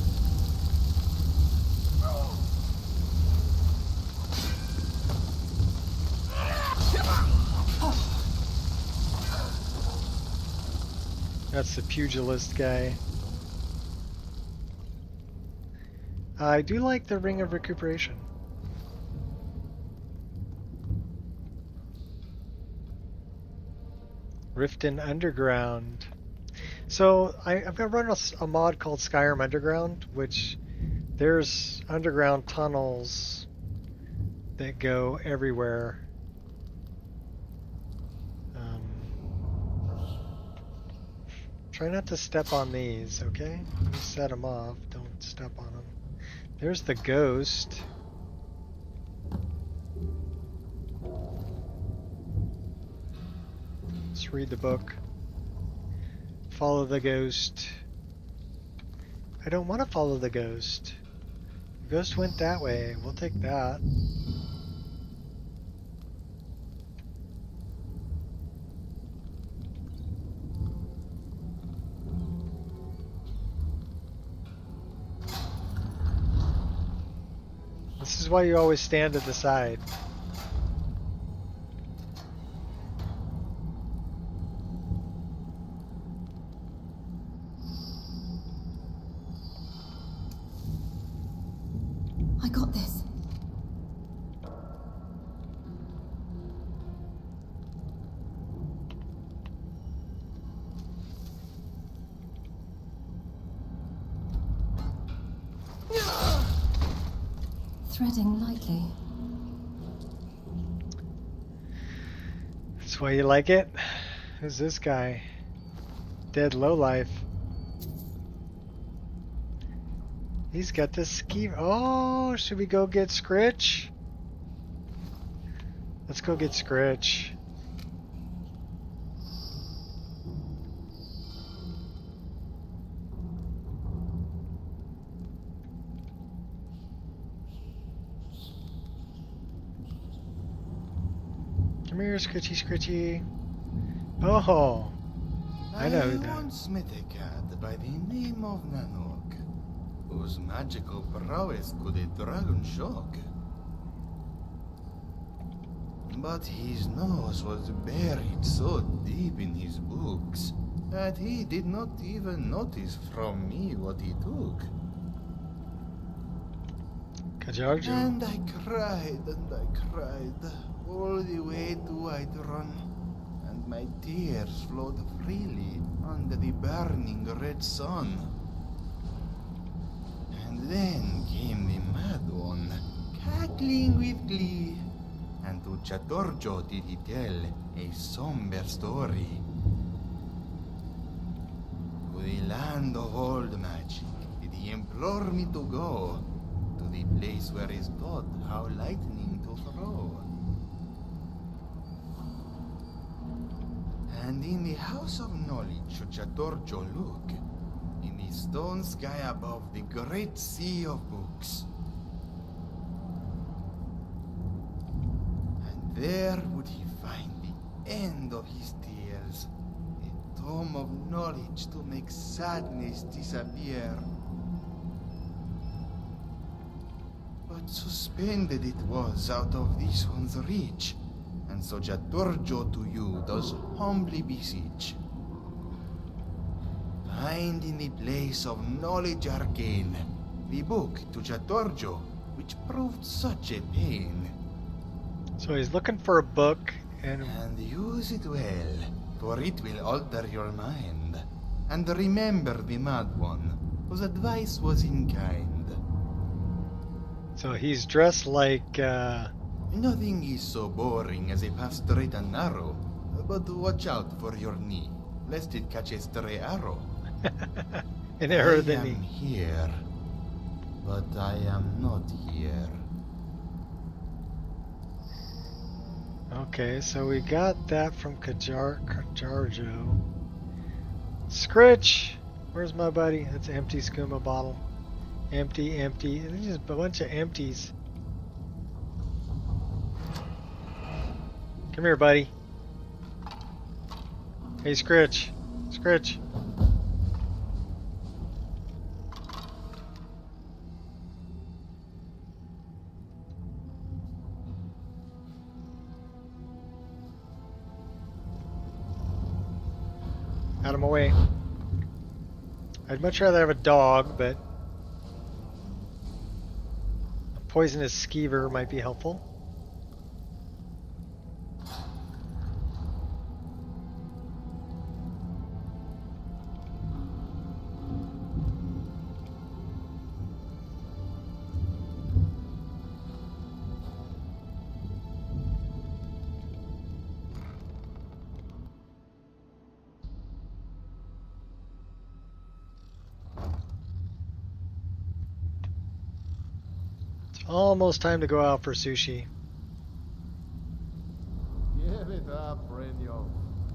That's the pugilist guy. I do like the Ring of Recuperation. Riften Underground. So I've got run a mod called Skyrim Underground, which there's underground tunnels that go everywhere. Try not to step on these, okay? Let me set them off. Don't step on them. There's the ghost. Let's read the book. Follow the ghost. I don't want to follow the ghost. The ghost went that way. We'll take that. This is why you always stand at the side. I got this. Threading lightly. That's why you like it? Who's this guy? Dead lowlife. He's got this ski. Oh, should we go get Scritch? Let's go get Scritch. Come here, Scritchy Scritchy. Oh, I know who that. I once met a cat by the name of Nanook, whose magical prowess could a dragon shock. But his nose was buried so deep in his books that he did not even notice from me what he took. Kajarju. And I cried and I cried all the way to Whiterun, and my tears flowed freely under the burning red sun. And then came the mad one, cackling with glee, and to Chatorjo did he tell a somber story. To the land of old magic did he implore me to go, to the place where is taught how lightning to throw. And in the house of knowledge should Chatorjo look, in the stone sky above the great sea of books. And there would he find the end of his tales, a tome of knowledge to make sadness disappear. But suspended it was out of this one's reach, and so Chatorjo to you does humbly beseech. Find in the place of knowledge arcane the book to Chatorjo, which proved such a pain. So he's looking for a book and use it well, for it will alter your mind. And remember the mad one, whose advice was in kind. So he's dressed like, Nothing is so boring as a path straight and narrow. But watch out for your knee, lest it catch a stray arrow. an arrow I the am knee. here, but I am not here. Okay, so we got that from Kajarjo. Scritch! Where's my buddy? That's an empty skooma bottle. Empty, empty. There's just a bunch of empties. Come here, buddy. Hey, Scritch. Scritch. Out of my way. I'd much rather have a dog, but a poisonous skeever might be helpful. Almost time to go out for sushi. Give it up, Brynjo.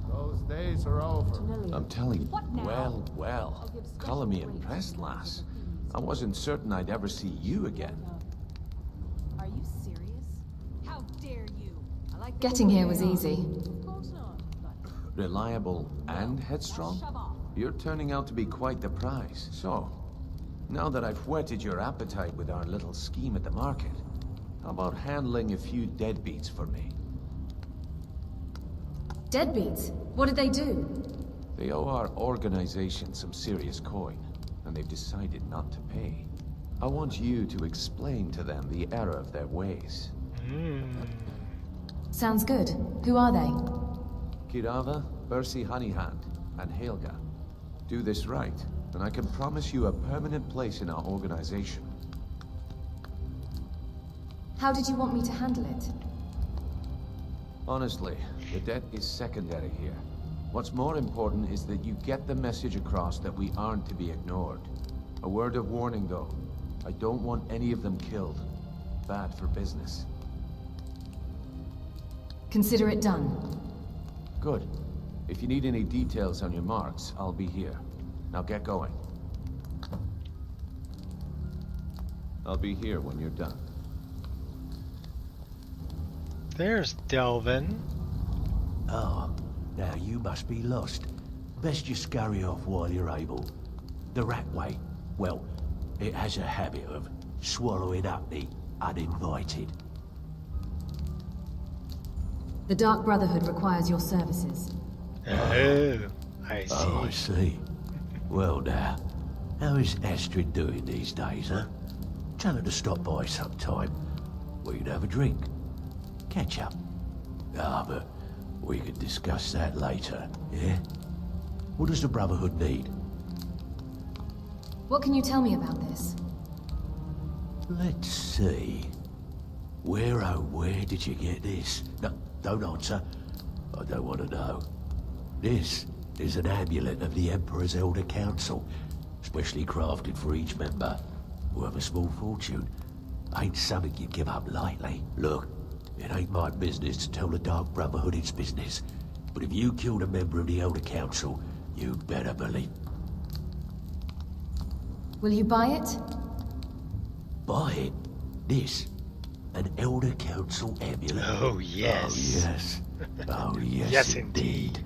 Those days are over. I'm telling you. Well. Color me impressed, lass. I wasn't certain I'd ever see you again. Are you serious? How dare you? I like Getting here was easy. Reliable and headstrong? You're turning out to be quite the prize. So, now that I've whetted your appetite with our little scheme at the market, how about handling a few deadbeats for me? Deadbeats? What did they do? They owe our organization some serious coin, and they've decided not to pay. I want you to explain to them the error of their ways. Sounds good. Who are they? Kirava, Bersi Honeyhand, and Helga. Do this right, and I can promise you a permanent place in our organization. How did you want me to handle it? Honestly, the debt is secondary here. What's more important is that you get the message across that we aren't to be ignored. A word of warning, though. I don't want any of them killed. Bad for business. Consider it done. Good. If you need any details on your marks, I'll be here. Now get going. I'll be here when you're done. There's Delvin. Oh, now you must be lost. Best you scurry off while you're able. The Ratway, well, it has a habit of swallowing up the uninvited. The Dark Brotherhood requires your services. Oh, I see. Oh, I see. Well now, how is Astrid doing these days, huh? Tell her to stop by sometime. We'd have a drink. Catch up. Ah, but we can discuss that later, yeah? What does the Brotherhood need? What can you tell me about this? Let's see. Where, oh, where did you get this? No, don't answer. I don't want to know. This is an amulet of the Emperor's Elder Council, specially crafted for each member. Worth a small fortune. Ain't something you give up lightly. Look, it ain't my business to tell the Dark Brotherhood its business. But if you killed a member of the Elder Council, you'd better believe. Will you buy it? Buy it? This? An Elder Council amulet? Oh, yes. Oh, yes. Oh, yes, Yes, indeed.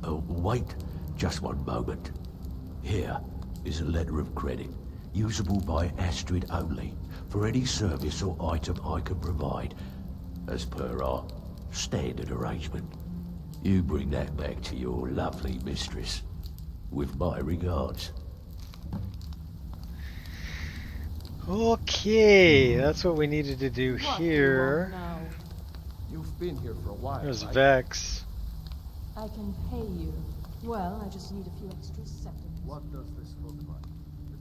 Oh, wait just one moment. Here is a letter of credit, usable by Astrid only, for any service or item I can provide, as per our standard arrangement. You bring that back to your lovely mistress, with my regards. Okay, that's what we needed to do here. You've been here for a while, There's right? Vex. I can pay you. Well, I just need a few extra seconds. What does this look like?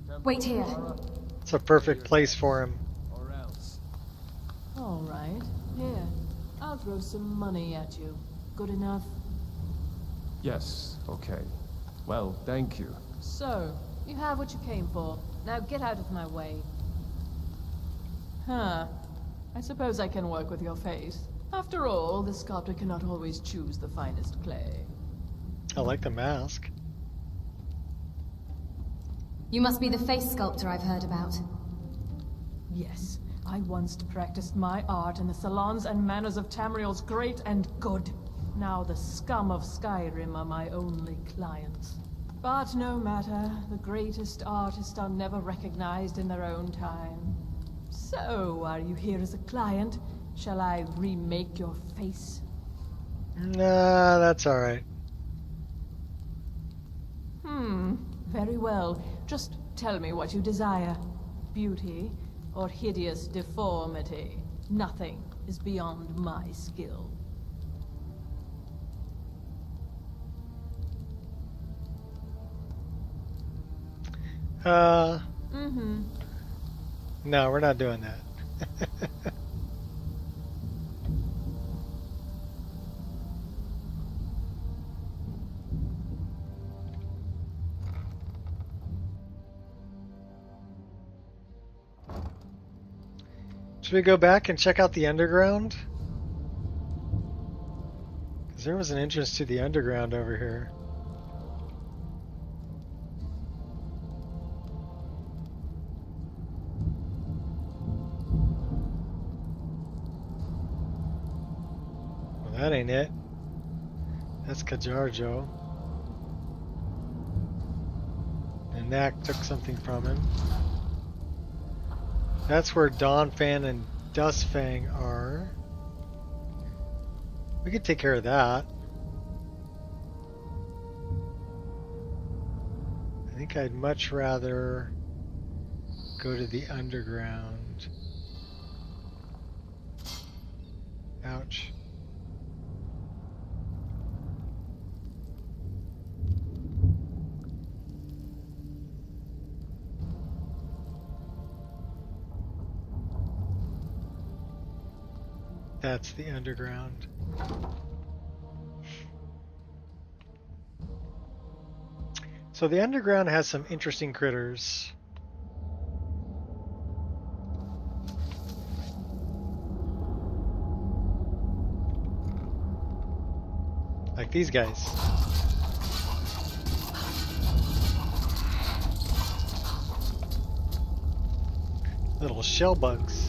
The temple Wait here. of Mara, It's a perfect place for him. or else? All right. Here. I'll throw some money at you. Good enough? Yes, okay. Well, thank you. So, you have what you came for. Now get out of my way. Huh. I suppose I can work with your face. After all, the sculptor cannot always choose the finest clay. I like the mask. You must be the face sculptor I've heard about. Yes, I once practiced my art in the salons and manners of Tamriel's great and good. Now the scum of Skyrim are my only clients. But no matter, the greatest artists are never recognized in their own time. So, are you here as a client? Shall I remake your face? Nah, that's alright. Very well. Just tell me what you desire. Beauty or hideous deformity. Nothing is beyond my skill. No, we're not doing that. Should we go back and check out the underground? Because there was an entrance to the underground over here. Well, that ain't it. That's Kajarjo. And Knack took something from him. That's where Dawnfang and Dustfang are. We could take care of that. I think I'd much rather go to the underground. Ouch. That's the underground. So the underground has some interesting critters. Like these guys. Little shell bugs.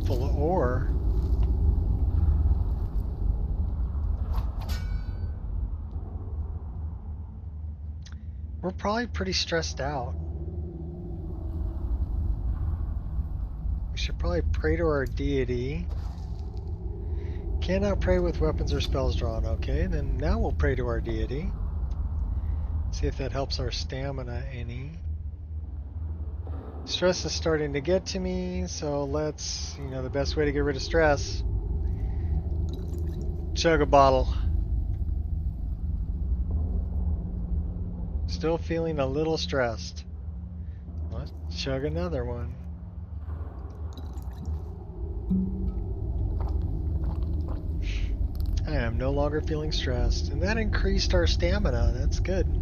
Full of ore. We're probably pretty stressed out. We should probably pray to our deity. Cannot pray with weapons or spells drawn. Okay, then now we'll pray to our deity. See if that helps our stamina any. Stress is starting to get to me, so let's, the best way to get rid of stress. Chug a bottle. Still feeling a little stressed. Let's chug another one. I am no longer feeling stressed, and that increased our stamina. That's good.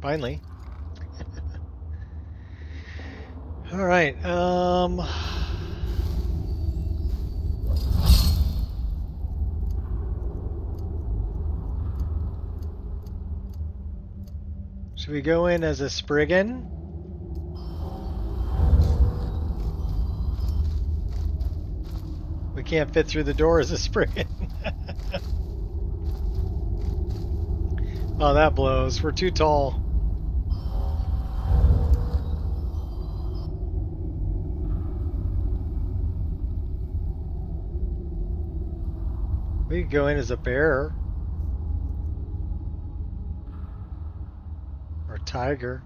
Finally. All right. Should we go in as a Spriggan? We can't fit through the doors of Spriggan. Oh, that blows. We're too tall. We could go in as a bear. Or a tiger.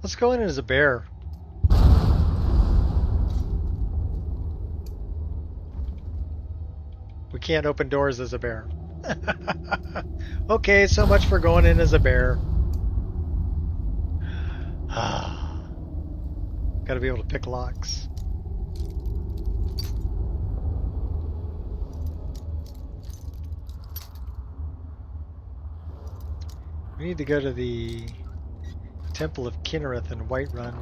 Let's go in as a bear. We can't open doors as a bear. Okay, so much for going in as a bear. Gotta be able to pick locks. We need to go to the Temple of Kinnereth in Whiterun.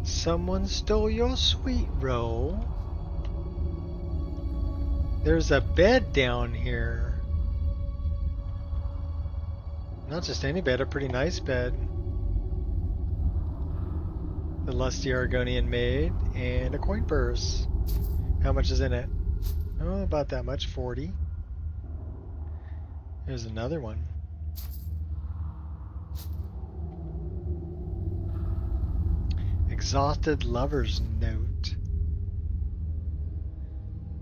Someone stole your sweet roll. There's a bed down here. Not just any bed, a pretty nice bed. The lusty Argonian maid and a coin purse. How much is in it? Oh, about that much, 40. Here's another one. Exhausted lover's note.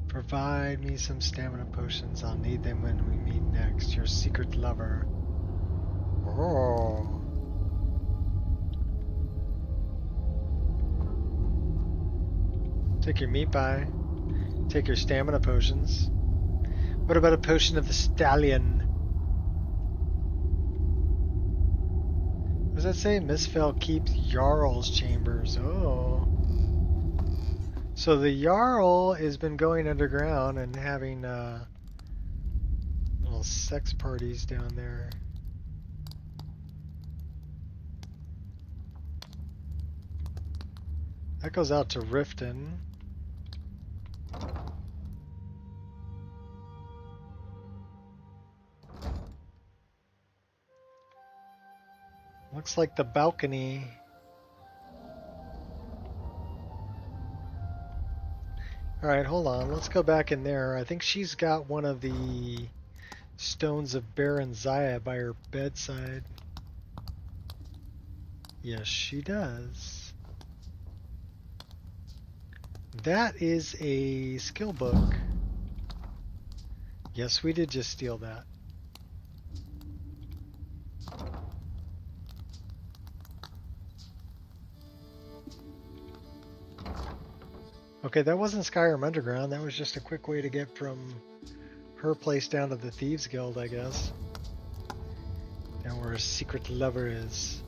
Provide me some stamina potions. I'll need them when we meet next. Your secret lover. Oh. Take your meat pie. Take your stamina potions. What about a potion of the stallion? What does that say? Misfell keeps Jarl's chambers. Oh. So the Jarl has been going underground and having little sex parties down there. That goes out to Riften. Looks like the balcony. Alright, hold on. Let's go back in there. I think she's got one of the stones of Baron Zaya by her bedside. Yes, she does. That is a skill book. Yes, we did just steal that. Okay, that wasn't Skyrim Underground. That was just a quick way to get from her place down to the Thieves Guild, I guess. And where her secret lover is.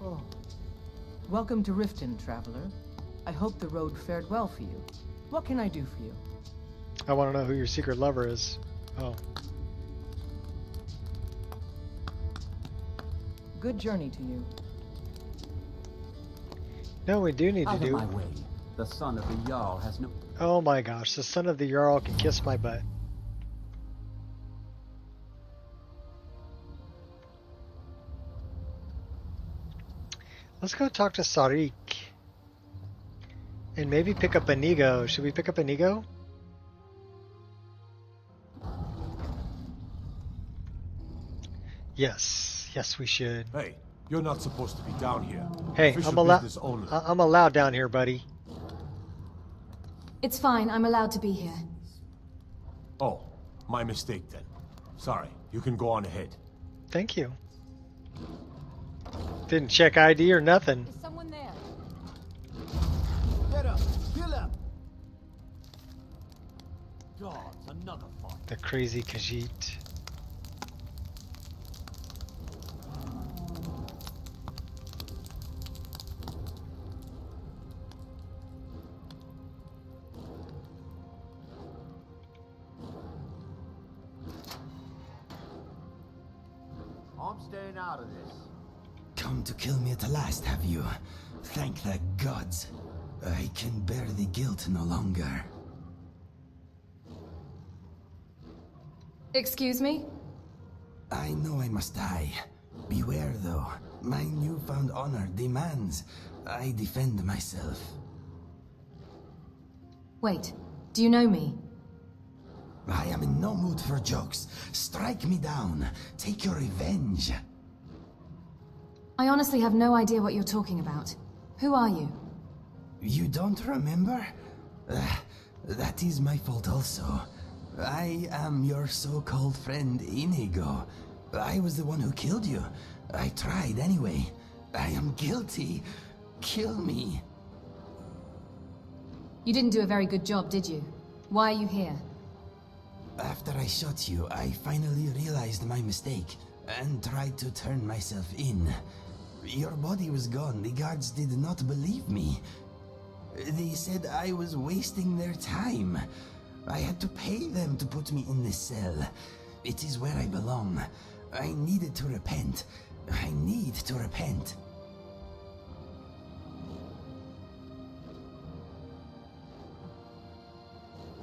Oh. Welcome to Riften, traveler. I hope the road fared well for you. What can I do for you? I want to know who your secret lover is. Oh. Good journey to you. No, we do need to do. Out of my way. The son of the Jarl has no. Oh my gosh, the son of the Jarl can kiss my butt. Let's go talk to Sarik. And maybe pick up a Nico. Should we pick up a Nico? Yes. Yes, we should. Hey, you're not supposed to be down here. Hey, Official I'm allowed down here, buddy. It's fine. I'm allowed to be here. Oh, my mistake then. Sorry, you can go on ahead. Thank you. Didn't check ID or nothing. Is someone there? Get up! Kill up! God, another fight. The crazy Khajiit. I'm staying out of this. Come to kill me at last, have you? Thank the gods. I can bear the guilt no longer. Excuse me? I know I must die. Beware, though. My newfound honor demands I defend myself. Wait, do you know me? I am in no mood for jokes. Strike me down. Take your revenge. I honestly have no idea what you're talking about. Who are you? You don't remember? That is my fault also. I am your so-called friend Inigo. I was the one who killed you. I tried anyway. I am guilty. Kill me. You didn't do a very good job, did you? Why are you here? After I shot you, I finally realized my mistake and tried to turn myself in. Your body was gone. The guards did not believe me. They said I was wasting their time. I had to pay them to put me in this cell. It is where I belong. I needed to repent. I need to repent.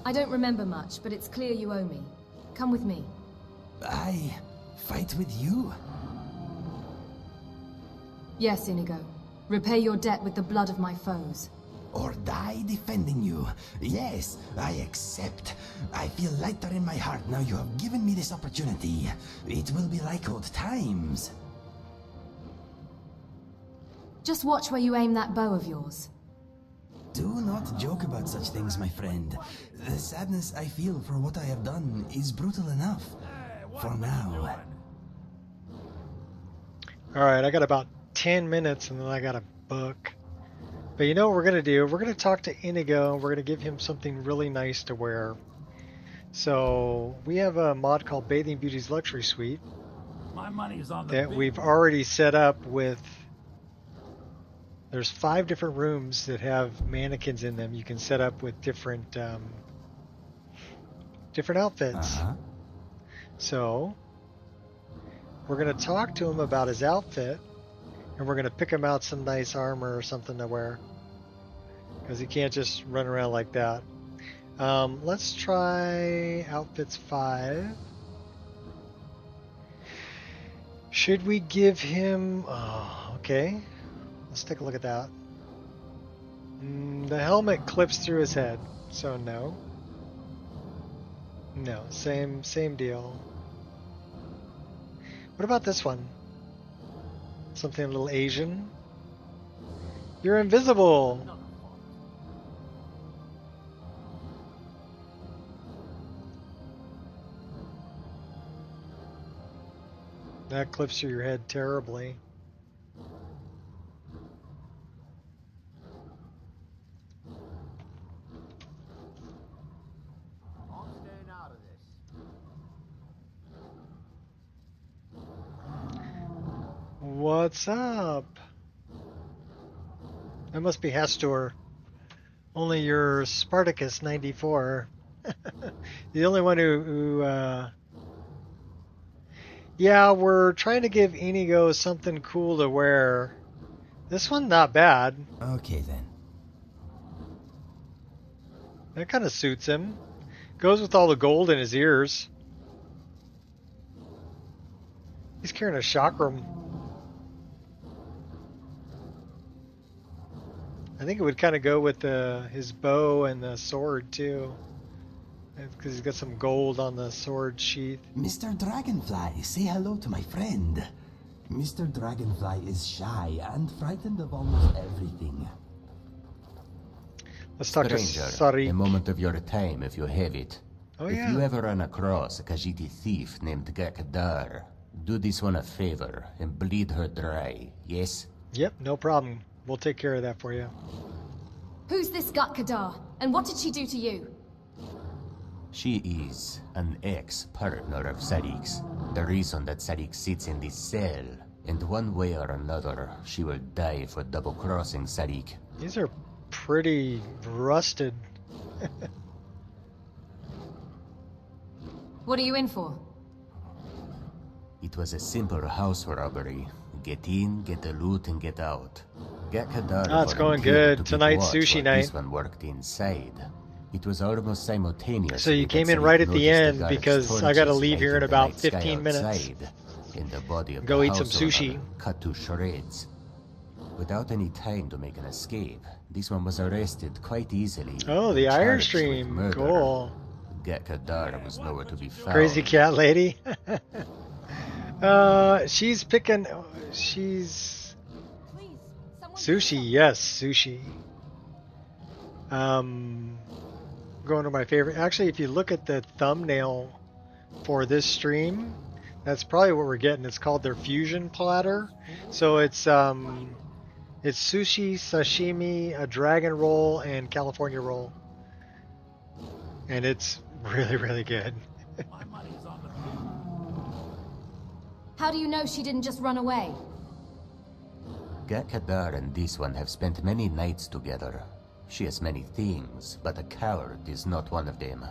I don't remember much, but it's clear you owe me. Come with me. I fight with you? Yes, Inigo. Repay your debt with the blood of my foes. Or die defending you. Yes, I accept. I feel lighter in my heart now you have given me this opportunity. It will be like old times. Just watch where you aim that bow of yours. Do not joke about such things, my friend. The sadness I feel for what I have done is brutal enough. For now. Alright, I got about 10 minutes and then I got a book. But you know what we're going to do? We're going to talk to Inigo. We're going to give him something really nice to wear. So we have a mod called Bathing Beauty's Luxury Suite. My money's on the that we've already set up with... There's 5 different rooms that have mannequins in them. You can set up with different outfits. So we're going to talk to him about his outfit, and we're going to pick him out some nice armor or something to wear, because he can't just run around like that. Let's try outfits 5. Should we give him... Oh, okay. Let's take a look at that. The helmet clips through his head, so no. No, same deal. What about this one? Something a little Asian? You're invisible! That clips through your head terribly. What's up? That must be Hastor. Only your Spartacus 94. The only one who yeah, we're trying to give Inigo something cool to wear. This one not bad. Okay then. That kind of suits him. Goes with all the gold in his ears. He's carrying a chakram. I think it would kind of go with his bow and the sword too, because he's got some gold on the sword sheath. Mr. Dragonfly, say hello to my friend. Mr. Dragonfly is shy and frightened of almost everything. Let's talk to Stranger, a moment of your time if you have it. Oh, if yeah. you ever run across a Khajiiti thief named Gakadar, do this one a favor and bleed her dry, yes? Yep, no problem. We'll take care of that for you. Who's this Gut Kadar? And what did she do to you? She is an ex-partner of Sarik's. The reason that Sarik sits in this cell, and one way or another, she will die for double-crossing Sarik. These are pretty rusted. What are you in for? It was a simple house robbery. Get in, get the loot, and get out. Gakadar Ah, it's going volunteered good. to keep Tonight's watch sushi while night. This one worked inside. It was almost simultaneous. So you came in right at the end because I got to leave here in about 15 minutes. In the body of Go the eat some house owner, sushi. cut to shreds. Without any time to make an escape, this one was arrested quite easily. Oh, the and Iron charged Stream. with murder. Cool. Gekadar was nowhere to be found. Crazy cat lady. She's picking. She's sushi. Yes, sushi. Going to my favorite. Actually, if you look at the thumbnail for this stream, that's probably what we're getting. It's called their fusion platter. So it's sushi, sashimi, a dragon roll, and California roll, and it's really, really good. How do you know she didn't just run away? Gekadar and this one have spent many nights together. She has many things, but a coward is not one of them.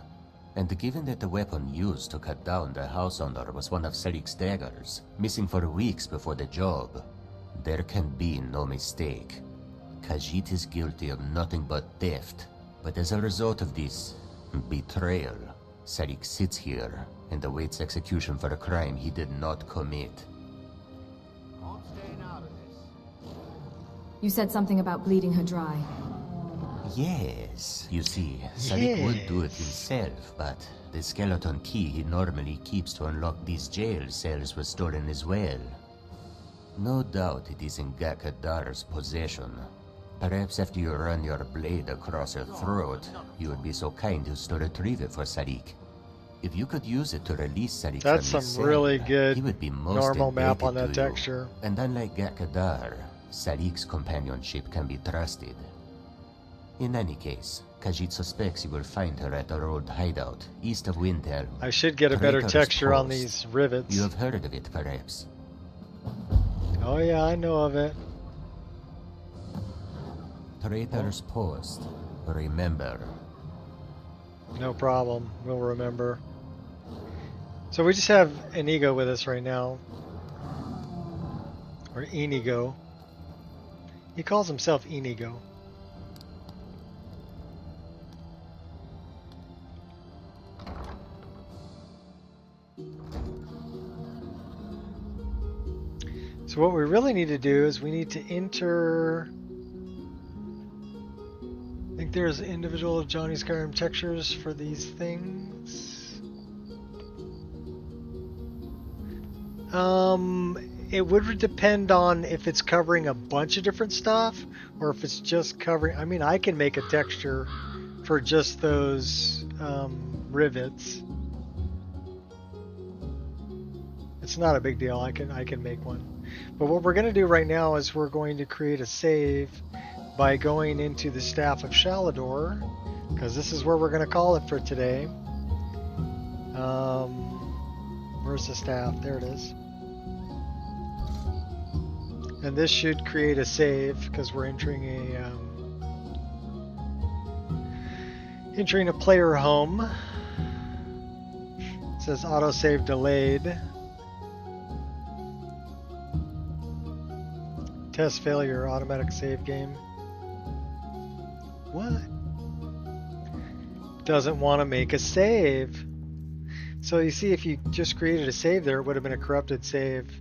And given that the weapon used to cut down the house owner was one of Sarik's daggers, missing for weeks before the job, there can be no mistake. Khajiit is guilty of nothing but theft, but as a result of this betrayal, Sarik sits here and awaits execution for a crime he did not commit. You said something about bleeding her dry. Yes, you see, Sarik would do it himself, but the skeleton key he normally keeps to unlock these jail cells was stolen as well. No doubt it is in Gakadar's possession. Perhaps after you run your blade across her throat, you would be so kind as to retrieve it for Sarik. If you could use it to release Sarik That's from some his really cell, good he would be most normal map on indebted that to you. texture. And unlike Gakadar, Sarik's companionship can be trusted. In any case, Khajiit suspects you will find her at her old hideout, east of Windhelm. I should get a better Traitor's texture on Post. these rivets. You have heard of it, perhaps? Oh yeah, I know of it. Traitor's Post. Remember. No problem. We'll remember. So we just have Inigo with us right now. Or Inigo. He calls himself Inigo. So what we really need to do is we need to enter... I think there's individual Johnny Skyrim textures for these things. It would depend on if it's covering a bunch of different stuff or if it's just covering... I mean, I can make a texture for just those rivets. It's not a big deal. I can make one. But what we're going to do right now is we're going to create a save by going into the Staff of Shalador, because this is where we're going to call it for today. Where's the staff? There it is. And this should create a save because we're entering a player home. It says autosave delayed. Test failure, automatic save game. What? Doesn't want to make a save. So you see, if you just created a save there, it would have been a corrupted save.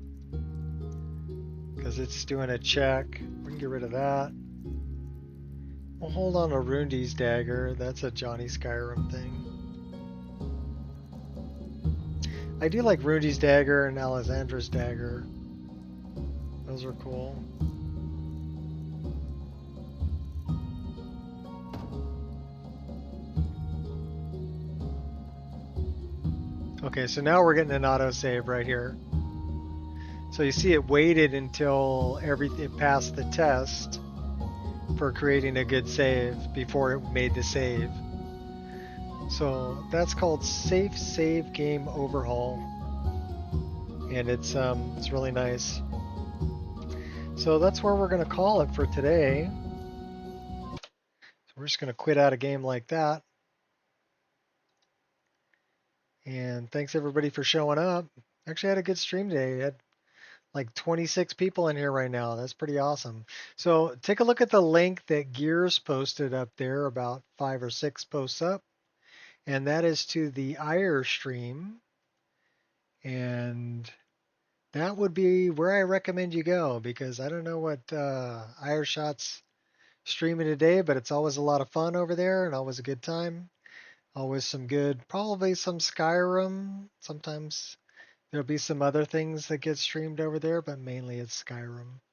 Because it's doing a check. We can get rid of that. We'll hold on to Rundi's dagger. That's a Johnny Skyrim thing. I do like Rundi's dagger and Alexandra's dagger. Those are cool. Okay, so now we're getting an autosave right here. So you see it waited until it passed the test for creating a good save before it made the save. So that's called Safe Save Game Overhaul. And it's really nice. So that's where we're going to call it for today. So we're just going to quit out a game like that. And thanks everybody for showing up. Actually had a good stream today. I had like 26 people in here right now. That's pretty awesome. So take a look at the link that Gears posted up there, about 5 or 6 posts up, and that is to the IR stream, and that would be where I recommend you go, because I don't know what IR Shot's streaming today, but it's always a lot of fun over there and always a good time. Always some good, probably some Skyrim. Sometimes there'll be some other things that get streamed over there, but mainly it's Skyrim.